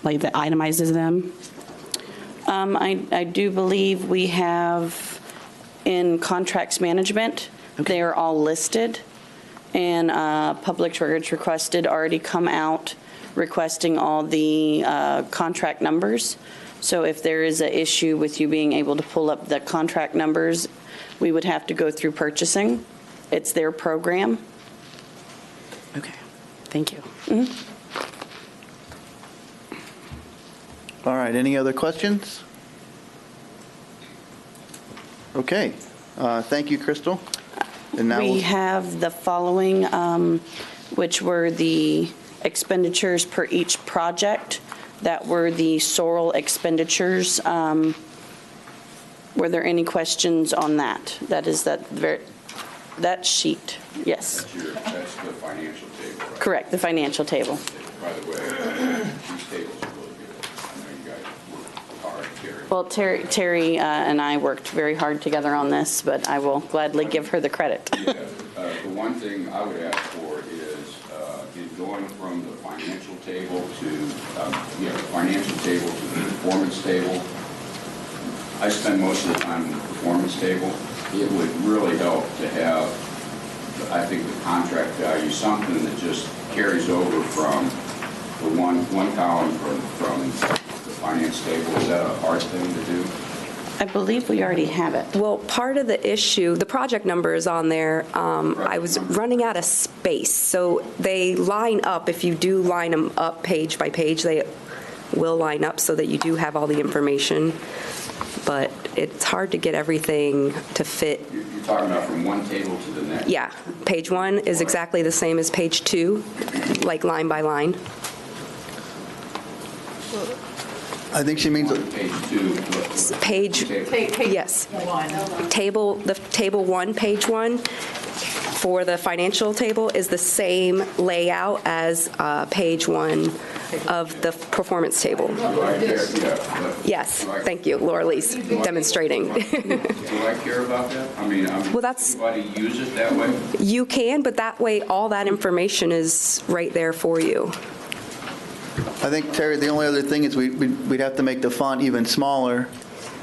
like that itemizes them? I do believe we have in contracts management, they are all listed, and public records requested already come out requesting all the contract numbers. So if there is an issue with you being able to pull up the contract numbers, we would have to go through purchasing. It's their program. Okay, thank you. Mm-hmm.
All right, any other questions? Okay, thank you, Crystal. And now
we have the following, which were the expenditures per each project. That were the Sorrel expenditures. Were there any questions on that? That is that sheet, yes.
That's the financial table, right?
Correct, the financial table.
By the way, these tables are really good. I know you guys worked hard, Terri.
Well, Terri and I worked very hard together on this, but I will gladly give her the credit.
Yeah, the one thing I would ask for is in going from the financial table to the performance table. I spend most of the time in the performance table. It would really help to have, I think, the contract value, something that just carries over from the one column from the finance table. Is that a hard thing to do?
I believe we already have it.
Well, part of the issue, the project number is on there. I was running out of space. So they line up. If you do line them up page by page, they will line up so that you do have all the information. But it's hard to get everything to fit.
You're talking about from one table to the next?
Yeah. Page 1 is exactly the same as page 2, like line by line.
I think she means
page 2.
Yes. The table 1, page 1 for the financial table is the same layout as page 1 of the performance table. Yes, thank you. Laura Lee's demonstrating.
Do I care about that? I mean,
Well, that's-
everybody use it that way?
You can, but that way, all that information is right there for you.
I think, Terry, the only other thing is we'd have to make the font even smaller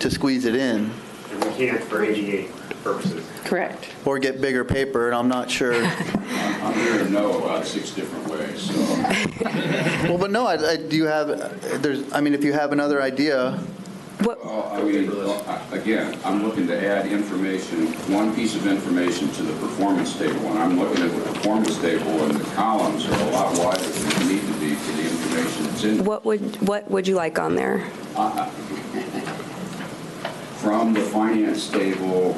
to squeeze it in.
And we can't for ADA purposes.
Correct.
Or get bigger paper, and I'm not sure.
I'm here to know about 6 different ways, so.
Well, but no, do you have, if you have another idea.
Well, I mean, again, I'm looking to add information, one piece of information to the performance table. When I'm looking at the performance table, and the columns are a lot wider than they need to be for the information that's in.
What would you like on there?
From the finance table,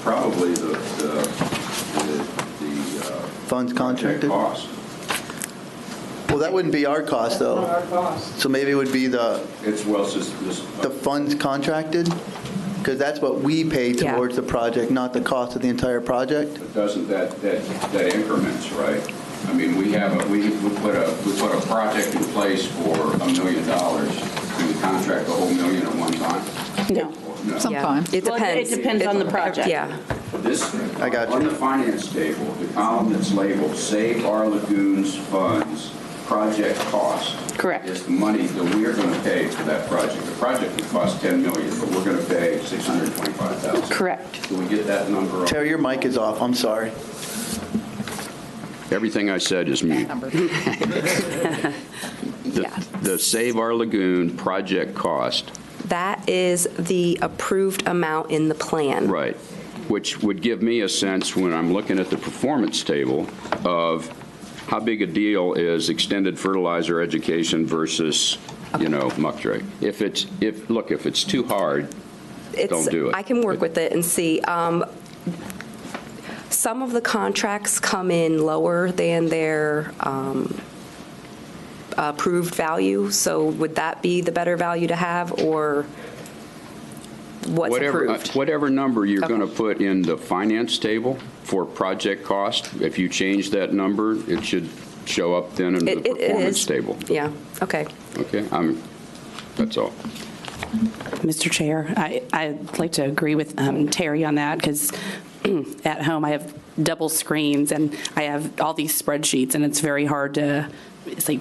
probably the
Funds contracted?
Cost.
Well, that wouldn't be our cost, though.
Our cost.
So maybe it would be the funds contracted? Because that's what we pay towards the project, not the cost of the entire project?
But doesn't that increments, right? I mean, we put a project in place for $1 million. Do we contract the whole $1 million at one time?
No.
Sometimes.
It depends.
It depends on the project.
Yeah.
I got you. On the finance table, the column that's labeled Save Our Lagoons Funds Project Cost.
Correct.
Is the money that we are going to pay for that project. The project would cost $10 million, but we're going to pay $625,000.
Correct.
Do we get that number?
Terry, your mic is off. I'm sorry.
Everything I said is mute. The Save Our Lagoon project cost.
That is the approved amount in the plan.
Right. Which would give me a sense when I'm looking at the performance table of how big a deal is extended fertilizer education versus, muck drag. If it's too hard, don't do it.
I can work with it and see. Some of the contracts come in lower than their approved value, so would that be the better value to have, or what's approved?
Whatever number you're going to put in the finance table for project cost, if you change that number, it should show up then in the performance table.
Yeah, okay.
Okay, that's all.
Mr. Chair, I'd like to agree with Terry on that, because at home I have double screens and I have all these spreadsheets, and it's very hard to, it's like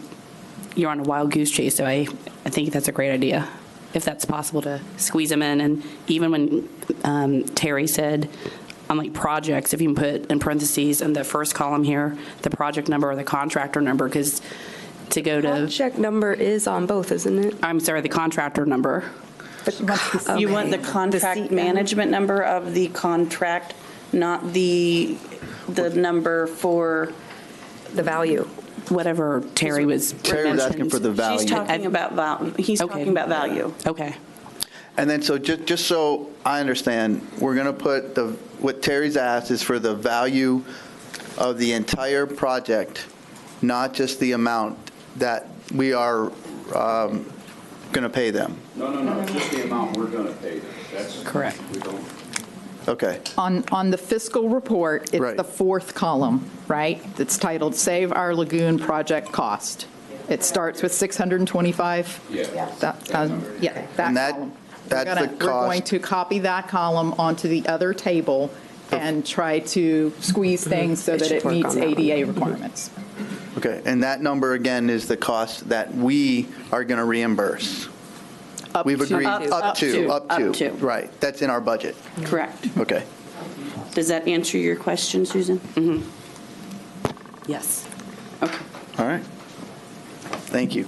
you're on a wild goose chase. So I think that's a great idea, if that's possible, to squeeze them in. And even when Terry said on like projects, if you can put in parentheses in the first column here, the project number or the contractor number, because to go to...
Project number is on both, isn't it?
I'm sorry, the contractor number.
You want the contract management number of the contract, not the number for
the value.
Whatever Terry was
asking for the value.
She's talking about value. He's talking about value.
Okay.
And then so just so I understand, we're going to put what Terry's asked is for the value of the entire project, not just the amount that we are going to pay them.
No, just the amount we're going to pay them. That's
correct.
We don't.
Okay.
On the fiscal report, it's the fourth column, right? It's titled Save Our Lagoon Project Cost. It starts with 625.
Yeah.
That column.
That's the cost.
We're going to copy that column onto the other table and try to squeeze things so that it meets ADA requirements.
Okay, and that number again is the cost that we are going to reimburse. We've agreed up to. Right, that's in our budget.
Correct.
Okay.
Does that answer your question, Susan?
Mm-hmm. Yes.
Okay.
All right. Thank you.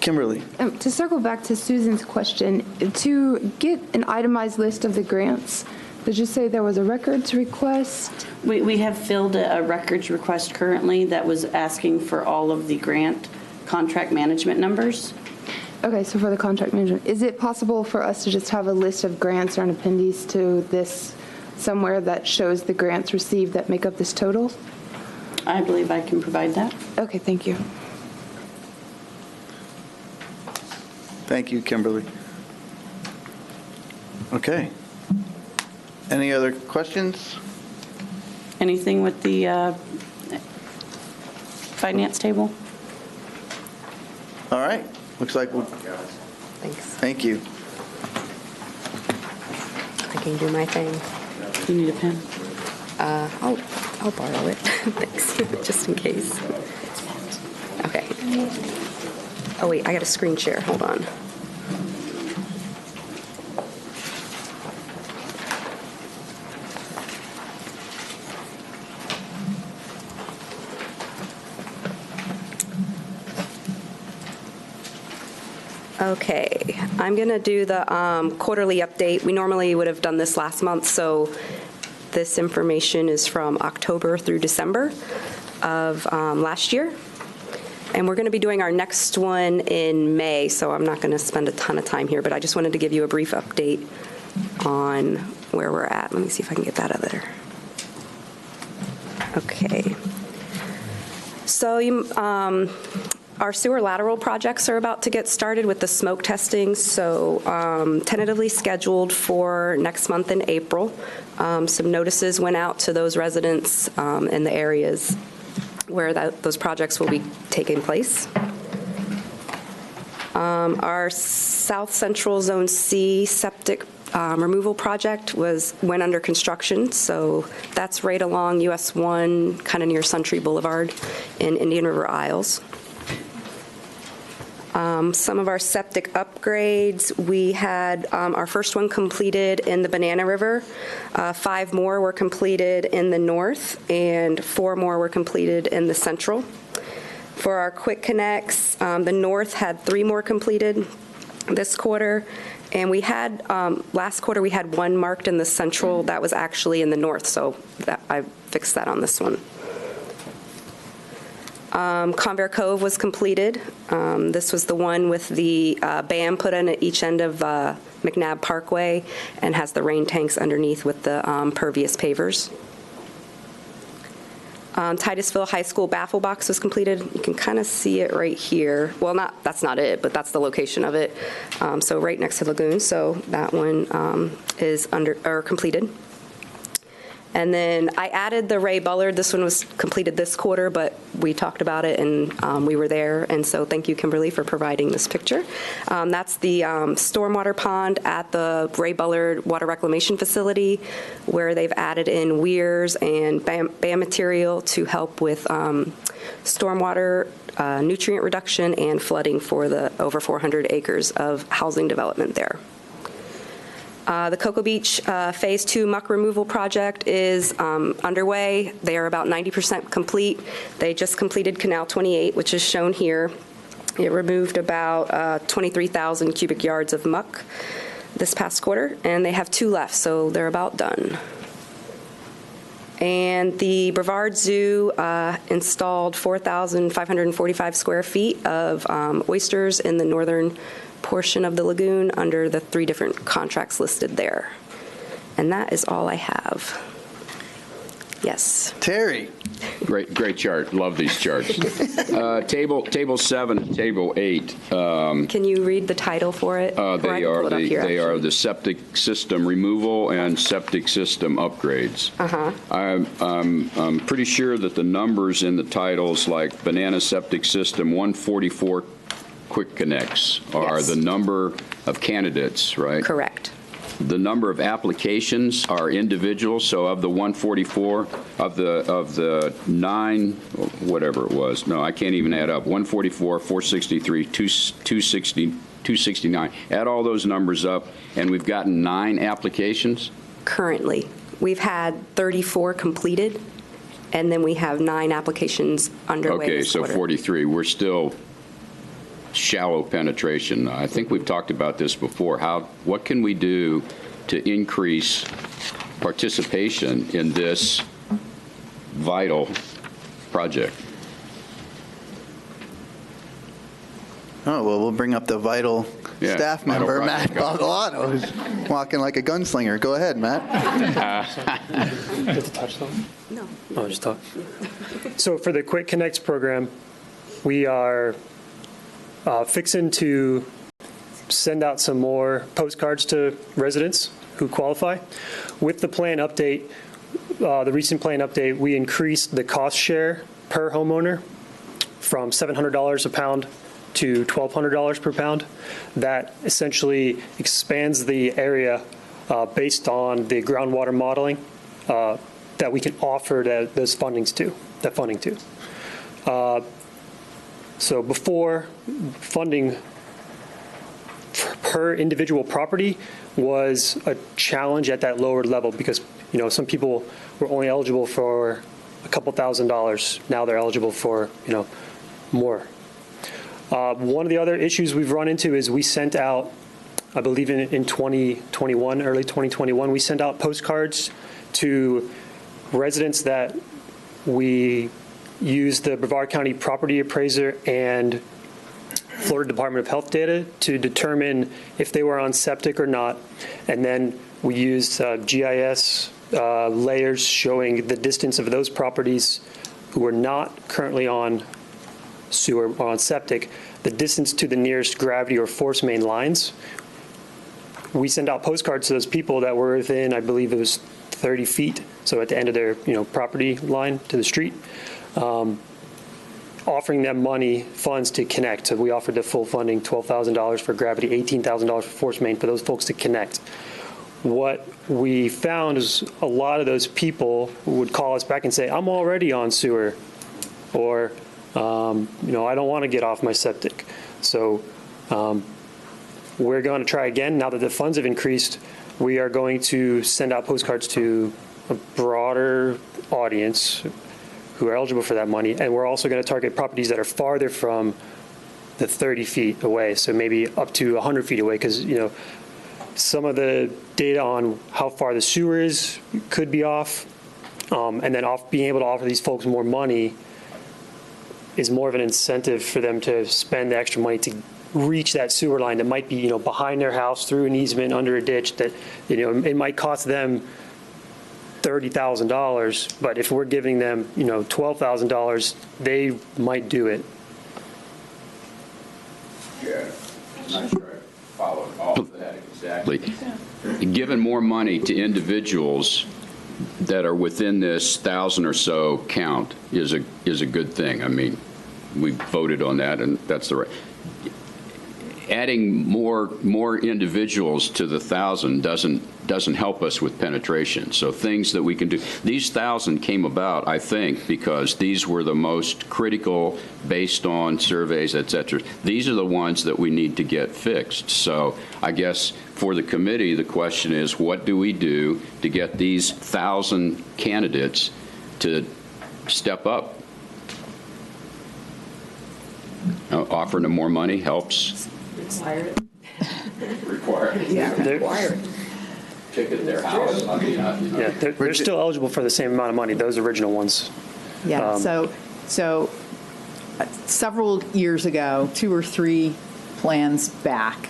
Kimberly.
To circle back to Susan's question, to get an itemized list of the grants, did you say there was a records request?
We have filled a records request currently that was asking for all of the grant contract management numbers.
Okay, so for the contract management, is it possible for us to just have a list of grants or an appendix to this somewhere that shows the grants received that make up this total?
I believe I can provide that.
Okay, thank you.
Thank you, Kimberly. Okay. Any other questions?
Anything with the finance table?
All right. Looks like we'll.
Thanks.
Thank you.
I can do my thing.
You need a pen?
I'll borrow it. Thanks, just in case. Okay. Oh wait, I got a screen share. Hold on. Okay, I'm going to do the quarterly update. We normally would have done this last month, so this information is from October through December of last year. And we're going to be doing our next one in May, so I'm not going to spend a ton of time here, but I just wanted to give you a brief update on where we're at. Let me see if I can get that out of there. Okay. So our sewer lateral projects are about to get started with the smoke testing, so tentatively scheduled for next month in April. Some notices went out to those residents in the areas where those projects will be taking place. Our South Central Zone C septic removal project went under construction, so that's right along US 1, kind of near Suntree Boulevard in Indian River Isles. Some of our septic upgrades, we had our first one completed in the Banana River. 5 more were completed in the north, and 4 more were completed in the central. For our quick connects, the north had 3 more completed this quarter, and we had, last quarter we had 1 marked in the central. That was actually in the north, so I fixed that on this one. Convair Cove was completed. This was the one with the BAM put in at each end of McNabb Parkway and has the rain tanks underneath with the pervious pavers. Titusville High School baffle box was completed. You can kind of see it right here. Well, that's not it, but that's the location of it. So right next to Lagoon. So that one is completed. And then I added the Ray Bullard. This one was completed this quarter, but we talked about it and we were there. And so thank you, Kimberly, for providing this picture. That's the stormwater pond at the Ray Bullard Water Reclamation Facility, where they've added in weirs and BAM material to help with stormwater nutrient reduction and flooding for the over 400 acres of housing development there. The Cocoa Beach Phase 2 muck removal project is underway. They are about 90% complete. They just completed Canal 28, which is shown here. It removed about 23,000 cubic yards of muck this past quarter, and they have 2 left, so they're about done. And the Brevard Zoo installed 4,545 square feet of oysters in the northern portion of the lagoon under the 3 different contracts listed there. And that is all I have. Yes.
Terry.
Great chart. Love these charts. Table 7, table 8.
Can you read the title for it?
They are the septic system removal and septic system upgrades. I'm pretty sure that the numbers in the titles, like Banana Septic System 144 Quick Connects, are the number of candidates, right?
Correct.
The number of applications are individual, so of the 144, of the 9, whatever it was, no, I can't even add up, 144, 463, 260, 269, add all those numbers up, and we've gotten 9 applications?
Currently. We've had 34 completed, and then we have 9 applications underway.
Okay, so 43. We're still shallow penetration. I think we've talked about this before. What can we do to increase participation in this vital project?
Oh, well, we'll bring up the vital staff member, Matt Bagalano, who's walking like a gunslinger. Go ahead, Matt.
Get to touch them?
No.
Oh, just talk. So for the Quick Connects program, we are fixing to send out some more postcards to residents who qualify. With the plan update, the recent plan update, we increased the cost share per homeowner from $700 a pound to $1,200 per pound. That essentially expands the area based on the groundwater modeling that we can offer that funding to. So before, funding per individual property was a challenge at that lower level because, some people were only eligible for a couple $1,000s. Now they're eligible for, more. One of the other issues we've run into is we sent out, I believe in 2021, early 2021, we sent out postcards to residents that we use the Brevard County Property Appraiser and Florida Department of Health data to determine if they were on septic or not. And then we used GIS layers showing the distance of those properties who are not currently on sewer or on septic, the distance to the nearest gravity or force main lines. We send out postcards to those people that were within, I believe it was 30 feet, so at the end of their property line to the street, offering them funds to connect. So we offered the full funding, $12,000 for gravity, $18,000 for force main for those folks to connect. What we found is a lot of those people would call us back and say, I'm already on sewer, or I don't want to get off my septic. So we're going to try again. Now that the funds have increased, we are going to send out postcards to a broader audience who are eligible for that money. And we're also going to target properties that are farther from the 30 feet away. So maybe up to 100 feet away, because, some of the data on how far the sewer is could be off. And then being able to offer these folks more money is more of an incentive for them to spend the extra money to reach that sewer line that might be, behind their house, through an easement, under a ditch, that, it might cost them $30,000, but if we're giving them, $12,000, they might do it.
Yeah, I'm not sure I followed all of that exactly. Giving more money to individuals that are within this 1,000 or so count is a good thing. I mean, we voted on that, and that's the right. Adding more individuals to the 1,000 doesn't help us with penetration. So things that we can do. These 1,000 came about, I think, because these were the most critical based on surveys, et cetera. These are the ones that we need to get fixed. So I guess for the committee, the question is, what do we do to get these 1,000 candidates to step up? Offering them more money helps.
Require it.
Require it.
Yeah, require it.
Ticket their house. I mean,
Yeah, they're still eligible for the same amount of money, those original ones.
Yeah, so several years ago, 2 or 3 plans back,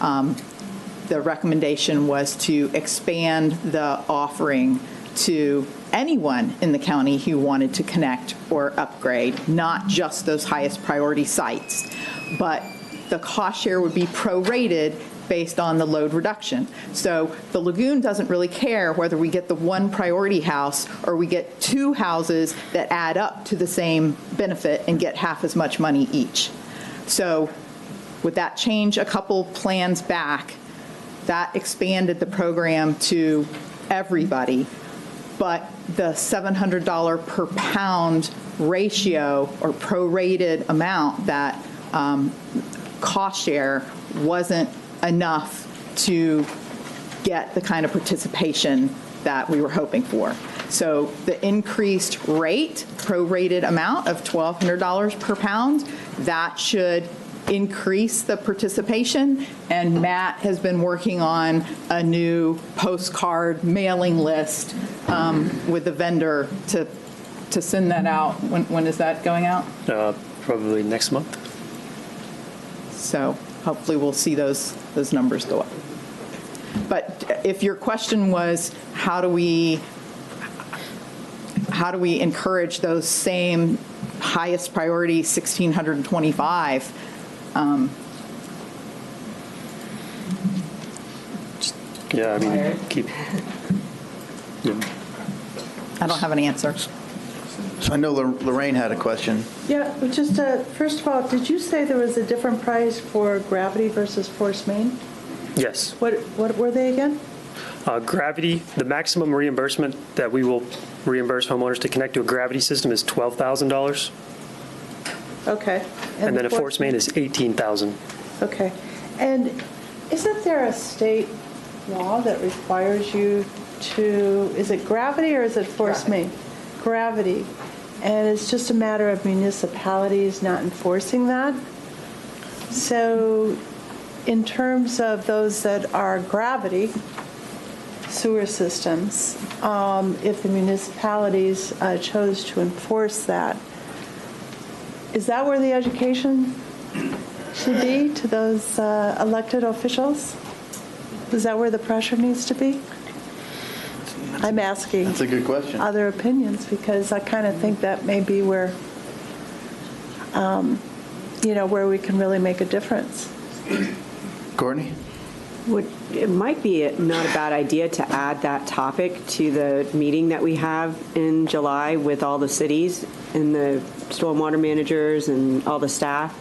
the recommendation was to expand the offering to anyone in the county who wanted to connect or upgrade, not just those highest priority sites. But the cost share would be prorated based on the load reduction. So the Lagoon doesn't really care whether we get the one priority house or we get 2 houses that add up to the same benefit and get half as much money each. So with that change a couple plans back, that expanded the program to everybody. But the $700 per pound ratio or prorated amount, that cost share wasn't enough to get the kind of participation that we were hoping for. So the increased rate, prorated amount of $1,200 per pound, that should increase the participation. And Matt has been working on a new postcard mailing list with the vendor to send that out. When is that going out?
Probably next month.
So hopefully we'll see those numbers go up. But if your question was, how do we encourage those same highest priority 1,625?
Yeah, I mean, keep. Yeah.
I don't have an answer.
So I know Lorraine had a question.
Yeah, just first of all, did you say there was a different price for gravity versus force main?
Yes.
What were they again?
Gravity, the maximum reimbursement that we will reimburse homeowners to connect to a gravity system is $12,000.
Okay.
And then a force main is $18,000.
Okay. And isn't there a state law that requires you to, is it gravity or is it force main? Gravity. And it's just a matter of municipalities not enforcing that. So in terms of those that are gravity sewer systems, if the municipalities chose to enforce that, is that where the education should be to those elected officials? Is that where the pressure needs to be? I'm asking.
That's a good question.
Other opinions, because I kind of think that may be where, where we can really make a difference.
Courtney?
It might be not a bad idea to add that topic to the meeting that we have in July with all the cities and the stormwater managers and all the staff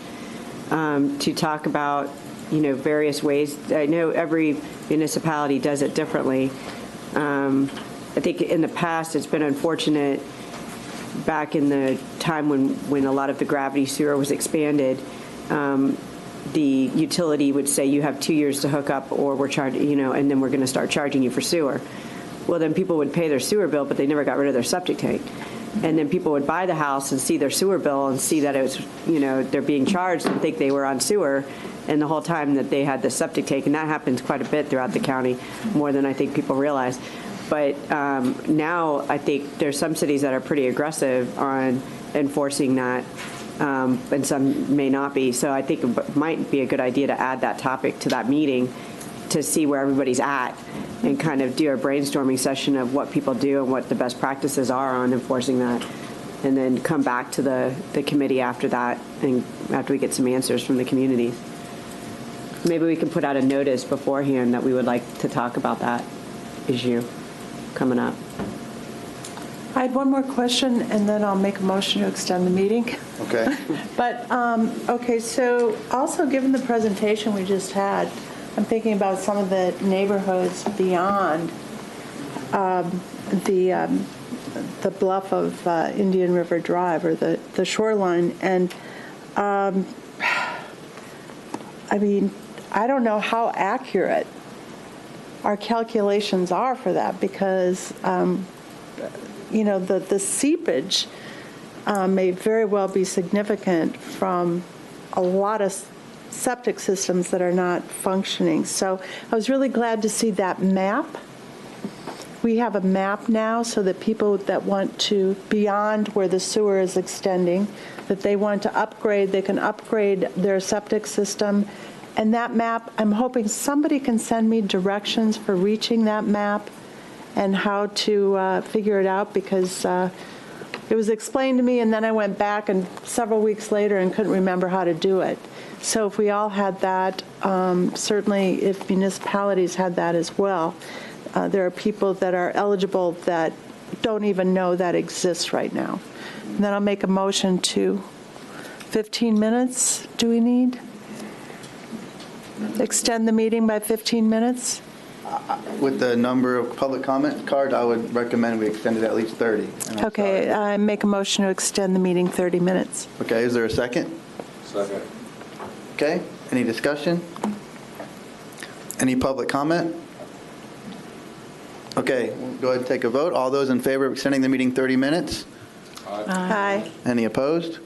to talk about, various ways. I know every municipality does it differently. I think in the past it's been unfortunate back in the time when a lot of the gravity sewer was expanded, the utility would say you have 2 years to hook up or we're charging, and then we're going to start charging you for sewer. Well, then people would pay their sewer bill, but they never got rid of their septic tank. And then people would buy the house and see their sewer bill and see that it was, they're being charged and think they were on sewer, and the whole time that they had the septic tank. And that happens quite a bit throughout the county, more than I think people realize. But now I think there's some cities that are pretty aggressive on enforcing that, and some may not be. So I think it might be a good idea to add that topic to that meeting to see where everybody's at and kind of do a brainstorming session of what people do and what the best practices are on enforcing that, and then come back to the committee after that and after we get some answers from the communities. Maybe we can put out a notice beforehand that we would like to talk about that issue coming up.
I had one more question, and then I'll make a motion to extend the meeting.
Okay.
But, okay, so also given the presentation we just had, I'm thinking about some of the neighborhoods beyond the bluff of Indian River Drive, or the shoreline. And, I mean, I don't know how accurate our calculations are for that, because the seepage may very well be significant from a lot of septic systems that are not functioning. So I was really glad to see that map. We have a map now so that people that want to, beyond where the sewer is extending, that they want to upgrade, they can upgrade their septic system. And that map, I'm hoping somebody can send me directions for reaching that map and how to figure it out, because it was explained to me and then I went back and several weeks later and couldn't remember how to do it. So if we all had that, certainly if municipalities had that as well, there are people that are eligible that don't even know that exists right now. And then I'll make a motion to 15 minutes, do we need? Extend the meeting by 15 minutes?
With the number of public comment cards, I would recommend we extend it at least 30.
Okay, I make a motion to extend the meeting 30 minutes.
Okay, is there a second?
Second.
Okay, any discussion? Any public comment? Okay, we'll go ahead and take a vote. All those in favor of extending the meeting 30 minutes?
Aye.
Any opposed?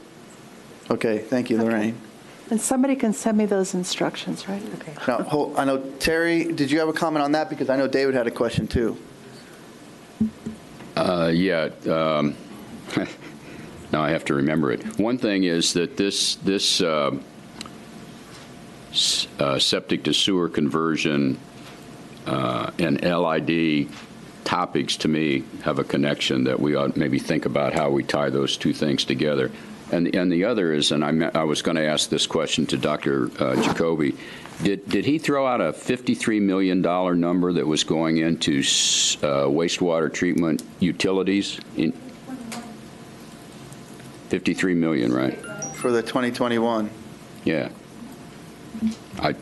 Okay, thank you, Lorraine.
And somebody can send me those instructions, right? Okay.
Now, I know, Terry, did you have a comment on that? Because I know David had a question too.
Yeah. Now I have to remember it. One thing is that this septic to sewer conversion and LID topics, to me, have a connection that we ought to maybe think about how we tie those two things together. And the other is, and I was going to ask this question to Dr. Jacoby, did he throw out a $53 million number that was going into wastewater treatment utilities? 53 million, right?
For the 2021.
Yeah. I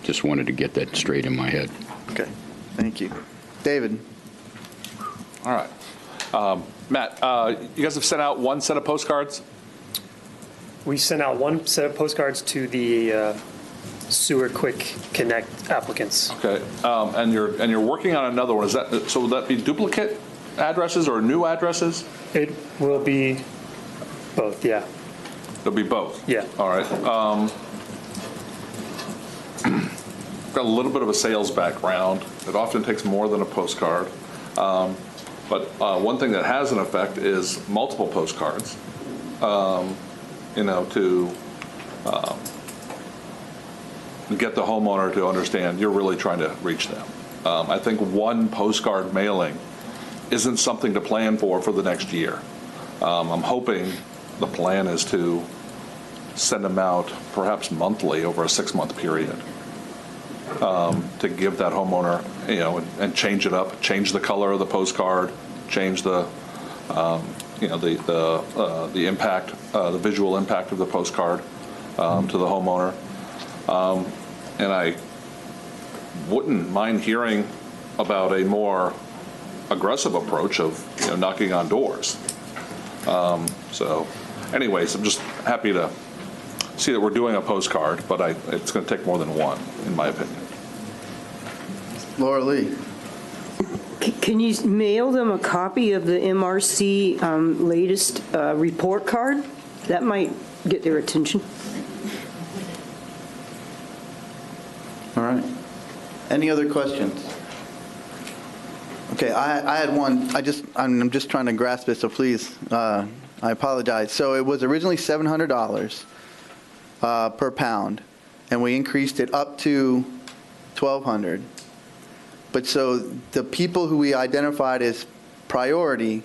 just wanted to get that straight in my head.
Okay, thank you. David.
All right. Matt, you guys have sent out one set of postcards?
We sent out one set of postcards to the Sewer Quick Connect applicants.
Okay, and you're working on another one. Is that so? Will that be duplicate addresses or new addresses?
It will be both. Yeah.
It'll be both.
Yeah.
All right. Got a little bit of a sales background. It often takes more than a postcard. But one thing that has an effect is multiple postcards. To get the homeowner to understand you're really trying to reach them. I think one postcard mailing isn't something to plan for the next year. I'm hoping the plan is to send them out perhaps monthly over a 6-month period to give that homeowner, and change it up, change the color of the postcard, change the the impact, the visual impact of the postcard to the homeowner. And I wouldn't mind hearing about a more aggressive approach of knocking on doors. So anyways, I'm just happy to see that we're doing a postcard, but it's going to take more than one, in my opinion.
Laura Lee.
Can you mail them a copy of the MRC latest report card? That might get their attention.
All right. Any other questions? Okay, I had one. I'm just trying to grasp this, so please, I apologize. So it was originally $700 per pound, and we increased it up to $1,200. But so the people who we identified as priority,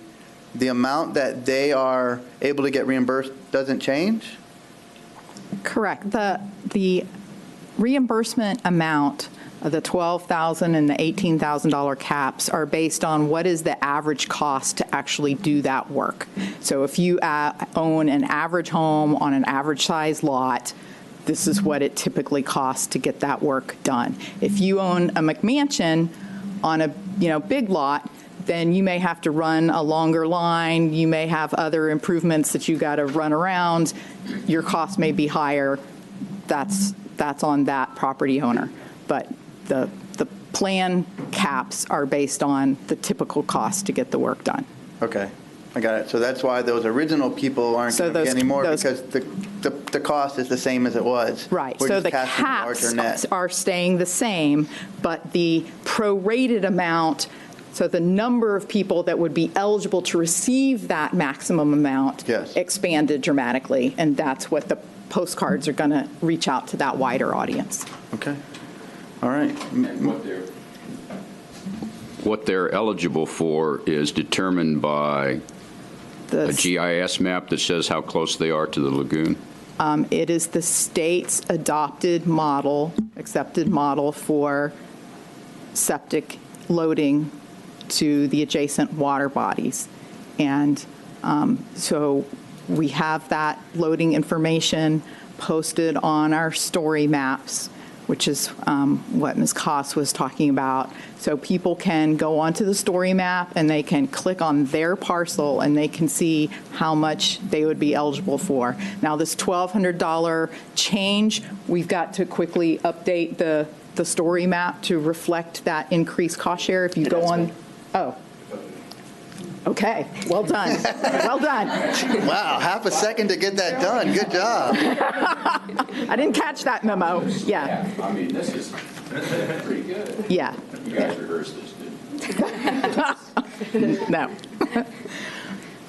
the amount that they are able to get reimbursed doesn't change?
Correct. The reimbursement amount of the $12,000 and the $18,000 caps are based on what is the average cost to actually do that work. So if you own an average home on an average size lot, this is what it typically costs to get that work done. If you own a McMansion on a big lot, then you may have to run a longer line. You may have other improvements that you got to run around. Your cost may be higher. That's on that property owner. But the plan caps are based on the typical cost to get the work done.
Okay, I got it. So that's why those original people aren't going to get any more, because the cost is the same as it was.
Right.
We're
So
just
the
casting a
caps
larger net.
are staying the same, but the prorated amount, so the number of people that would be eligible to receive that maximum amount expanded dramatically, and that's what the postcards are going to reach out to that wider audience.
Okay. All right.
What they're eligible for is determined by a GIS map that says how close they are to the lagoon?
It is the state's adopted model, accepted model for septic loading to the adjacent water bodies. And so we have that loading information posted on our story maps, which is what Ms. Koss was talking about. So people can go onto the story map and they can click on their parcel and they can see how much they would be eligible for. Now this $1,200 change, we've got to quickly update the story map to reflect that increased cost share. If you go on, okay, well done, well done.
Wow, half a second to get that done. Good job.
I didn't catch that memo. Yeah.
I mean, this is pretty good.
Yeah.
You guys rehearsed this, didn't you?
No.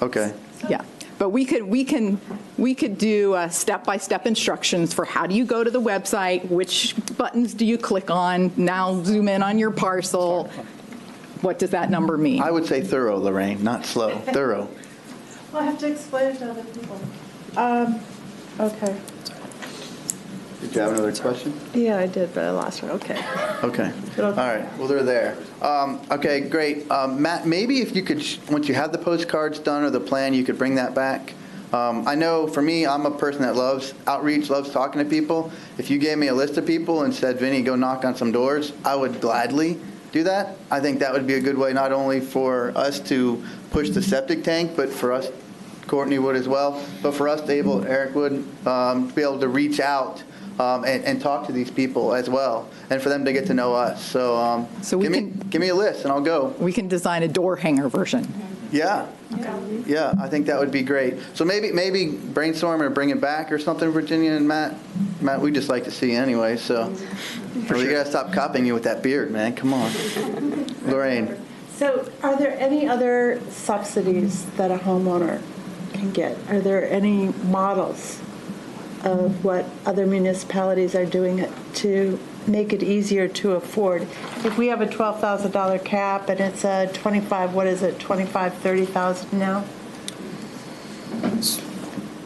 Okay.
Yeah. But we could do step-by-step instructions for how do you go to the website, which buttons do you click on, now zoom in on your parcel. What does that number mean?
I would say thorough, Lorraine, not slow. Thorough.
Well, I have to explain it to other people. Okay.
Did you have another question?
Yeah, I did, but I lost it. Okay.
Okay. All right. Well, they're there. Okay, great. Matt, maybe if you could, once you have the postcards done or the plan, you could bring that back. I know for me, I'm a person that loves outreach, loves talking to people. If you gave me a list of people and said, Vinny, go knock on some doors, I would gladly do that. I think that would be a good way not only for us to push the septic tank, but for us, Courtney would as well, but for us, Eric would be able to reach out and talk to these people as well, and for them to get to know us. So, give me a list, and I'll go.
We can design a door hanger version.
Yeah. Okay. Yeah, I think that would be great. So maybe brainstorm or bring it back or something, Virginia and Matt. Matt, we just like to see you anyway. So, you gotta stop copying you with that beard, man. Come on, Lorraine.
So, are there any other subsidies that a homeowner can get? Are there any models of what other municipalities are doing to make it easier to afford? If we have a $12,000 cap and it's a 25, what is it, 25, 30,000 now?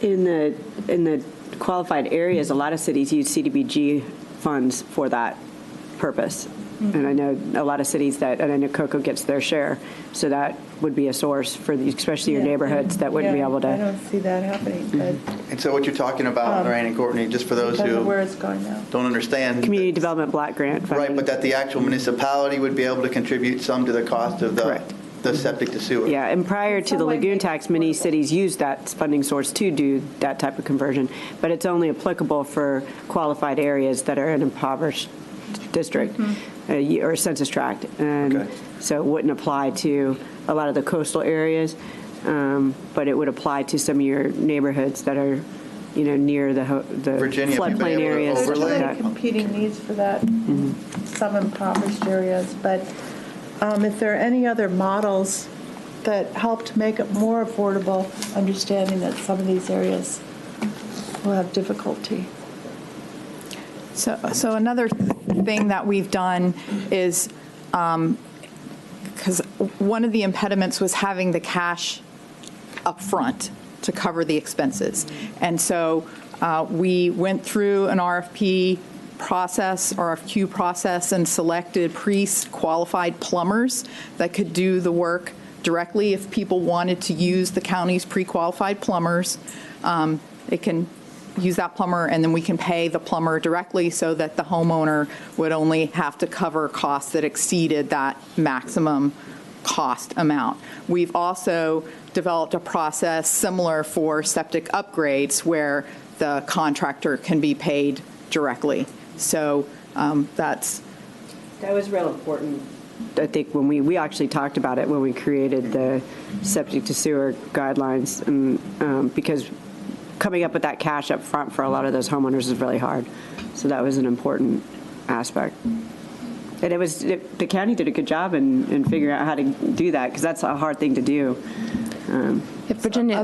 In the qualified areas, a lot of cities use CDBG funds for that purpose. And I know a lot of cities and I know Cocoa gets their share, so that would be a source for especially your neighborhoods that wouldn't be able to.
I don't see that happening. But
And so what you're talking about, Lorraine and Courtney, just for those who
where it's going now.
don't understand.
Community Development Block Grant funding.
Right, but that the actual municipality would be able to contribute some to the cost of the septic to sewer.
Yeah, and prior to the Lagoon tax, many cities used that funding source to do that type of conversion, but it's only applicable for qualified areas that are an impoverished district or census tract, and so it wouldn't apply to a lot of the coastal areas, but it would apply to some of your neighborhoods that are, near the
Virginia,
floodplain areas.
There's really competing needs for that, some impoverished areas, but if there are any other models that help to make it more affordable, understanding that some of these areas will have difficulty.
So another thing that we've done is, because one of the impediments was having the cash up front to cover the expenses. And so we went through an RFQ process, and selected pre-qualified plumbers that could do the work directly. If people wanted to use the county's pre-qualified plumbers, they can use that plumber, and then we can pay the plumber directly so that the homeowner would only have to cover costs that exceeded that maximum cost amount. We've also developed a process similar for septic upgrades where the contractor can be paid directly. So that
was real important. I think when we actually talked about it when we created the septic to sewer guidelines, and because coming up with that cash up front for a lot of those homeowners is really hard. So that was an important aspect. And the county did a good job in figuring out how to do that, because that's a hard thing to do.
Virginia,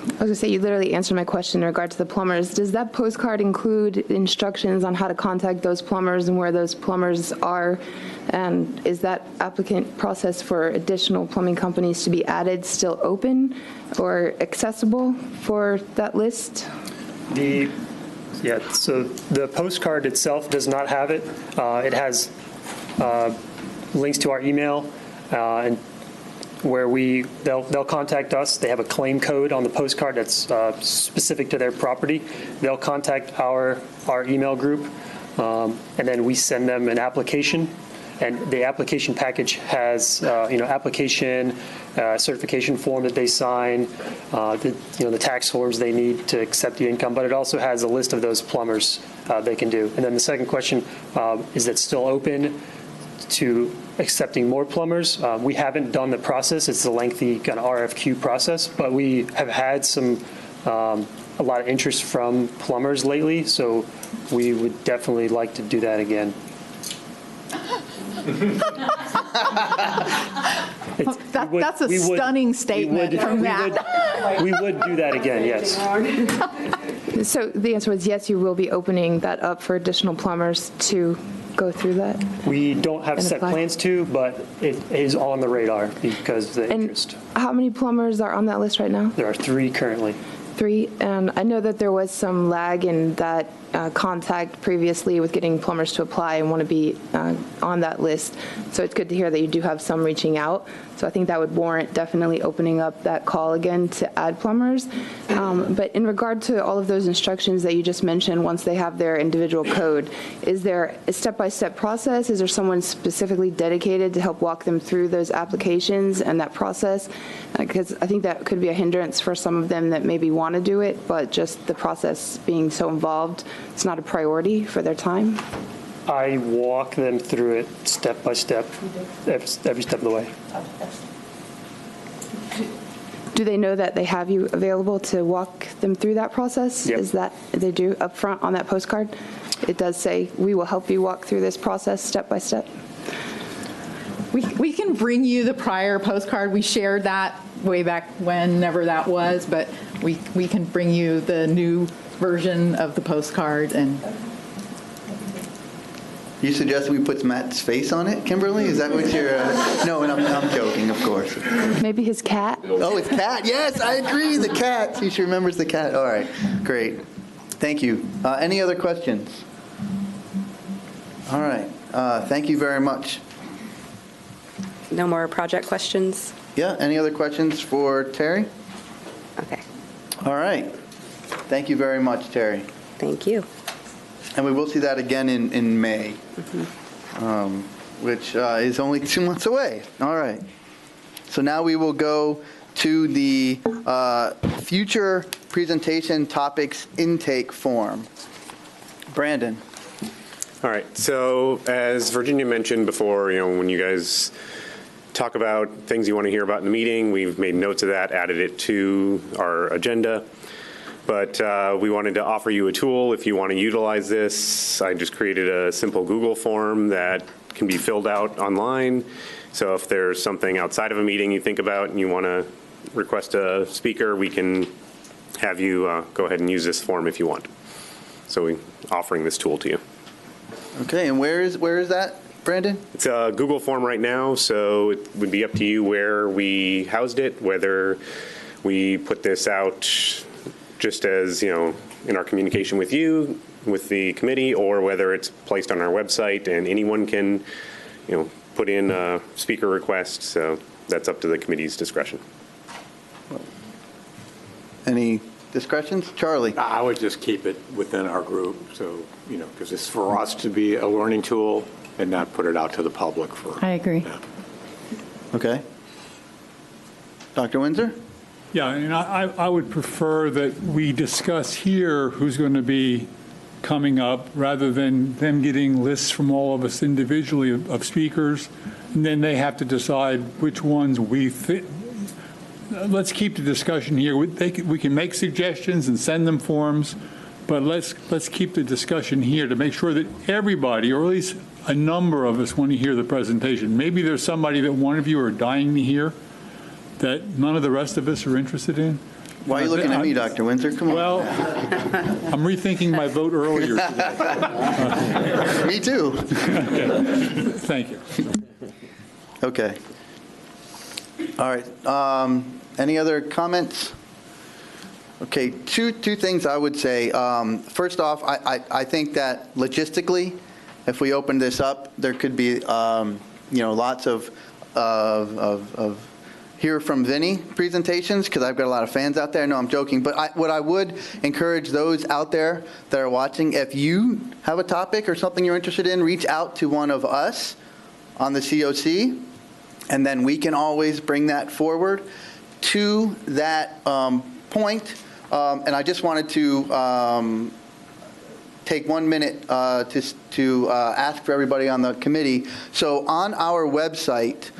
I was going to say, you literally answered my question in regard to the plumbers. Does that postcard include instructions on how to contact those plumbers and where those plumbers are? And is that applicant process for additional plumbing companies to be added still open or accessible for that list?
So the postcard itself does not have it. It has links to our email, and where they'll contact us. They have a claim code on the postcard that's specific to their property. They'll contact our email group, and then we send them an application. And the application package has, application, certification form that they sign, the tax forms they need to accept the income. But it also has a list of those plumbers they can do. And then the second question, is that still open to accepting more plumbers? We haven't done the process. It's a lengthy kind of RFQ process, but we have had a lot of interest from plumbers lately. So we would definitely like to do that again.
That's a stunning statement from Matt.
We would do that again, yes.
So the answer was yes, you will be opening that up for additional plumbers to go through that?
We don't have set plans to, but it is on the radar because of the interest.
How many plumbers are on that list right now?
There are 3 currently.
3, and I know that there was some lag in that contact previously with getting plumbers to apply and want to be on that list. So it's good to hear that you do have some reaching out. So I think that would warrant definitely opening up that call again to add plumbers. But in regard to all of those instructions that you just mentioned, once they have their individual code, is there a step-by-step process? Is there someone specifically dedicated to help walk them through those applications and that process? Because I think that could be a hindrance for some of them that maybe want to do it, but just the process being so involved, it's not a priority for their time.
I walk them through it step by step, every step of the way.
Do they know that they have you available to walk them through that process?
Yep.
Is that they do up front on that postcard? It does say, we will help you walk through this process step by step.
We can bring you the prior postcard. We shared that way back whenever that was, but we can bring you the new version of the postcard. And
You suggest we put Matt's face on it, Kimberly? Is that what you're... No, and I'm joking, of course.
Maybe his cat?
Oh, it's cat. Yes, I agree. The cat. See, she remembers the cat. All right. Great. Thank you. Any other questions? All right. Thank you very much.
No more project questions?
Yeah. Any other questions for Terri?
Okay.
All right. Thank you very much, Terri.
Thank you.
And we will see that again in May, which is only 2 months away. All right. So now we will go to the future presentation topics intake form. Brandon.
All right. So as Virginia mentioned before, when you guys talk about things you want to hear about in the meeting, we've made notes of that, added it to our agenda. But we wanted to offer you a tool if you want to utilize this. I just created a simple Google form that can be filled out online. So if there's something outside of a meeting you think about and you want to request a speaker, we can have you go ahead and use this form if you want. So we're offering this tool to you.
Okay, and where is that, Brandon?
It's a Google form right now, so it would be up to you where we housed it, whether we put this out just as, in our communication with you, with the committee, or whether it's placed on our website and anyone can, put in a speaker request. So that's up to the committee's discretion.
Any discussions? Charlie?
I would just keep it within our group. So, because it's for us to be a learning tool and not put it out to the public for.
I agree.
Yeah.
Okay. Dr. Windsor?
Yeah, and I would prefer that we discuss here who's going to be coming up rather than them getting lists from all of us individually of speakers, and then they have to decide which ones we fit. Let's keep the discussion here. We can make suggestions and send them forms, but let's keep the discussion here to make sure that everybody, or at least a number of us, want to hear the presentation. Maybe there's somebody that one of you are dying to hear that none of the rest of us are interested in.
Why are you looking at me, Dr. Windsor? Come on.
Well, I'm rethinking my vote earlier today.
Me too.
Okay. Thank you.
Okay. All right. Any other comments? Okay, two things I would say. First off, I think that logistically, if we open this up, there could be lots of hear from Vinny presentations, because I've got a lot of fans out there. No, I'm joking. But what I would encourage those out there that are watching, if you have a topic or something you're interested in, reach out to one of us on the COC, and then we can always bring that forward. To that point, and I just wanted to take 1 minute to ask for everybody on the committee. So on our website,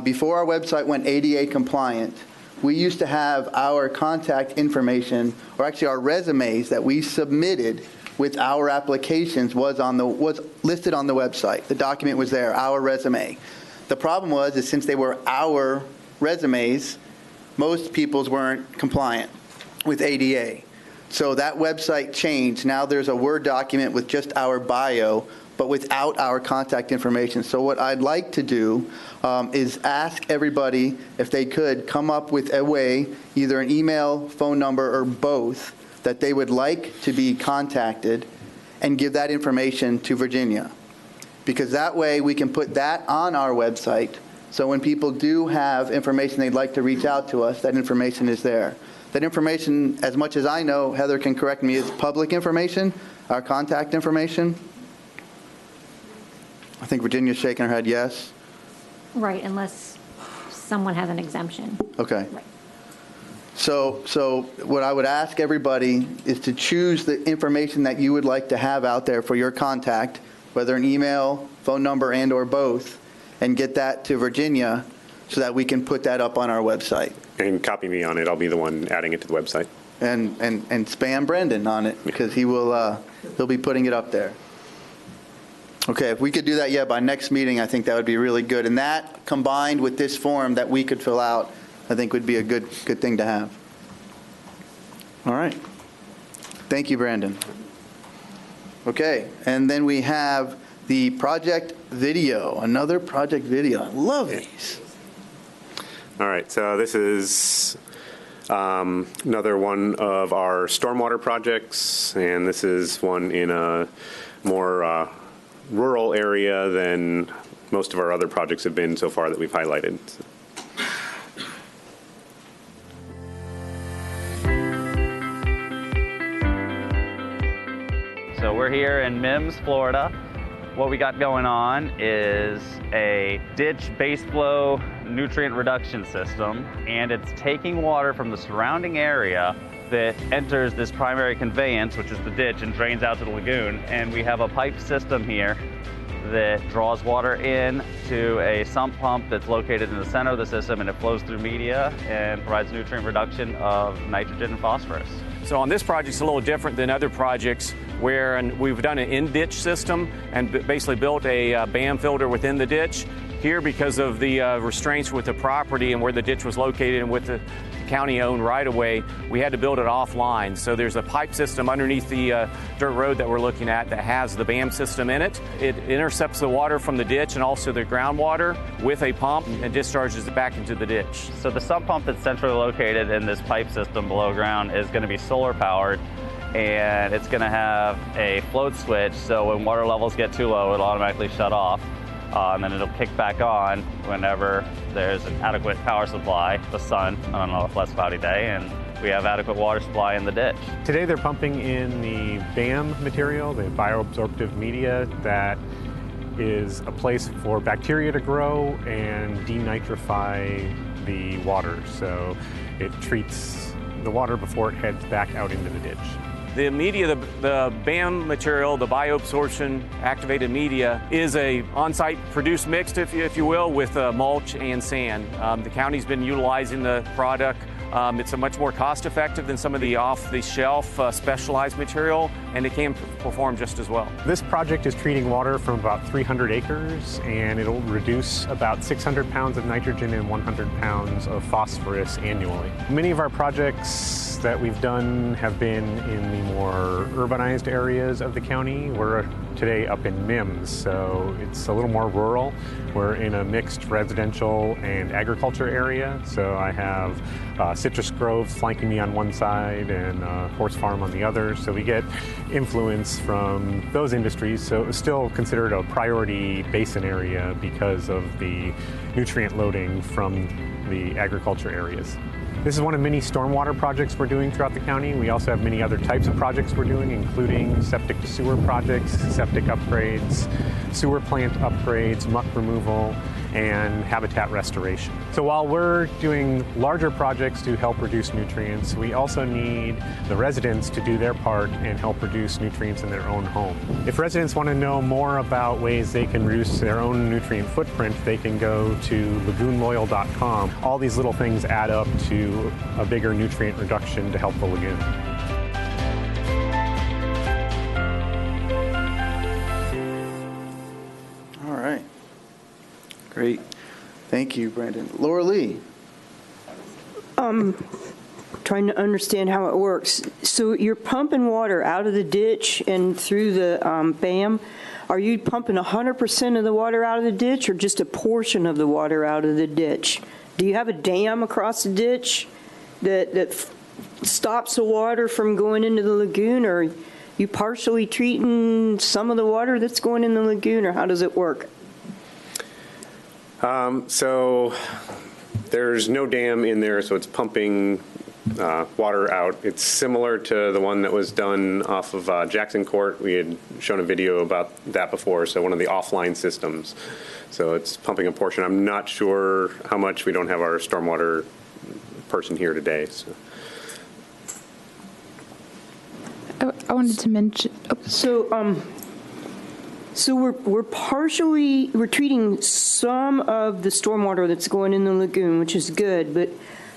before our website went ADA compliant, we used to have our contact information, or actually our resumes that we submitted with our applications was listed on the website. The document was there, our resume. The problem is since they were our resumes, most people's weren't compliant with ADA. So that website changed. Now there's a Word document with just our bio but without our contact information. So what I'd like to do is ask everybody if they could come up with a way, either an email, phone number, or both, that they would like to be contacted, and give that information to Virginia. Because that way we can put that on our website, so when people do have information they'd like to reach out to us, that information is there. That information, as much as I know, Heather can correct me, is public information, our contact information. I think Virginia's shaking her head yes.
Right, unless someone has an exemption.
Okay. So what I would ask everybody is to choose the information that you would like to have out there for your contact, whether an email, phone number, and or both, and get that to Virginia so that we can put that up on our website.
And copy me on it. I'll be the one adding it to the website.
And spam Brendan on it, because he'll be putting it up there. Okay, if we could do that by next meeting, I think that would be really good. And that, combined with this form that we could fill out, I think would be a good thing to have. All right. Thank you, Brandon. Okay, and then we have the project video, another project video. I love these.
All right, so this is another one of our stormwater projects, and this is one in a more rural area than most of our other projects have been so far that we've highlighted.
So we're here in Mims, Florida. What we got going on is a ditch base flow nutrient reduction system, and it's taking water from the surrounding area that enters this primary conveyance, which is the ditch, and drains out to the lagoon. And we have a pipe system here that draws water in to a sump pump that's located in the center of the system, and it flows through media and provides nutrient reduction of nitrogen and phosphorus.
So on this project, it's a little different than other projects where we've done an in-ditch system and basically built a BAM filter within the ditch. Here, because of the restraints with the property and where the ditch was located and with the county-owned right-of-way, we had to build it offline. So there's a pipe system underneath the dirt road that we're looking at that has the BAM system in it. It intercepts the water from the ditch and also the groundwater with a pump and discharges it back into the ditch.
So the sump pump that's centrally located in this pipe system below ground is going to be solar powered, and it's going to have a float switch, so when water levels get too low, it'll automatically shut off. And then it'll kick back on whenever there's an adequate power supply, the sun, on a less cloudy day, and we have adequate water supply in the ditch.
Today they're pumping in the BAM material, the bioabsorptive media, that is a place for bacteria to grow and denitrify the water. So it treats the water before it heads back out into the ditch.
The media, the BAM material, the bioabsorption activated media, is a on-site produced mix, if you will, with mulch and sand. The county's been utilizing the product. It's a much more cost-effective than some of the off-the-shelf specialized material, and it can perform just as well.
This project is treating water from about 300 acres, and it'll reduce about 600 pounds of nitrogen and 100 pounds of phosphorus annually. Many of our projects that we've done have been in the more urbanized areas of the county. We're today up in Mims, so it's a little more rural. We're in a mixed residential and agriculture area, so I have citrus groves flanking me on one side and a horse farm on the other, so we get influence from those industries. So it's still considered a priority basin area because of the nutrient loading from the agriculture areas. This is one of many stormwater projects we're doing throughout the county. We also have many other types of projects we're doing, including septic to sewer projects, septic upgrades, sewer plant upgrades, muck removal, and habitat restoration. So while we're doing larger projects to help reduce nutrients, we also need the residents to do their part and help reduce nutrients in their own home. If residents want to know more about ways they can reduce their own nutrient footprint, they can go to lagoonloyal.com. All these little things add up to a bigger nutrient reduction to help the lagoon.
All right. Great. Thank you, Brandon. Laura Lee.
Trying to understand how it works. So you're pumping water out of the ditch and through the BAM. are you pumping 100% of the water out of the ditch or just a portion of the water out of the ditch? Do you have a dam across the ditch that stops the water from going into the lagoon, or are you partially treating some of the water that's going in the lagoon, or how does it work?
So there's no dam in there, so it's pumping water out. It's similar to the one that was done off of Jackson Court. We had shown a video about that before, so one of the offline systems. So it's pumping a portion. I'm not sure how much. We don't have our stormwater person here today. So.
I wanted to mention.
So we're treating some of the stormwater that's going in the lagoon, which is good, but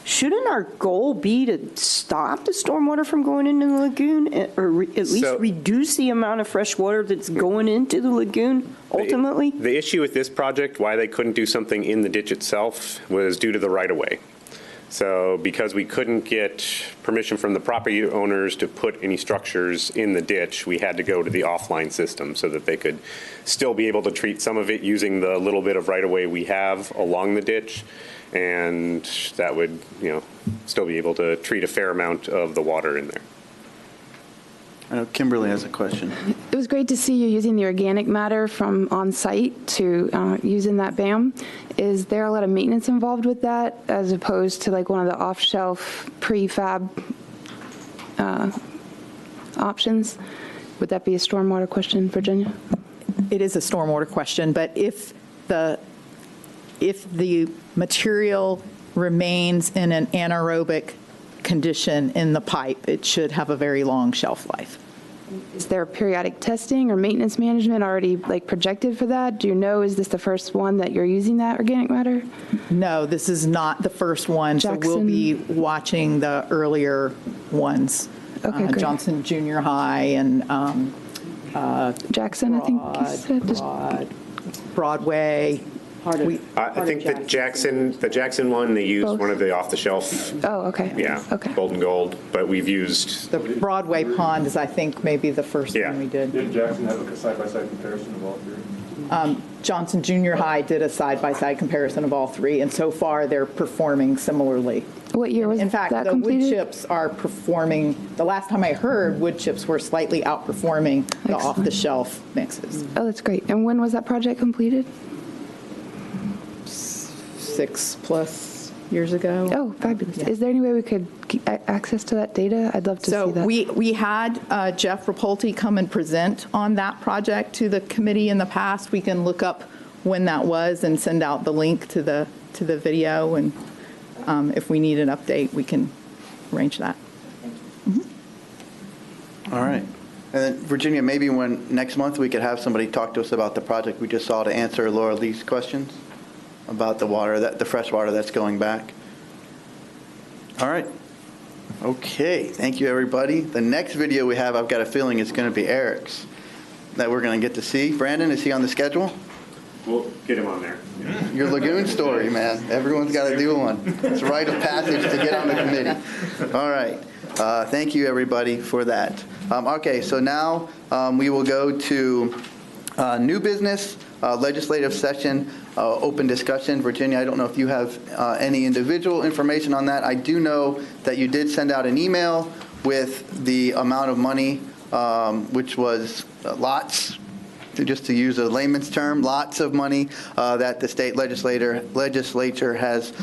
shouldn't our goal be to stop the stormwater from going into the lagoon, or at least reduce the amount of fresh water that's going into the lagoon ultimately?
The issue with this project, why they couldn't do something in the ditch itself, was due to the right-of-way. So because we couldn't get permission from the property owners to put any structures in the ditch, we had to go to the offline system so that they could still be able to treat some of it using the little bit of right-of-way we have along the ditch. And that would, still be able to treat a fair amount of the water in there.
I know Kimberly has a question.
It was great to see you using the organic matter from on-site to use in that BAM. Is there a lot of maintenance involved with that, as opposed to like one of the off-shelf prefab options? Would that be a stormwater question, Virginia?
It is a stormwater question, but if the material remains in an anaerobic condition in the pipe, it should have a very long shelf life.
Is there periodic testing or maintenance management already projected for that? Do you know, is this the first one that you're using that organic matter?
No, this is not the first one.
Jackson.
So we'll be watching the earlier ones.
Okay, great.
Johnson Junior High and
Jackson,
Broad,
I think you said.
Broadway.
I think the Jackson one, they used one of the off-the-shelf.
Oh, okay.
Yeah,
okay.
Golden Gold, but we've used.
The Broadway Pond is, I think, maybe the first one we did.
Did Jackson have a side-by-side comparison of all three?
Johnson Junior High did a side-by-side comparison of all three, and so far they're performing similarly.
What year was that?
In fact, the wood chips are performing, the last time I heard, wood chips were slightly outperforming the off-the-shelf mixes.
Oh, that's great. And when was that project completed?
6+ years ago.
Oh, fabulous. Yeah. Is there any way we could get access to that data? I'd love to see that.
So we had Jeff Rapolti come and present on that project to the committee in the past. We can look up when that was and send out the link to the video, and if we need an update, we can arrange that.
Mm-hmm. All right. And then, Virginia, maybe next month we could have somebody talk to us about the project we just saw to answer Laura Lee's questions about the water, the fresh water that's going back. All right. Okay. Thank you, everybody. The next video we have, I've got a feeling it's going to be Eric's that we're going to get to see. Brandon, is he on the schedule?
We'll get him on there. Yeah.
Your Lagoon story, man. Everyone's got to do one. It's a rite of passage to get on the committee. All right. Thank you, everybody, for that. Okay, so now we will go to new business, legislative session, open discussion. Virginia, I don't know if you have any individual information on that. I do know that you did send out an email with the amount of money, which was lots, just to use a layman's term, lots of money that the state legislature has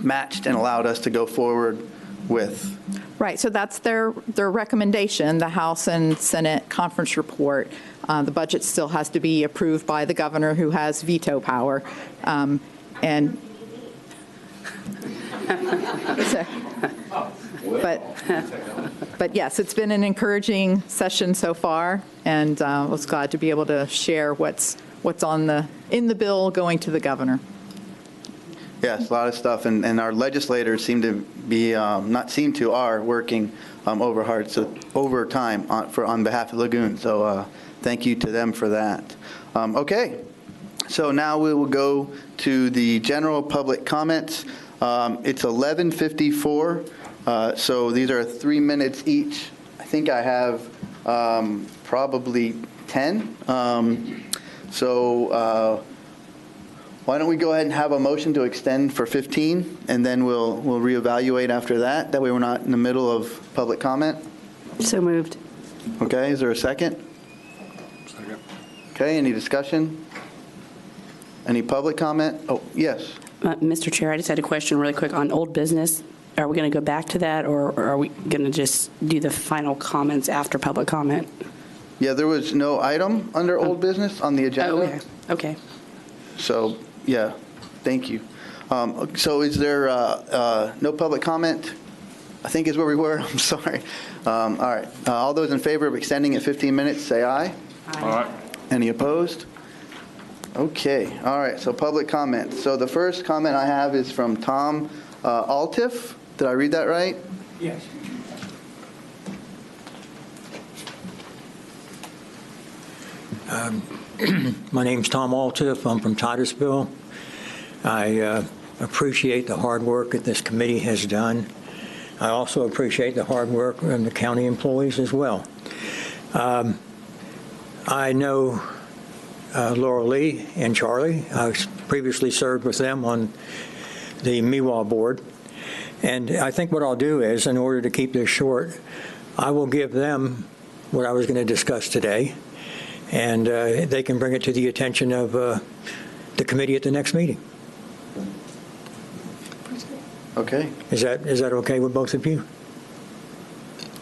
matched and allowed us to go forward with.
Right, so that's their recommendation, the House and Senate conference report. The budget still has to be approved by the governor, who has veto power. But yes, it's been an encouraging session so far, and I was glad to be able to share what's in the bill going to the governor.
Yes, a lot of stuff, and our legislators seem to be are working overtime on behalf of Lagoon. So thank you to them for that. Okay, so now we will go to the general public comments. It's 11:54, so these are 3 minutes each. I think I have probably 10. Why don't we go ahead and have a motion to extend for 15, and then we'll reevaluate after that. That way we're not in the middle of public comment.
So moved.
Okay, is there a second?
Second.
Okay, any discussion? Any public comment? Oh, yes.
Mr. Chair, I just had a question really quick on old business. Are we going to go back to that, or are we going to just do the final comments after public comment?
Yeah, there was no item under old business on the agenda.
Oh, okay. Okay.
So, yeah, thank you. So is there no public comment? I think is where we were. I'm sorry. All right. All those in favor of extending it 15 minutes, say aye.
All right.
Any opposed? Okay. All right. So public comment. So the first comment I have is from Tom Altiff. Did I read that right?
Yes. My name's Tom Altiff. I'm from Titusville. I appreciate the hard work that this committee has done. I also appreciate the hard work of the county employees as well. I know Laura Lee and Charlie. I previously served with them on the MIWA board. And I think what I'll do is, in order to keep this short, I will give them what I was going to discuss today, and they can bring it to the attention of the committee at the next meeting.
Okay.
Is that okay with both of you?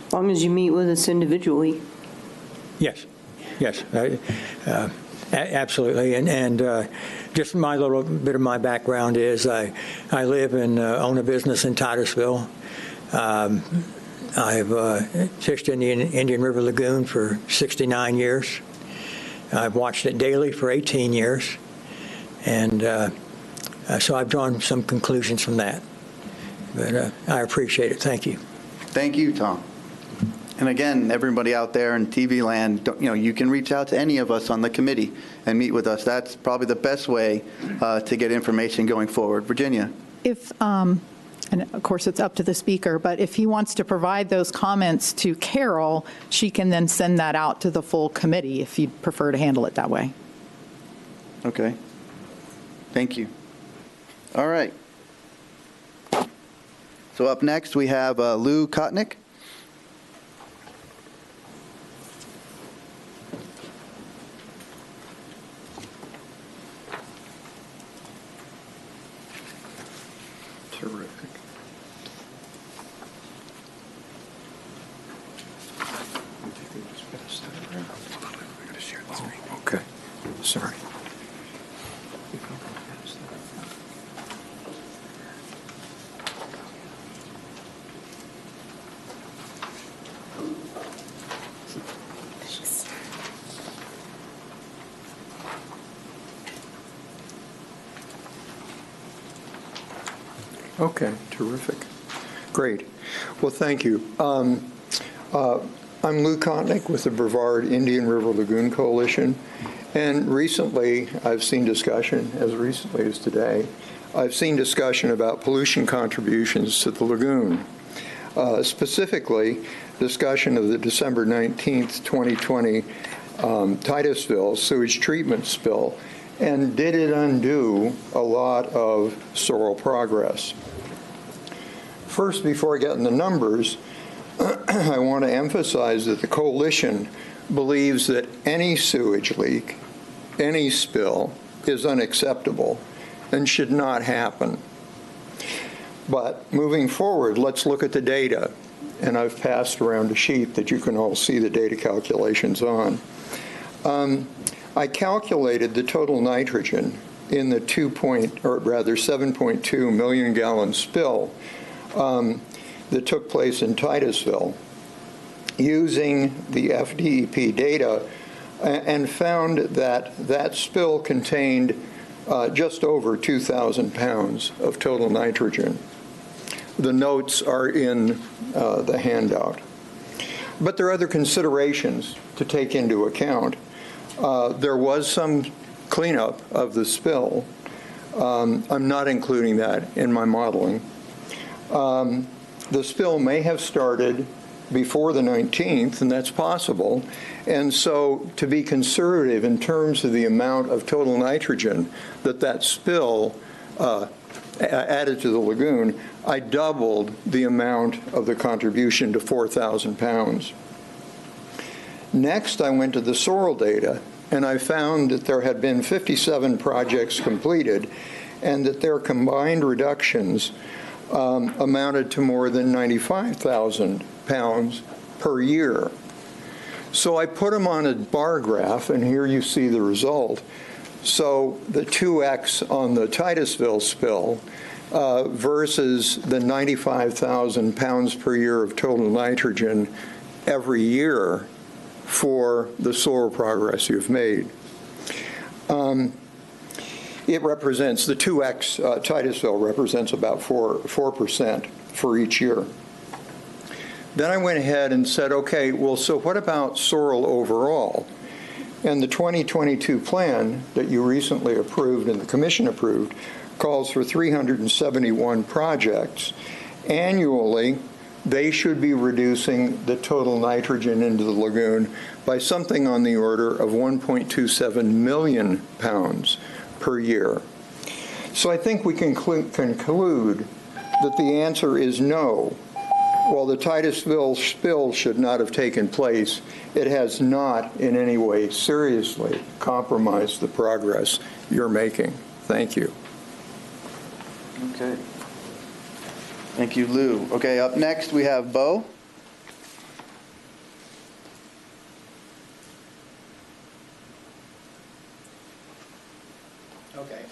As long as you meet with us individually.
Yes. Yes. Absolutely. And just my little bit of my background is I live and own a business in Titusville. I've fished in the Indian River Lagoon for 69 years. I've watched it daily for 18 years. And so I've drawn some conclusions from that. But I appreciate it. Thank you.
Thank you, Tom. And again, everybody out there in TV land, you can reach out to any of us on the committee and meet with us. That's probably the best way to get information going forward. Virginia.
If, and of course it's up to the speaker, but if he wants to provide those comments to Carol, she can then send that out to the full committee if you'd prefer to handle it that way.
Okay. Thank you. All right. So up next we have Lou Kotnick.
Terrific. Okay. Sorry. Okay, terrific. Great. Well, thank you. I'm Lou Kotnick with the Brevard Indian River Lagoon Coalition. And recently, I've seen discussion, as recently as today, I've seen discussion about pollution contributions to the lagoon. Specifically, discussion of the December 19th, 2020 Titusville sewage treatment spill. And did it undo a lot of soil progress? First, before I get in the numbers, I want to emphasize that the coalition believes that any sewage leak, any spill, is unacceptable and should not happen. But moving forward, let's look at the data. And I've passed around a sheet that you can all see the data calculations on. I calculated the total nitrogen in the 7.2 million gallon spill that took place in Titusville using the FDEP data, and found that that spill contained just over 2,000 pounds of total nitrogen. The notes are in the handout. But there are other considerations to take into account. There was some cleanup of the spill. I'm not including that in my modeling. The spill may have started before the 19th, and that's possible. And so to be conservative in terms of the amount of total nitrogen that spill added to the lagoon, I doubled the amount of the contribution to 4,000 pounds. Next, I went to the soil data, and I found that there had been 57 projects completed, and that their combined reductions amounted to more than 95,000 pounds per year. So I put them on a bar graph, and here you see the result. So the 2x on the Titusville spill versus the 95,000 pounds per year of total nitrogen every year for the soil progress you've made. It represents, the 2x Titusville represents about 4% for each year. Then I went ahead and said, okay, well, so what about soil overall? And the 2022 plan that you recently approved and the commission approved calls for 371 projects. Annually, they should be reducing the total nitrogen into the lagoon by something on the order of 1.27 million pounds per year. So I think we can conclude that the answer is no. While the Titusville spill should not have taken place, it has not in any way seriously compromised the progress you're making. Thank you.
Okay. Thank you, Lou. Okay, up next we have Bo.
Okay,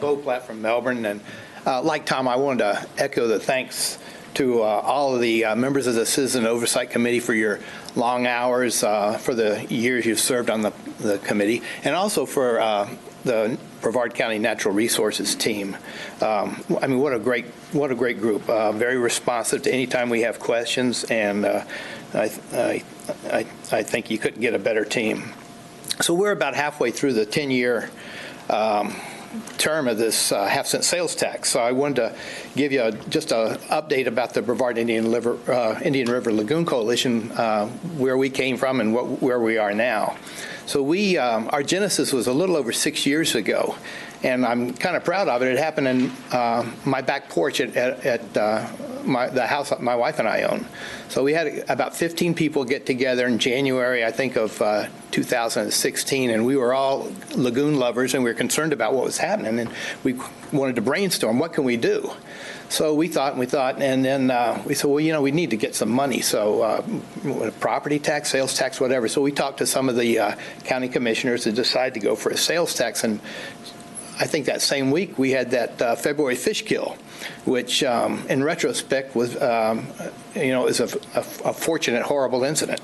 Bo Platt from Melbourne, and like Tom, I wanted to echo the thanks to all of the members of the Citizen Oversight Committee for your long hours, for the years you've served on the committee, and also for the Brevard County Natural Resources team. I mean, what a great group. Very responsive to any time we have questions, and I think you couldn't get a better team. So we're about halfway through the 10-year term of this half-cent sales tax. So I wanted to give you just an update about the Brevard Indian River Lagoon Coalition, where we came from and where we are now. So our genesis was a little over 6 years ago, and I'm kind of proud of it. It happened in my back porch at the house my wife and I own. So we had about 15 people get together in January, I think, of 2016, and we were all lagoon lovers, and we were concerned about what was happening, and we wanted to brainstorm, what can we do? So we thought, and then we said, well, we need to get some money. So property tax, sales tax, whatever. So we talked to some of the county commissioners and decided to go for a sales tax. And I think that same week we had that February fish kill, which in retrospect was, is a fortunate, horrible incident.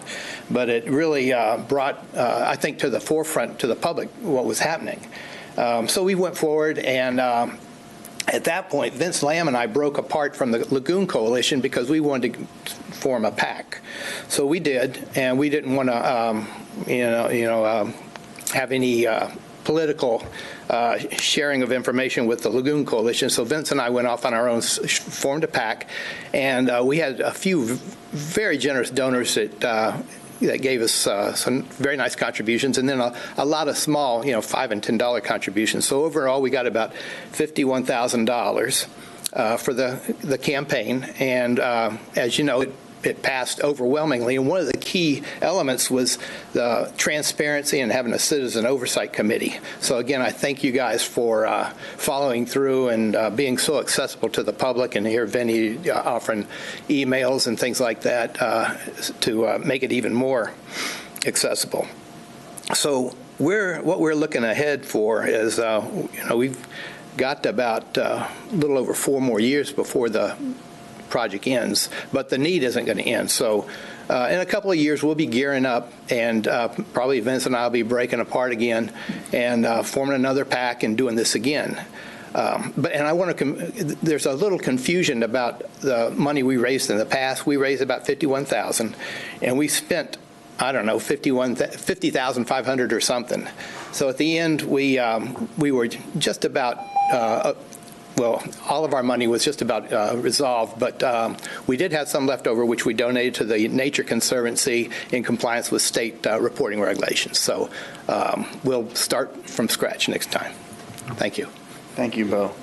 But it really brought, I think, to the forefront to the public what was happening. So we went forward, and at that point, Vince Lamb and I broke apart from the Lagoon Coalition because we wanted to form a PAC. So we did, and we didn't want to, have any political sharing of information with the Lagoon Coalition. So Vince and I went off on our own, formed a PAC, and we had a few very generous donors that gave us some very nice contributions, and then a lot of small, $5 and $10 contributions. So overall, we got about $51,000 for the campaign, and as you know, it passed overwhelmingly. And one of the key elements was the transparency and having a citizen oversight committee. So again, I thank you guys for following through and being so accessible to the public, and here Vinny offering emails and things like that to make it even more accessible. So what we're looking ahead for is, we've got about a little over 4 more years before the project ends, but the need isn't going to end. So in a couple of years, we'll be gearing up, and probably Vince and I will be breaking apart again and forming another PAC and doing this again. And I want to, there's a little confusion about the money we raised in the past. We raised about $51,000, and we spent, I don't know, $50,500 or something. So at the end, we were just about well, all of our money was just about resolved, but we did have some left over, which we donated to the Nature Conservancy in compliance with state reporting regulations. So we'll start from scratch next time. Thank you.
Thank you, Bo.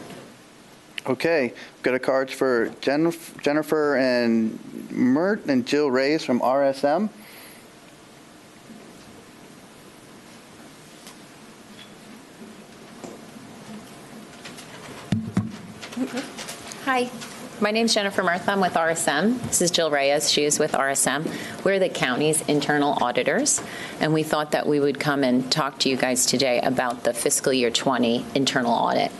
Okay, we've got a cards for Jennifer and Mert and Jill Reyes from RSM.
Hi, my name's Jennifer Murtha. I'm with RSM. This is Jill Reyes. She is with RSM. We're the county's internal auditors, and we thought that we would come and talk to you guys today about the fiscal year 20 internal audit.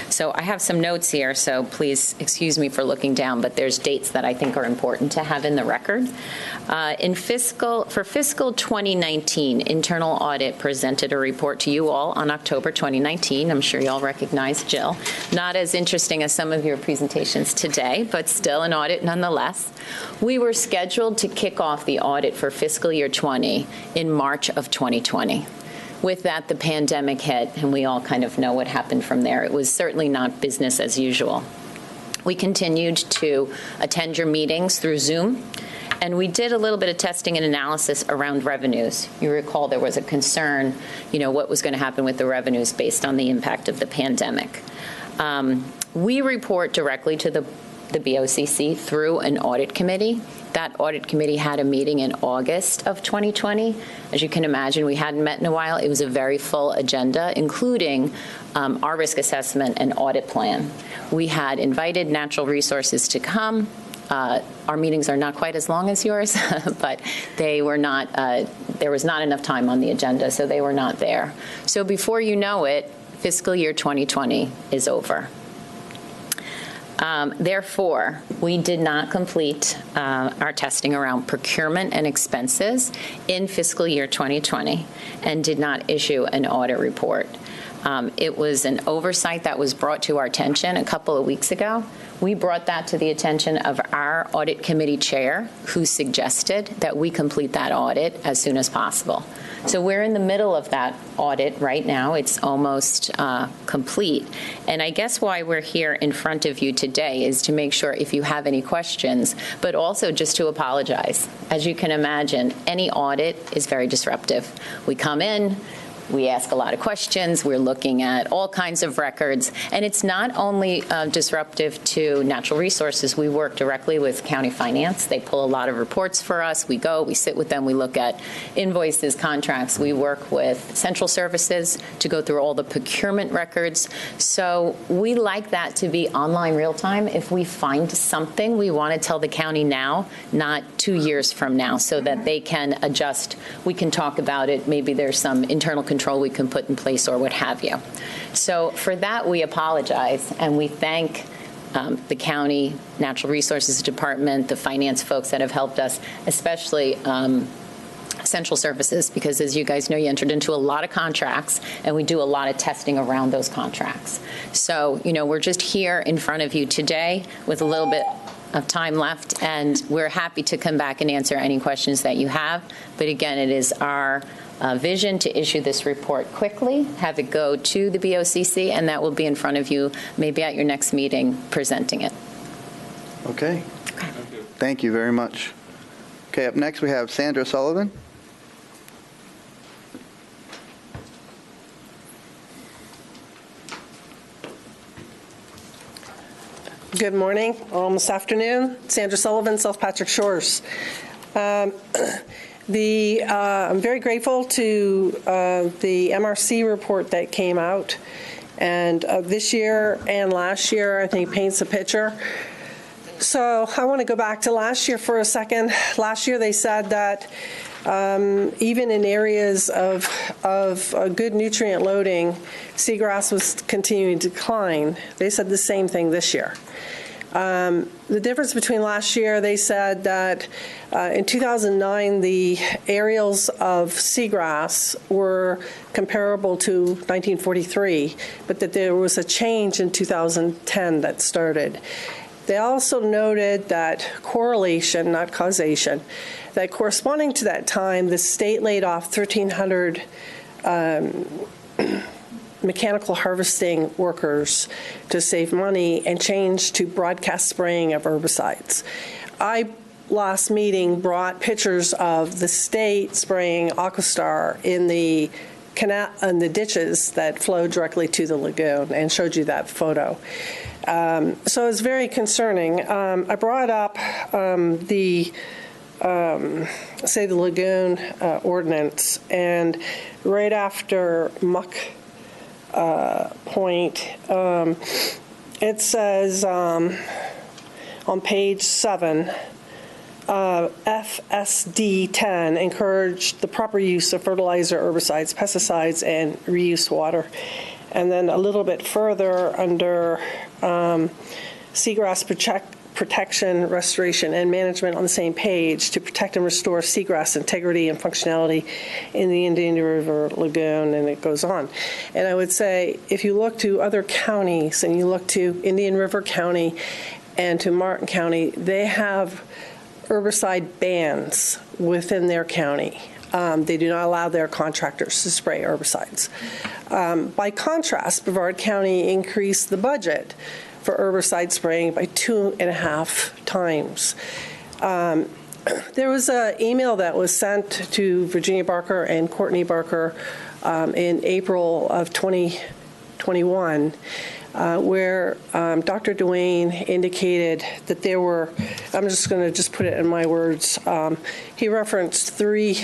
So I have some notes here, so please excuse me for looking down, but there's dates that I think are important to have in the record. For fiscal 2019, internal audit presented a report to you all on October 2019. I'm sure you all recognize Jill. Not as interesting as some of your presentations today, but still an audit nonetheless. We were scheduled to kick off the audit for fiscal year 20 in March of 2020. With that, the pandemic hit, and we all kind of know what happened from there. It was certainly not business as usual. We continued to attend your meetings through Zoom, and we did a little bit of testing and analysis around revenues. You recall there was a concern, what was going to happen with the revenues based on the impact of the pandemic. We report directly to the BOCC through an audit committee. That audit committee had a meeting in August of 2020. As you can imagine, we hadn't met in a while. It was a very full agenda, including our risk assessment and audit plan. We had invited natural resources to come. Our meetings are not quite as long as yours, but they were not. There was not enough time on the agenda, so they were not there. So before you know it, fiscal year 2020 is over. Therefore, we did not complete our testing around procurement and expenses in fiscal year 2020 and did not issue an audit report. It was an oversight that was brought to our attention a couple of weeks ago. We brought that to the attention of our audit committee chair, who suggested that we complete that audit as soon as possible. So we're in the middle of that audit right now. It's almost complete. And I guess why we're here in front of you today is to make sure if you have any questions, but also just to apologize. As you can imagine, any audit is very disruptive. We come in, we ask a lot of questions. We're looking at all kinds of records. And it's not only disruptive to natural resources. We work directly with county finance. They pull a lot of reports for us. We go, we sit with them. We look at invoices, contracts. We work with central services to go through all the procurement records. So we like that to be online real time. If we find something, we want to tell the county now, not 2 years from now, so that they can adjust. We can talk about it. Maybe there's some internal control we can put in place or what have you. So for that, we apologize, and we thank the county natural resources department, the finance folks that have helped us, especially central services, because as you guys know, you entered into a lot of contracts, and we do a lot of testing around those contracts. So, we're just here in front of you today with a little bit of time left, and we're happy to come back and answer any questions that you have. But again, it is our vision to issue this report quickly, have it go to the BOCC, and that will be in front of you maybe at your next meeting presenting it.
Okay. Thank you very much. Okay, up next we have Sandra Sullivan.
Good morning, almost afternoon. Sandra Sullivan, South Patrick Shores. I'm very grateful to the MRC report that came out, and this year and last year I think paints a picture. So I want to go back to last year for a second. Last year they said that even in areas of good nutrient loading, seagrass was continuing to decline. They said the same thing this year. The difference between last year, they said that in 2009, the areals of seagrass were comparable to 1943, but that there was a change in 2010 that started. They also noted that correlation, not causation, that corresponding to that time, the state laid off 1,300 mechanical harvesting workers to save money and changed to broadcast spraying of herbicides. I, last meeting, brought pictures of the state spraying Aquastar in the canal and the ditches that flow directly to the lagoon and showed you that photo. So it's very concerning. I brought up the Lagoon ordinance, and right after muck point, it says on page 7, FSD 10 encouraged the proper use of fertilizer, herbicides, pesticides, and reuse water. And then a little bit further under seagrass protection, restoration, and management on the same page to protect and restore seagrass integrity and functionality in the Indian River Lagoon, and it goes on. And I would say if you look to other counties and you look to Indian River County and to Martin County, they have herbicide bans within their county. They do not allow their contractors to spray herbicides. By contrast, Brevard County increased the budget for herbicide spraying by 2.5 times. There was an email that was sent to Virginia Barker and Courtney Barker in April of 2021 where Dr. Duane indicated that there were, I'm just going to put it in my words, he referenced 3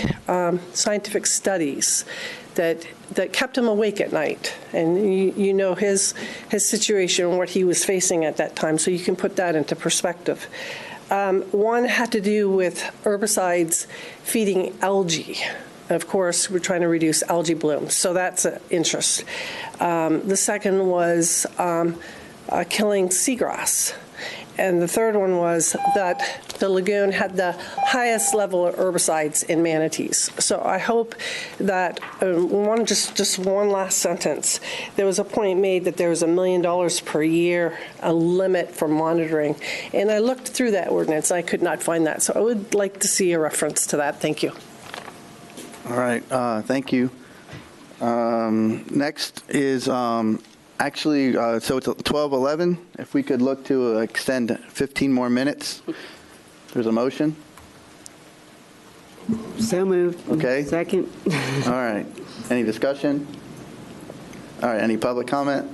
scientific studies that kept him awake at night. And you know his situation, what he was facing at that time, so you can put that into perspective. One had to do with herbicides feeding algae. Of course, we're trying to reduce algae blooms, so that's an interest. The second was killing seagrass. And the third one was that the lagoon had the highest level of herbicides in manatees. So I hope that, just one last sentence, there was a point made that there was $1 million per year, a limit for monitoring. And I looked through that ordinance, I could not find that. So I would like to see a reference to that. Thank you.
All right, thank you. Next is actually, so it's 12:11. If we could look to extend 15 more minutes. There's a motion.
So moved.
Okay.
Second.
All right. Any discussion? All right. Any public comment?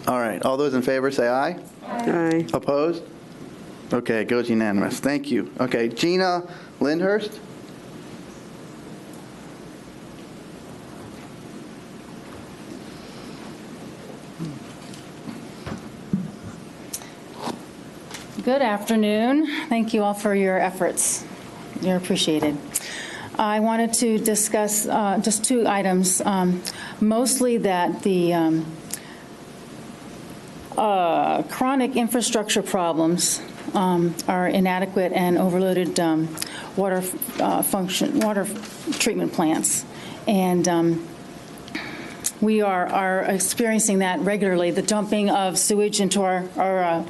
All right. All those in favor say aye.
Aye.
Opposed? Okay, it goes unanimous. Thank you. Okay, Gina Lindhurst.
Good afternoon. Thank you all for your efforts. You're appreciated. I wanted to discuss just 2 items, mostly that the chronic infrastructure problems are inadequate and overloaded water treatment plants. And we are experiencing that regularly, the dumping of sewage into our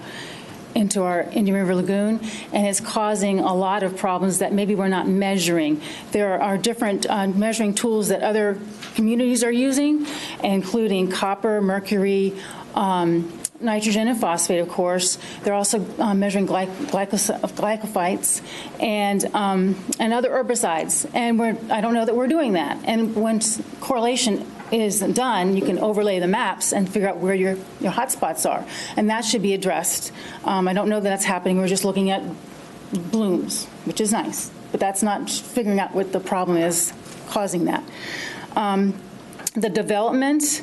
Indian River Lagoon, and it's causing a lot of problems that maybe we're not measuring. There are different measuring tools that other communities are using, including copper, mercury, nitrogen, and phosphate, of course. They're also measuring glycophytes and other herbicides. And I don't know that we're doing that. And when correlation is done, you can overlay the maps and figure out where your hot spots are. And that should be addressed. I don't know that that's happening. We're just looking at blooms, which is nice. But that's not figuring out what the problem is causing that. The development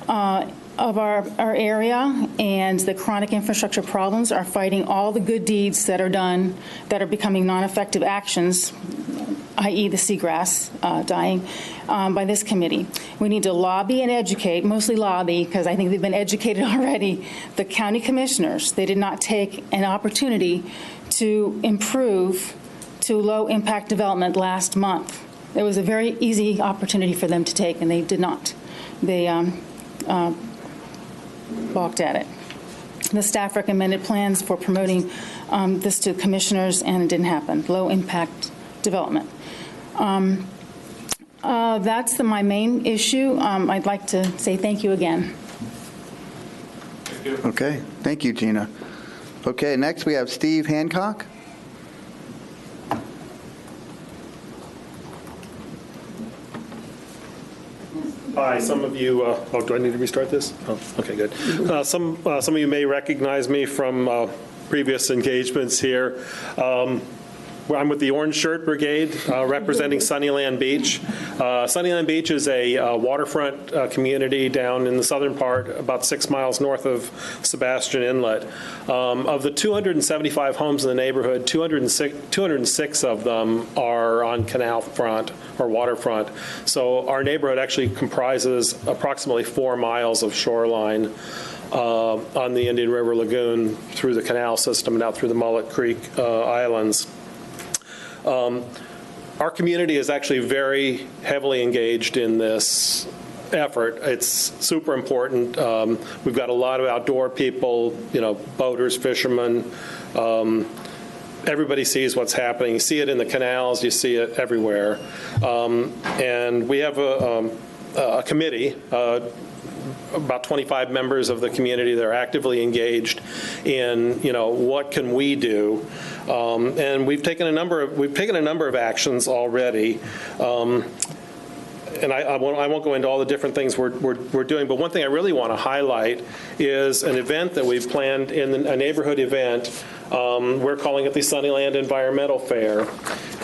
of our area and the chronic infrastructure problems are fighting all the good deeds that are done that are becoming non-effective actions, i.e. the seagrass dying, by this committee. We need to lobby and educate, mostly lobby, because I think they've been educated already, the county commissioners. They did not take an opportunity to improve to low-impact development last month. It was a very easy opportunity for them to take, and they did not. They balked at it. The staff recommended plans for promoting this to commissioners, and it didn't happen. Low-impact development. That's my main issue. I'd like to say thank you again.
Okay, thank you, Gina. Okay, next we have Steve Hancock.
Hi, some of you, do I need to restart this? Oh, okay, good. Some of you may recognize me from previous engagements here. I'm with the Orange Shirt Brigade, representing Sunnyland Beach. Sunnyland Beach is a waterfront community down in the southern part, about 6 miles north of Sebastian Inlet. Of the 275 homes in the neighborhood, 206 of them are on canal front or waterfront. So our neighborhood actually comprises approximately 4 miles of shoreline on the Indian River Lagoon through the canal system and out through the Mullet Creek Islands. Our community is actually very heavily engaged in this effort. It's super important. We've got a lot of outdoor people, boaters, fishermen. Everybody sees what's happening. You see it in the canals. You see it everywhere. And we have a committee, about 25 members of the community that are actively engaged in, what can we do? And we've taken a number of actions already. And I won't go into all the different things we're doing, but one thing I really want to highlight is an event that we've planned in a neighborhood event. We're calling it the Sunnyland Environmental Fair.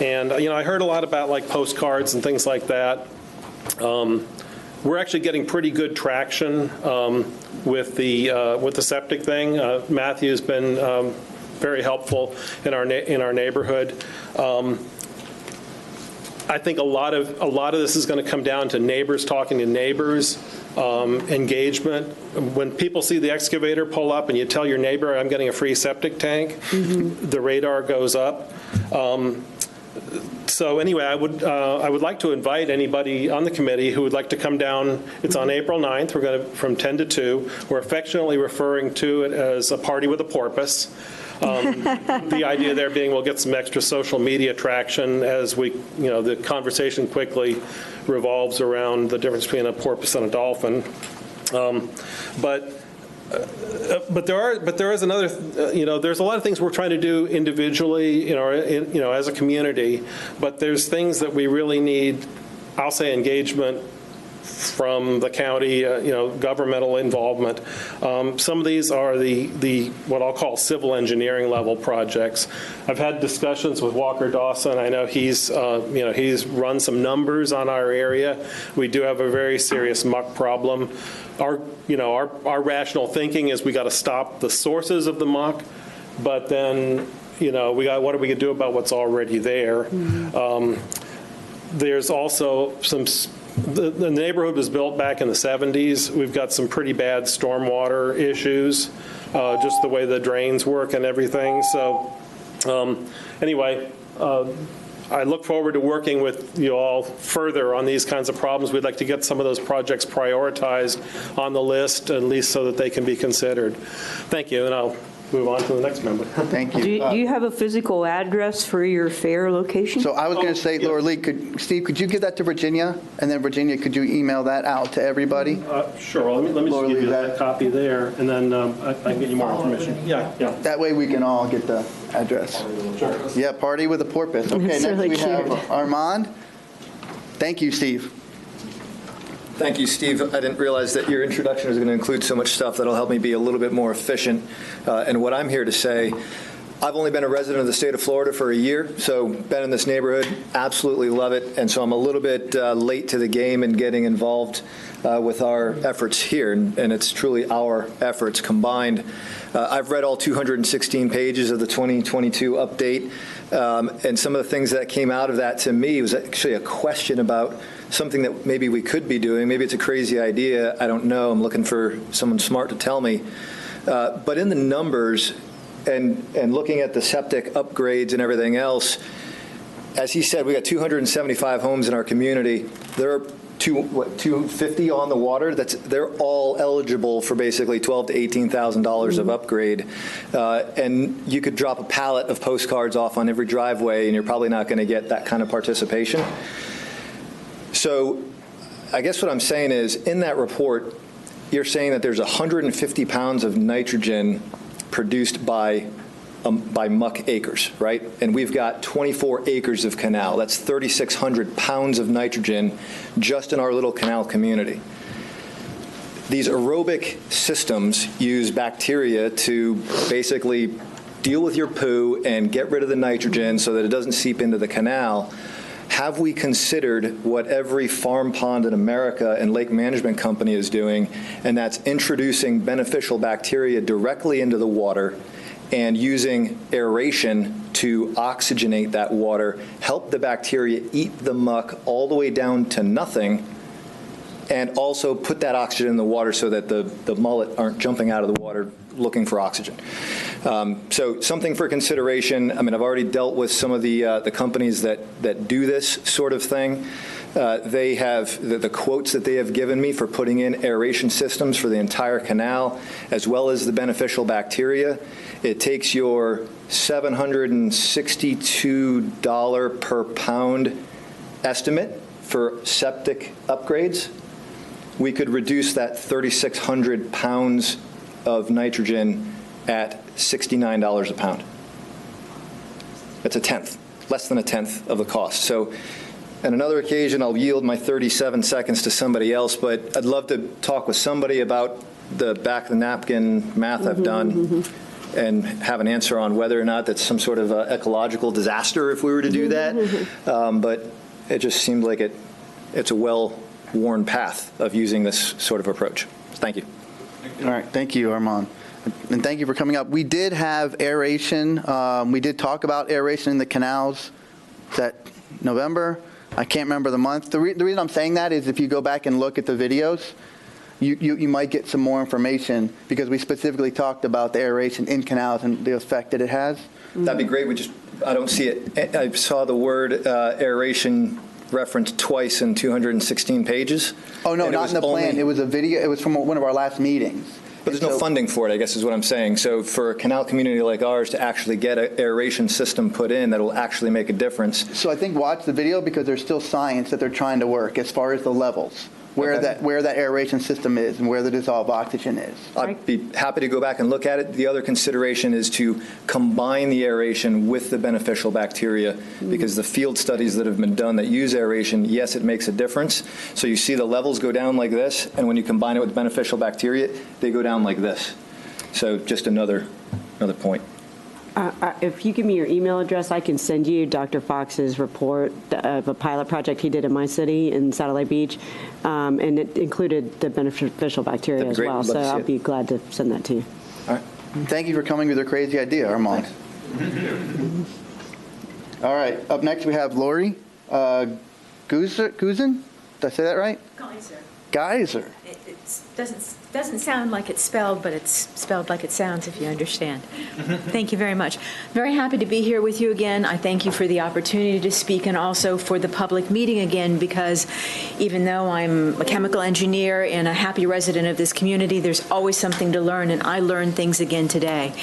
And, I heard a lot about like postcards and things like that. We're actually getting pretty good traction with the septic thing. Matthew's been very helpful in our neighborhood. I think a lot of this is going to come down to neighbors talking to neighbors, engagement. When people see the excavator pull up and you tell your neighbor, I'm getting a free septic tank, the radar goes up. So anyway, I would like to invite anybody on the committee who would like to come down. It's on April 9th. We're going to from 10 to 2. We're affectionately referring to it as a party with a porpoise. The idea there being we'll get some extra social media traction as the conversation quickly revolves around the difference between a porpoise and a dolphin. But there is another, there's a lot of things we're trying to do individually, as a community, but there's things that we really need, I'll say, engagement from the county, governmental involvement. Some of these are the what I'll call civil engineering level projects. I've had discussions with Walker Dawson. I know he's run some numbers on our area. We do have a very serious muck problem. Our rational thinking is we got to stop the sources of the muck, but then what are we going to do about what's already there? There's also some. The neighborhood was built back in the 70s. We've got some pretty bad stormwater issues, just the way the drains work and everything. So anyway, I look forward to working with you all further on these kinds of problems. We'd like to get some of those projects prioritized on the list, at least so that they can be considered. Thank you, and I'll move on to the next member.
Thank you.
Do you have a physical address for your fair location?
So I was going to say, Laura Lee, Steve, could you give that to Virginia? And then Virginia, could you email that out to everybody?
Sure. Well, let me just give you that copy there, and then I can get you more information. Yeah.
That way we can all get the address.
Sure.
Yeah, party with a porpoise. Okay,
That's
next
really
we
cute.
have Armand. Thank you, Steve.
Thank you, Steve. I didn't realize that your introduction was going to include so much stuff that'll help me be a little bit more efficient. And what I'm here to say, I've only been a resident of the state of Florida for a year, so been in this neighborhood, absolutely love it. And so I'm a little bit late to the game in getting involved with our efforts here, and it's truly our efforts combined. I've read all 216 pages of the 2022 update, and some of the things that came out of that to me was actually a question about something that maybe we could be doing. Maybe it's a crazy idea. I don't know. I'm looking for someone smart to tell me. But in the numbers and looking at the septic upgrades and everything else, as he said, we got 275 homes in our community. There are 250 on the water. They're all eligible for basically $12,000 to $18,000 of upgrade. And you could drop a pallet of postcards off on every driveway, and you're probably not going to get that kind of participation. So I guess what I'm saying is, in that report, you're saying that there's 150 pounds of nitrogen produced by muck acres, right? And we've got 24 acres of canal. That's 3,600 pounds of nitrogen just in our little canal community. These aerobic systems use bacteria to basically deal with your poo and get rid of the nitrogen so that it doesn't seep into the canal. Have we considered what every farm pond in America and lake management company is doing, and that's introducing beneficial bacteria directly into the water and using aeration to oxygenate that water, help the bacteria eat the muck all the way down to nothing, and also put that oxygen in the water so that the mullet aren't jumping out of the water looking for oxygen. So something for consideration. I mean, I've already dealt with some of the companies that do this sort of thing. They have the quotes that they have given me for putting in aeration systems for the entire canal, as well as the beneficial bacteria. It takes your $762 per pound estimate for septic upgrades. We could reduce that 3,600 pounds of nitrogen at $69 a pound. That's a tenth, less than a tenth of the cost. So on another occasion, I'll yield my 37 seconds to somebody else, but I'd love to talk with somebody about the back of the napkin math I've done and have an answer on whether or not that's some sort of ecological disaster if we were to do that. But it just seemed like it's a well-worn path of using this sort of approach. Thank you.
All right, thank you, Armand. And thank you for coming up. We did have aeration. We did talk about aeration in the canals. Is that November? I can't remember the month. The reason I'm saying that is if you go back and look at the videos, you might get some more information because we specifically talked about the aeration in canals and the effect that it has.
That'd be great. I don't see it. I saw the word aeration referenced twice in 216 pages.
Oh, no, not in the plan. It was a video. It was from one of our last meetings.
But there's no funding for it, I guess is what I'm saying. So for a canal community like ours to actually get an aeration system put in that will actually make a difference.
So I think watch the video because there's still science that they're trying to work as far as the levels, where that aeration system is and where the dissolved oxygen is.
I'd be happy to go back and look at it. The other consideration is to combine the aeration with the beneficial bacteria because the field studies that have been done that use aeration, yes, it makes a difference. So you see the levels go down like this, and when you combine it with beneficial bacteria, they go down like this. So just another point.
If you give me your email address, I can send you Dr. Fox's report of a pilot project he did in my city in Satellite Beach, and it included the beneficial bacteria as well. So I'll be glad to send that to you.
All right. Thank you for coming with your crazy idea, Armand. All right. Up next, we have Lori Guzin. Did I say that right? Geyser.
It doesn't sound like it's spelled, but it's spelled like it sounds, if you understand. Thank you very much. Very happy to be here with you again. I thank you for the opportunity to speak and also for the public meeting again, because even though I'm a chemical engineer and a happy resident of this community, there's always something to learn, and I learned things again today.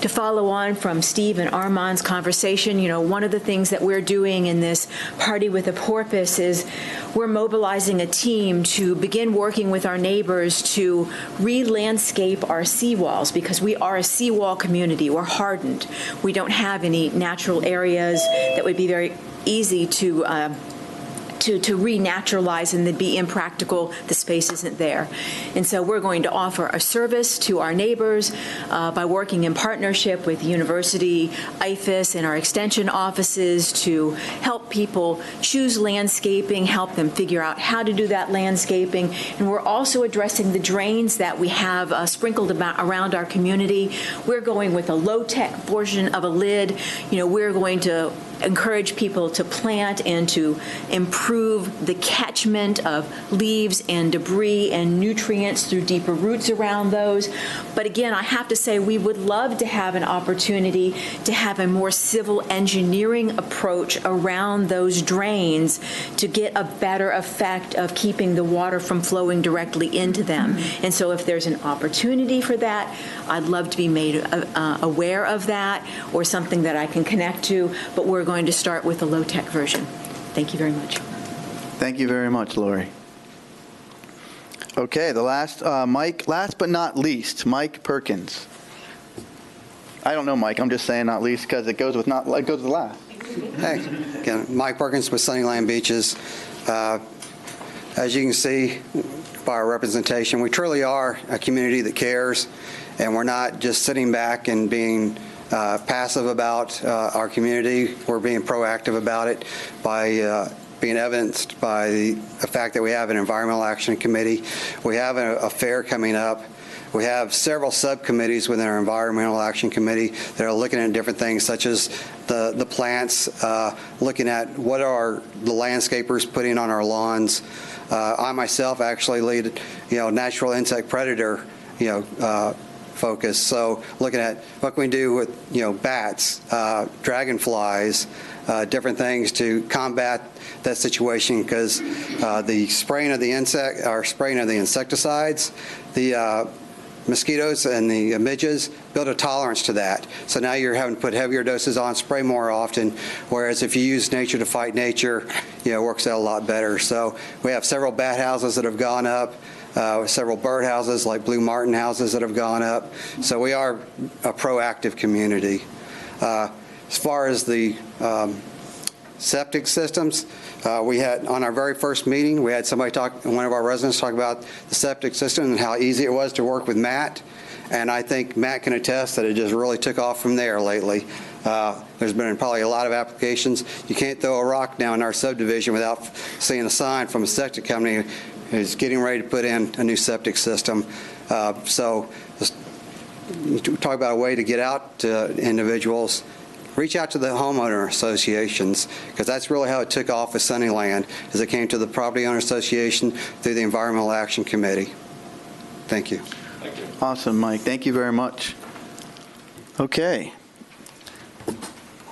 To follow on from Steve and Armand's conversation, one of the things that we're doing in this Party with a Porpoise is we're mobilizing a team to begin working with our neighbors to re-landscape our seawalls, because we are a seawall community. We're hardened. We don't have any natural areas that would be very easy to renaturalize, and they'd be impractical. The space isn't there. And so we're going to offer a service to our neighbors by working in partnership with the university, IFAS, and our extension offices to help people choose landscaping, help them figure out how to do that landscaping. And we're also addressing the drains that we have sprinkled around our community. We're going with a low-tech version of a lid. We're going to encourage people to plant and to improve the catchment of leaves and debris and nutrients through deeper roots around those. But again, I have to say we would love to have an opportunity to have a more civil engineering approach around those drains to get a better effect of keeping the water from flowing directly into them. And so if there's an opportunity for that, I'd love to be made aware of that or something that I can connect to, but we're going to start with the low-tech version. Thank you very much.
Thank you very much, Lori. Okay, the last, Mike, last but not least, Mike Perkins. I don't know Mike, I'm just saying not least because it goes with last.
Hey, again, Mike Perkins with Sunnyland Beaches. As you can see by our representation, we truly are a community that cares, and we're not just sitting back and being passive about our community. We're being proactive about it by being evidenced by the fact that we have an Environmental Action Committee. We have a fair coming up. We have several subcommittees within our Environmental Action Committee that are looking at different things, such as the plants, looking at what are the landscapers putting on our lawns. I myself actually lead, natural insect predator, focus. So looking at what can we do with, bats, dragonflies, different things to combat that situation, because the spraying of the insecticides, the mosquitoes and the midges build a tolerance to that. So now you're having to put heavier doses on, spray more often, whereas if you use nature to fight nature, it works out a lot better. So we have several bat houses that have gone up, several bird houses like blue martin houses that have gone up. So we are a proactive community. As far as the septic systems, we had on our very first meeting, we had one of our residents talk about the septic system and how easy it was to work with Matt. And I think Matt can attest that it just really took off from there lately. There's been probably a lot of applications. You can't throw a rock down in our subdivision without seeing a sign from a septic company who's getting ready to put in a new septic system. So just talk about a way to get out to individuals. Reach out to the homeowner associations, because that's really how it took off with Sunnyland, as it came to the property owner association through the Environmental Action Committee. Thank you.
Thank you. Awesome, Mike. Thank you very much. Okay.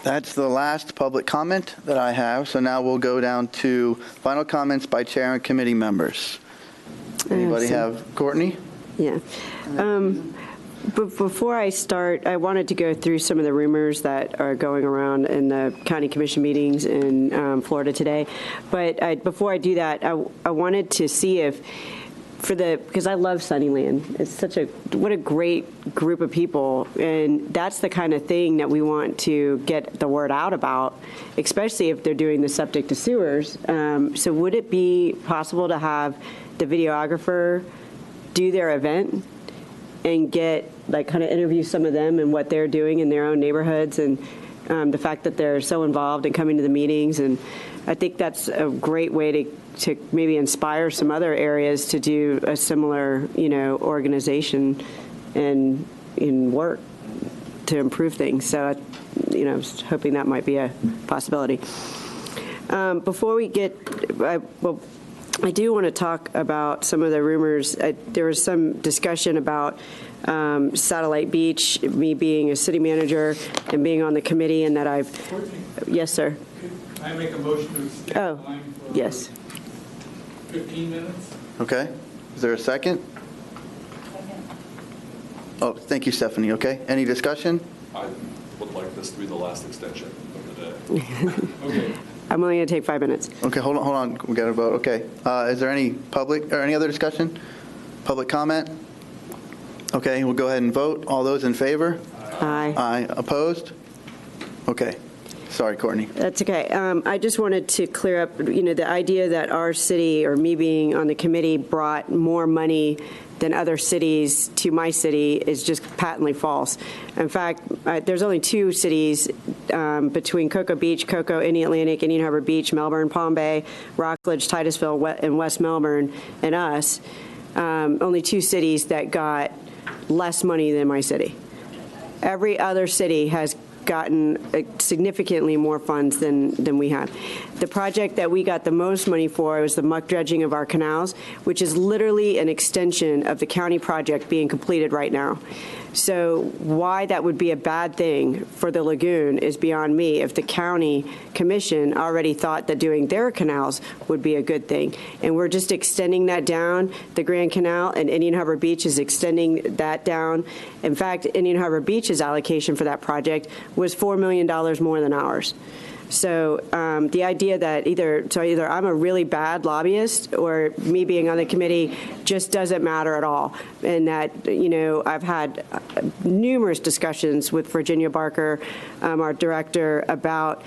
That's the last public comment that I have. So now we'll go down to final comments by chair and committee members. Anybody have Courtney?
Yeah. But before I start, I wanted to go through some of the rumors that are going around in the county commission meetings in Florida today. But before I do that, I wanted to see if, because I love Sunnyland. It's what a great group of people. And that's the kind of thing that we want to get the word out about, especially if they're doing the septic to sewers. So would it be possible to have the videographer do their event and kind of interview some of them and what they're doing in their own neighborhoods, and the fact that they're so involved in coming to the meetings? And I think that's a great way to maybe inspire some other areas to do a similar, organization and work to improve things. So, I was hoping that might be a possibility. Before we get, I do want to talk about some of the rumors. There was some discussion about Satellite Beach, me being a city manager and being on the committee, and that Yes, sir.
Can I make a motion to extend the line for
yes.
15 minutes?
Okay. Is there a second? Second. Oh, thank you, Stephanie. Okay. Any discussion?
I would like this to be the last extension of the day.
Okay.
I'm only going to take 5 minutes.
Okay, hold on. We got to vote. Okay. Is there any public or any other discussion? Public comment? Okay, we'll go ahead and vote. All those in favor?
Aye.
Aye. Opposed? Okay. Sorry, Courtney.
That's okay. I just wanted to clear up, the idea that our city, or me being on the committee, brought more money than other cities to my city is just patently false. In fact, there's only 2 cities between Cocoa Beach, Cocoa, Indian Atlantic, Indian Harbor Beach, Melbourne, Palm Bay, Rockledge, Titusville, and West Melbourne, and us. Only 2 cities that got less money than my city. Every other city has gotten significantly more funds than we have. The project that we got the most money for was the muck dredging of our canals, which is literally an extension of the county project being completed right now. So why that would be a bad thing for the lagoon is beyond me, if the county commission already thought that doing their canals would be a good thing. And we're just extending that down. The Grand Canal and Indian Harbor Beach is extending that down. In fact, Indian Harbor Beach's allocation for that project was $4 million more than ours. So the idea that either I'm a really bad lobbyist or me being on the committee just doesn't matter at all. And that, I've had numerous discussions with Virginia Barker, our director, about,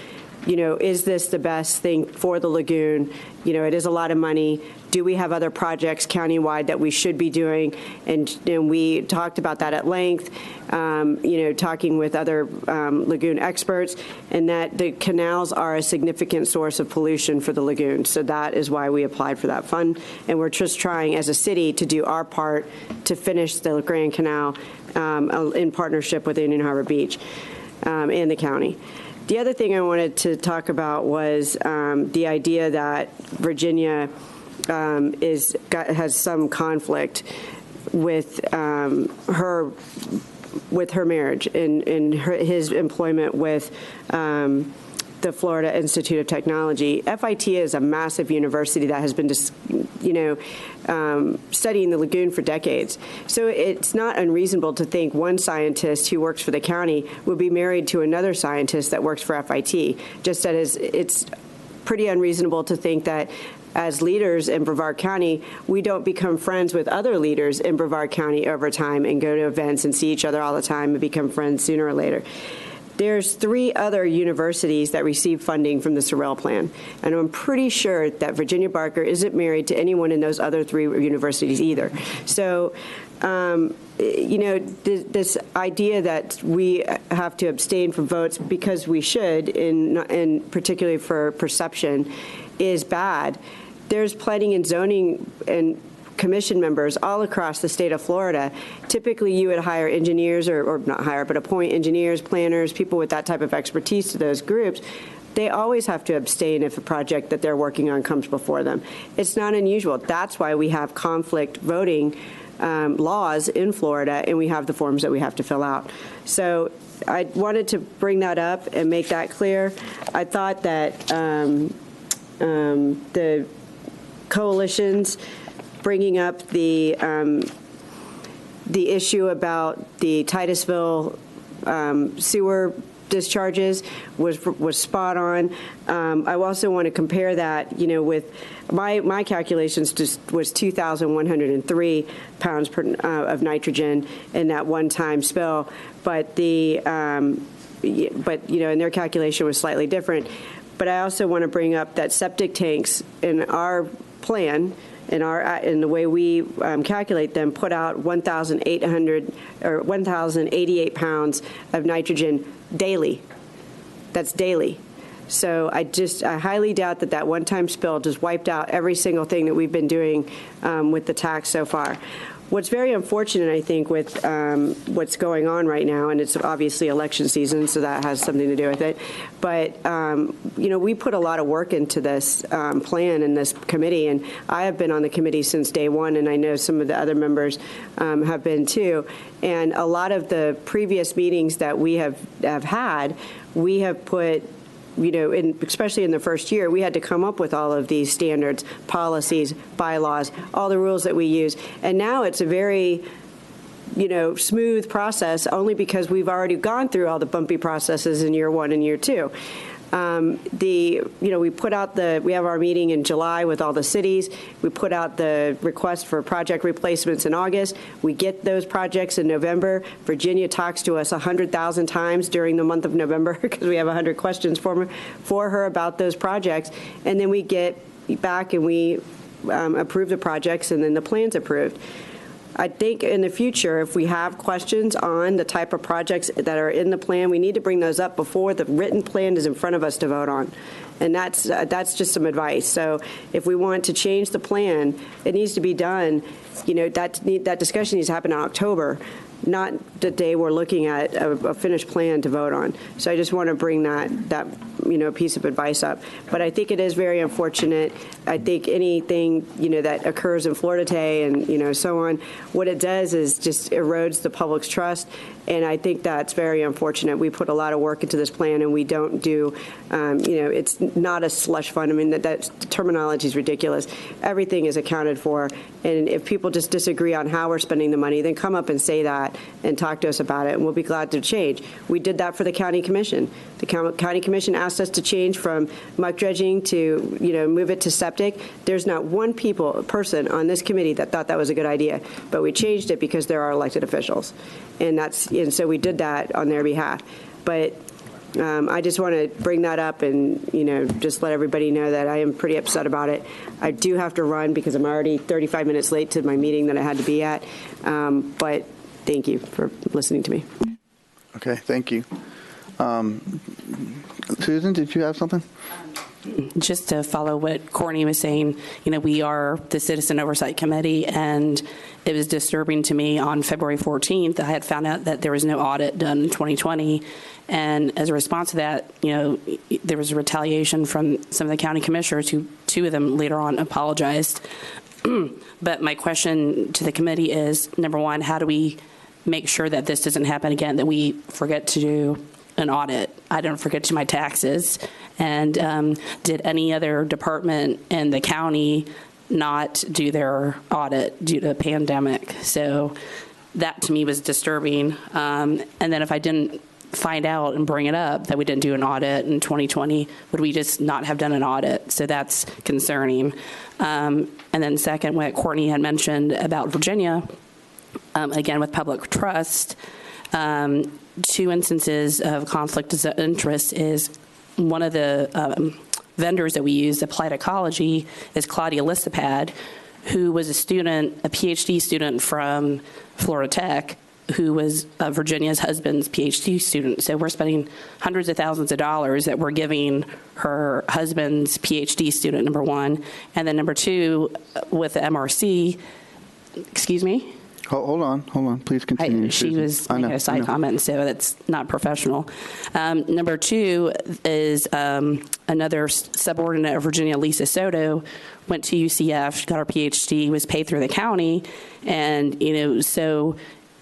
is this the best thing for the lagoon? It is a lot of money. Do we have other projects countywide that we should be doing? And we talked about that at length, talking with other lagoon experts, and that the canals are a significant source of pollution for the lagoon. So that is why we applied for that fund. And we're just trying as a city to do our part to finish the Grand Canal in partnership with Indian Harbor Beach and the county. The other thing I wanted to talk about was the idea that Virginia has some conflict with her marriage and his employment with the Florida Institute of Technology. FIT is a massive university that has been studying the lagoon for decades. So it's not unreasonable to think one scientist who works for the county would be married to another scientist that works for FIT, just as it's pretty unreasonable to think that as leaders in Brevard County, we don't become friends with other leaders in Brevard County over time and go to events and see each other all the time and become friends sooner or later. There's 3 other universities that receive funding from the Sorrell Plan, and I'm pretty sure that Virginia Barker isn't married to anyone in those other 3 universities either. So, this idea that we have to abstain from votes because we should, in particularly for perception, is bad. There's planning and zoning and commission members all across the state of Florida. Typically, you would hire engineers or not hire, but appoint engineers, planners, people with that type of expertise to those groups. They always have to abstain if a project that they're working on comes before them. It's not unusual. That's why we have conflict voting laws in Florida, and we have the forms that we have to fill out. So I wanted to bring that up and make that clear. I thought that the coalitions bringing up the issue about the Titusville sewer discharges was spot on. I also want to compare that, with my calculations was 2,103 pounds of nitrogen in that one-time spill, but and their calculation was slightly different. But I also want to bring up that septic tanks in our plan, in the way we calculate them, put out 1,088 pounds of nitrogen daily. That's daily. So I highly doubt that one-time spill just wiped out every single thing that we've been doing with the tax so far. What's very unfortunate, I think, with what's going on right now, and it's obviously election season, so that has something to do with it, but, we put a lot of work into this plan in this committee, and I have been on the committee since day one, and I know some of the other members have been too, and a lot of the previous meetings that we have had, we have put especially in the first year, we had to come up with all of these standards, policies, bylaws, all the rules that we use. And now it's a very, smooth process only because we've already gone through all the bumpy processes in year 1 and year 2. We have our meeting in July with all the cities. We put out the request for project replacements in August. We get those projects in November. Virginia talks to us 100,000 times during the month of November because we have 100 questions for her about those projects. And then we get back and we approve the projects, and then the plan's approved. I think in the future, if we have questions on the type of projects that are in the plan, we need to bring those up before the written plan is in front of us to vote on. And that's just some advice. So if we want to change the plan, it needs to be done. That discussion needs to happen in October, not the day we're looking at a finished plan to vote on. So I just want to bring that piece of advice up. But I think it is very unfortunate. I think anything, that occurs in Florida today and, so on, what it does is just erodes the public's trust. And I think that's very unfortunate. We put a lot of work into this plan, and we don't do, it's not a slush fund. I mean, that terminology is ridiculous. Everything is accounted for. And if people just disagree on how we're spending the money, then come up and say that and talk to us about it, and we'll be glad to change. We did that for the county commission. The county commission asked us to change from muck dredging to, move it to septic. There's not one person on this committee that thought that was a good idea, but we changed it because there are elected officials. And so we did that on their behalf. But I just want to bring that up and, just let everybody know that I am pretty upset about it. I do have to run because I'm already 35 minutes late to my meeting that I had to be at. But thank you for listening to me.
Okay, thank you. Susan, did you have something?
Just to follow what Courtney was saying, we are the Citizen Oversight Committee, and it was disturbing to me on February 14th. I had found out that there was no audit done in 2020. And as a response to that, there was a retaliation from some of the county commissioners who, two of them later on apologized. But my question to the committee is, number one, how do we make sure that this doesn't happen again, that we forget to do an audit? I don't forget to do my taxes. And did any other department in the county not do their audit due to the pandemic? So that to me was disturbing. And then if I didn't find out and bring it up that we didn't do an audit in 2020, would we just not have done an audit? So that's concerning. And then second, what Courtney had mentioned about Virginia, again with public trust, two instances of conflict of interest is one of the vendors that we use, Applied Ecology, is Claudia Listipad, who was a student, a PhD student from Florida Tech, who was Virginia's husband's PhD student. So we're spending hundreds of thousands of dollars that we're giving her husband's PhD student, number one. And then number two, with the MRC, excuse me?
Hold on, please continue.
She was making a side comment, so that's not professional. Number two is another subordinate of Virginia, Lisa Soto, went to UCF, she got her PhD, was paid through the county, and so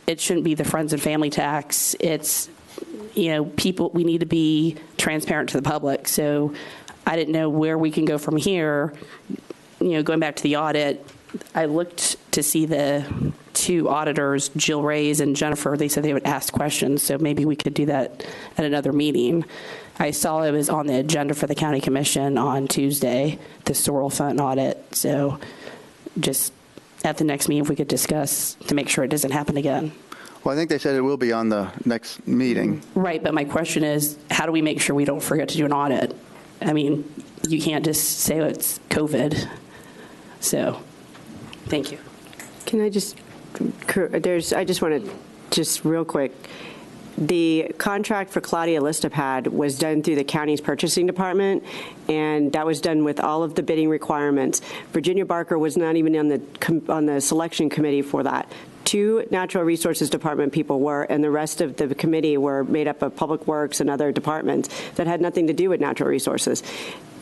it shouldn't be the friends and family tax. It's people. We need to be transparent to the public. So I didn't know where we can go from here. Going back to the audit, I looked to see the two auditors, Jill Rays and Jennifer. They said they would ask questions, so maybe we could do that at another meeting. I saw it was on the agenda for the county commission on Tuesday, the Sorrel Fund audit. So just at the next meeting, if we could discuss to make sure it doesn't happen again.
Well, I think they said it will be on the next meeting.
Right, but my question is, how do we make sure we don't forget to do an audit? I mean, you can't just say it's COVID. So, thank you.
Can I just, I just want to, just real quick, the contract for Claudia Listipad was done through the county's purchasing department, and that was done with all of the bidding requirements. Virginia Barker was not even on the selection committee for that. Two Natural Resources Department people were, and the rest of the committee were made up of Public Works and other departments that had nothing to do with natural resources.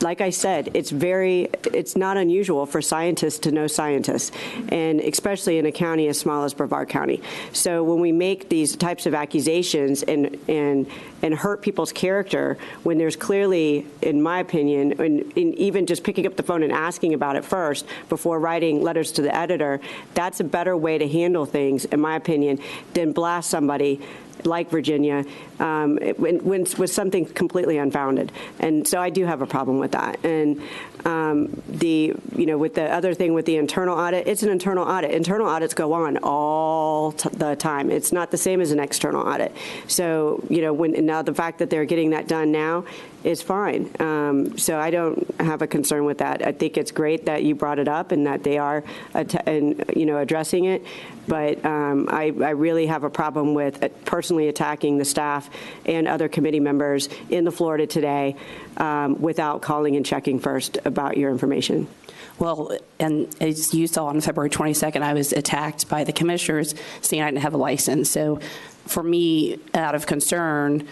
Like I said, it's not unusual for scientists to know scientists, and especially in a county as small as Brevard County. So when we make these types of accusations and hurt people's character, when there's clearly, in my opinion, and even just picking up the phone and asking about it first before writing letters to the editor, that's a better way to handle things, in my opinion, than blast somebody like Virginia with something completely unfounded. And so I do have a problem with that. And with the other thing with the internal audit, it's an internal audit. Internal audits go on all the time. It's not the same as an external audit. So, now the fact that they're getting that done now is fine. So I don't have a concern with that. I think it's great that you brought it up and that they are, addressing it. But I really have a problem with personally attacking the staff and other committee members in the Florida Today without calling and checking first about your information.
Well, and as you saw on February 22nd, I was attacked by the commissioners saying I didn't have a license. So for me, out of concern,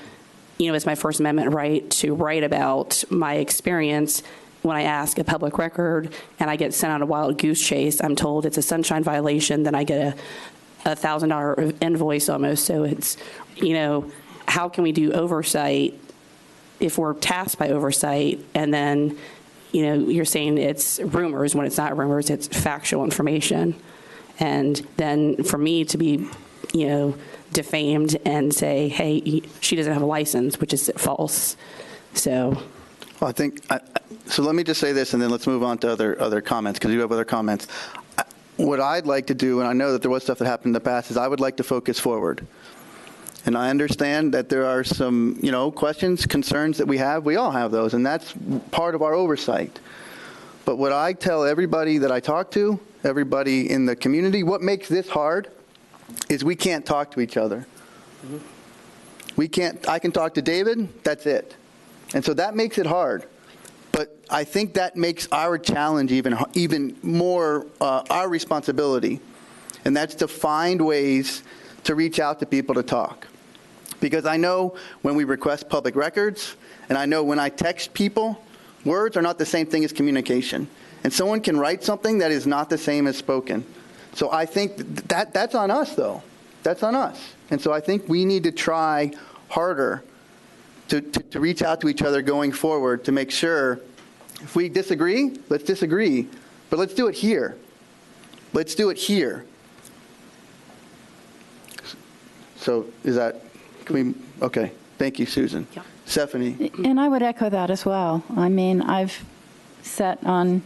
it's my First Amendment right to write about my experience. When I ask a public record and I get sent on a wild goose chase, I'm told it's a sunshine violation, then I get a $1,000 invoice almost. So it's, how can we do oversight if we're tasked by oversight and then, you're saying it's rumors when it's not rumors, it's factual information. And then for me to be, defamed and say, hey, she doesn't have a license, which is false. So.
Well, so let me just say this, and then let's move on to other comments, because you have other comments. What I'd like to do, and I know that there was stuff that happened in the past, is I would like to focus forward. And I understand that there are some, questions, concerns that we have. We all have those, and that's part of our oversight. But what I tell everybody that I talk to, everybody in the community, what makes this hard is we can't talk to each other. I can talk to David, that's it. And so that makes it hard. But I think that makes our challenge even more our responsibility. And that's to find ways to reach out to people to talk. Because I know when we request public records, and I know when I text people, words are not the same thing as communication. And someone can write something that is not the same as spoken. So I think that's on us, though. That's on us. And so I think we need to try harder to reach out to each other going forward to make sure if we disagree, let's disagree. But let's do it here. Let's do it here. So okay. Thank you, Susan. Yeah. Stephanie.
And I would echo that as well. I mean, I've sat on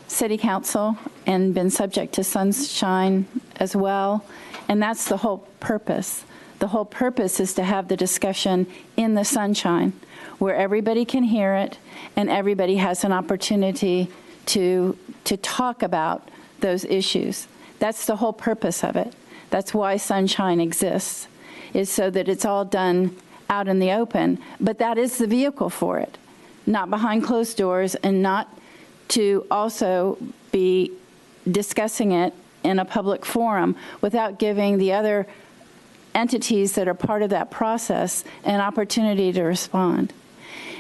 city council and been subject to sunshine as well. And that's the whole purpose. The whole purpose is to have the discussion in the sunshine where everybody can hear it and everybody has an opportunity to talk about those issues. That's the whole purpose of it. That's why sunshine exists, is so that it's all done out in the open. But that is the vehicle for it, not behind closed doors, and not to also be discussing it in a public forum without giving the other entities that are part of that process an opportunity to respond.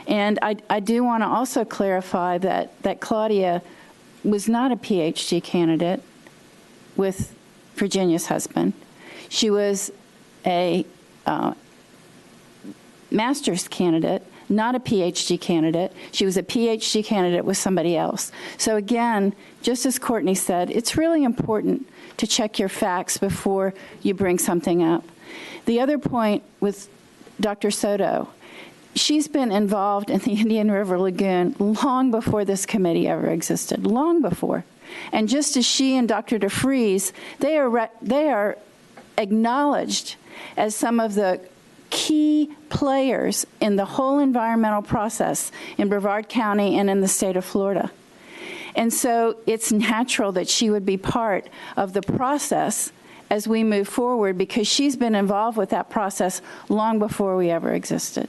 And I do want to also clarify that Claudia was not a PhD candidate with Virginia's husband. She was a master's candidate, not a PhD candidate. She was a PhD candidate with somebody else. So again, just as Courtney said, it's really important to check your facts before you bring something up. The other point with Dr. Soto, she's been involved in the Indian River Lagoon long before this committee ever existed, long before. And just as she and Dr. DeFries, they are acknowledged as some of the key players in the whole environmental process in Brevard County and in the state of Florida. And so it's natural that she would be part of the process as we move forward, because she's been involved with that process long before we ever existed.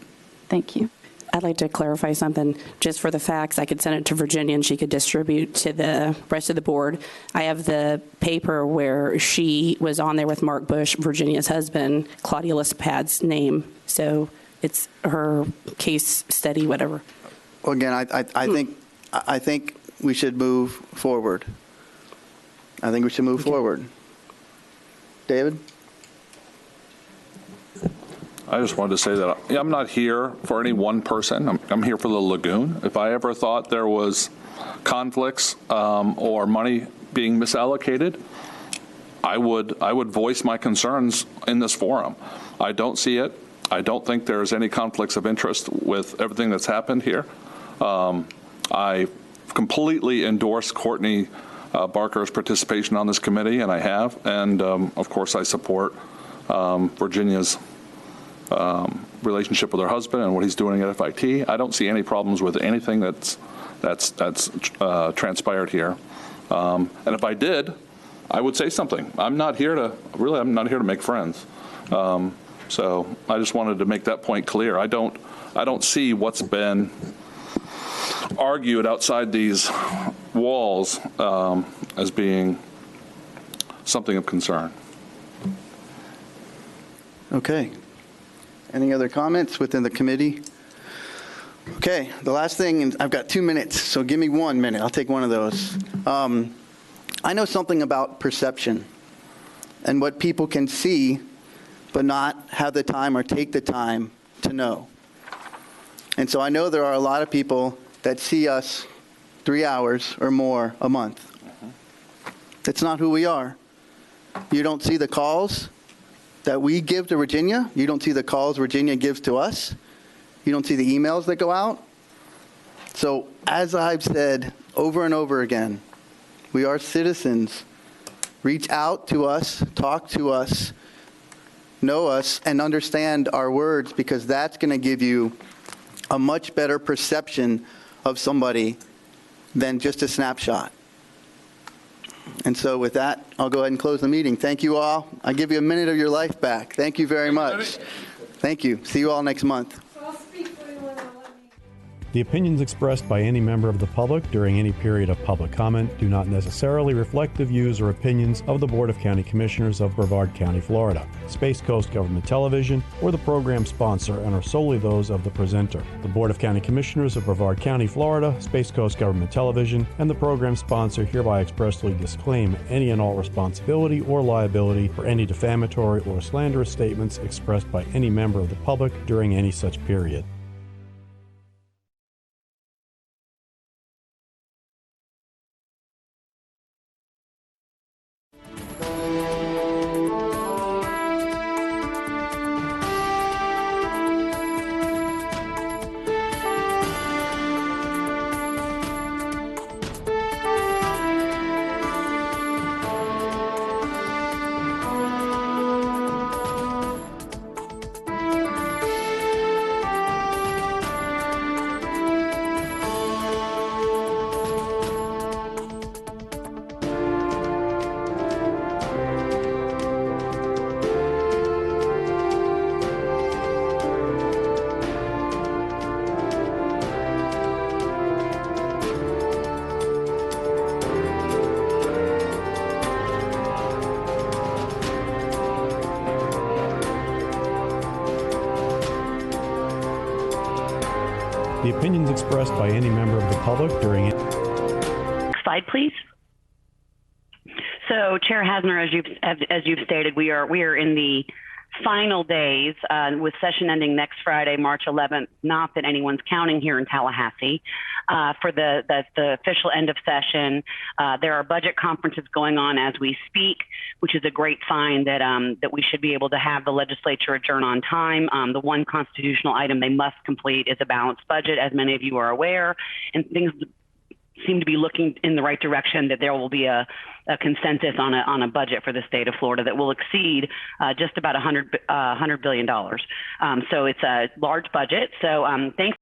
Thank you.
I'd like to clarify something. Just for the facts, I could send it to Virginia and she could distribute to the rest of the board. I have the paper where she was on there with Mark Bush, Virginia's husband, Claudia Lispad's name. So it's her case study, whatever.
Well, again, I think we should move forward. I think we should move forward. David?
I just wanted to say that I'm not here for any one person. I'm here for the lagoon. If I ever thought there was conflicts or money being misallocated, I would voice my concerns in this forum. I don't see it. I don't think there's any conflicts of interest with everything that's happened here. I completely endorse Courtney Barker's participation on this committee, and I have. And of course, I support Virginia's relationship with her husband and what he's doing at FIT. I don't see any problems with anything that's transpired here. And if I did, I would say something. I'm not here to make friends. So I just wanted to make that point clear. I don't see what's been argued outside these walls as being something of concern.
Okay. Any other comments within the committee? Okay, the last thing, and I've got 2 minutes, so give me 1 minute. I'll take one of those. I know something about perception and what people can see but not have the time or take the time to know. And so I know there are a lot of people that see us 3 hours or more a month. That's not who we are. You don't see the calls that we give to Virginia. You don't see the calls Virginia gives to us. You don't see the emails that go out. So as I've said over and over again, we are citizens. Reach out to us, talk to us, know us, and understand our words, because that's going to give you a much better perception of somebody than just a snapshot. And so with that, I'll go ahead and close the meeting. Thank you all. I give you a minute of your life back. Thank you very much. Thank you. See you all next month.
The opinions expressed by any member of the public during any period of public comment do not necessarily reflect the views or opinions of the Board of County Commissioners of Brevard County, Florida, Space Coast Government Television, or the program sponsor, and are solely those of the presenter. The Board of County Commissioners of Brevard County, Florida, Space Coast Government Television, and the program sponsor hereby expressly disclaim any and all responsibility or liability for any defamatory or slanderous statements expressed by any member of the public during any such period. The opinions expressed by any member of the public during it.
Slide, please. So, Chair Hasner, as you've stated, we are in the final days with session ending next Friday, March 11th. Not that anyone's counting here in Tallahassee. For the official end of session, there are budget conferences going on as we speak, which is a great sign that we should be able to have the legislature adjourn on time. The one constitutional item they must complete is a balanced budget, as many of you are aware, and things seem to be looking in the right direction, that there will be a consensus on a budget for the state of Florida that will exceed just about $100 billion. So it's a large budget. So thanks.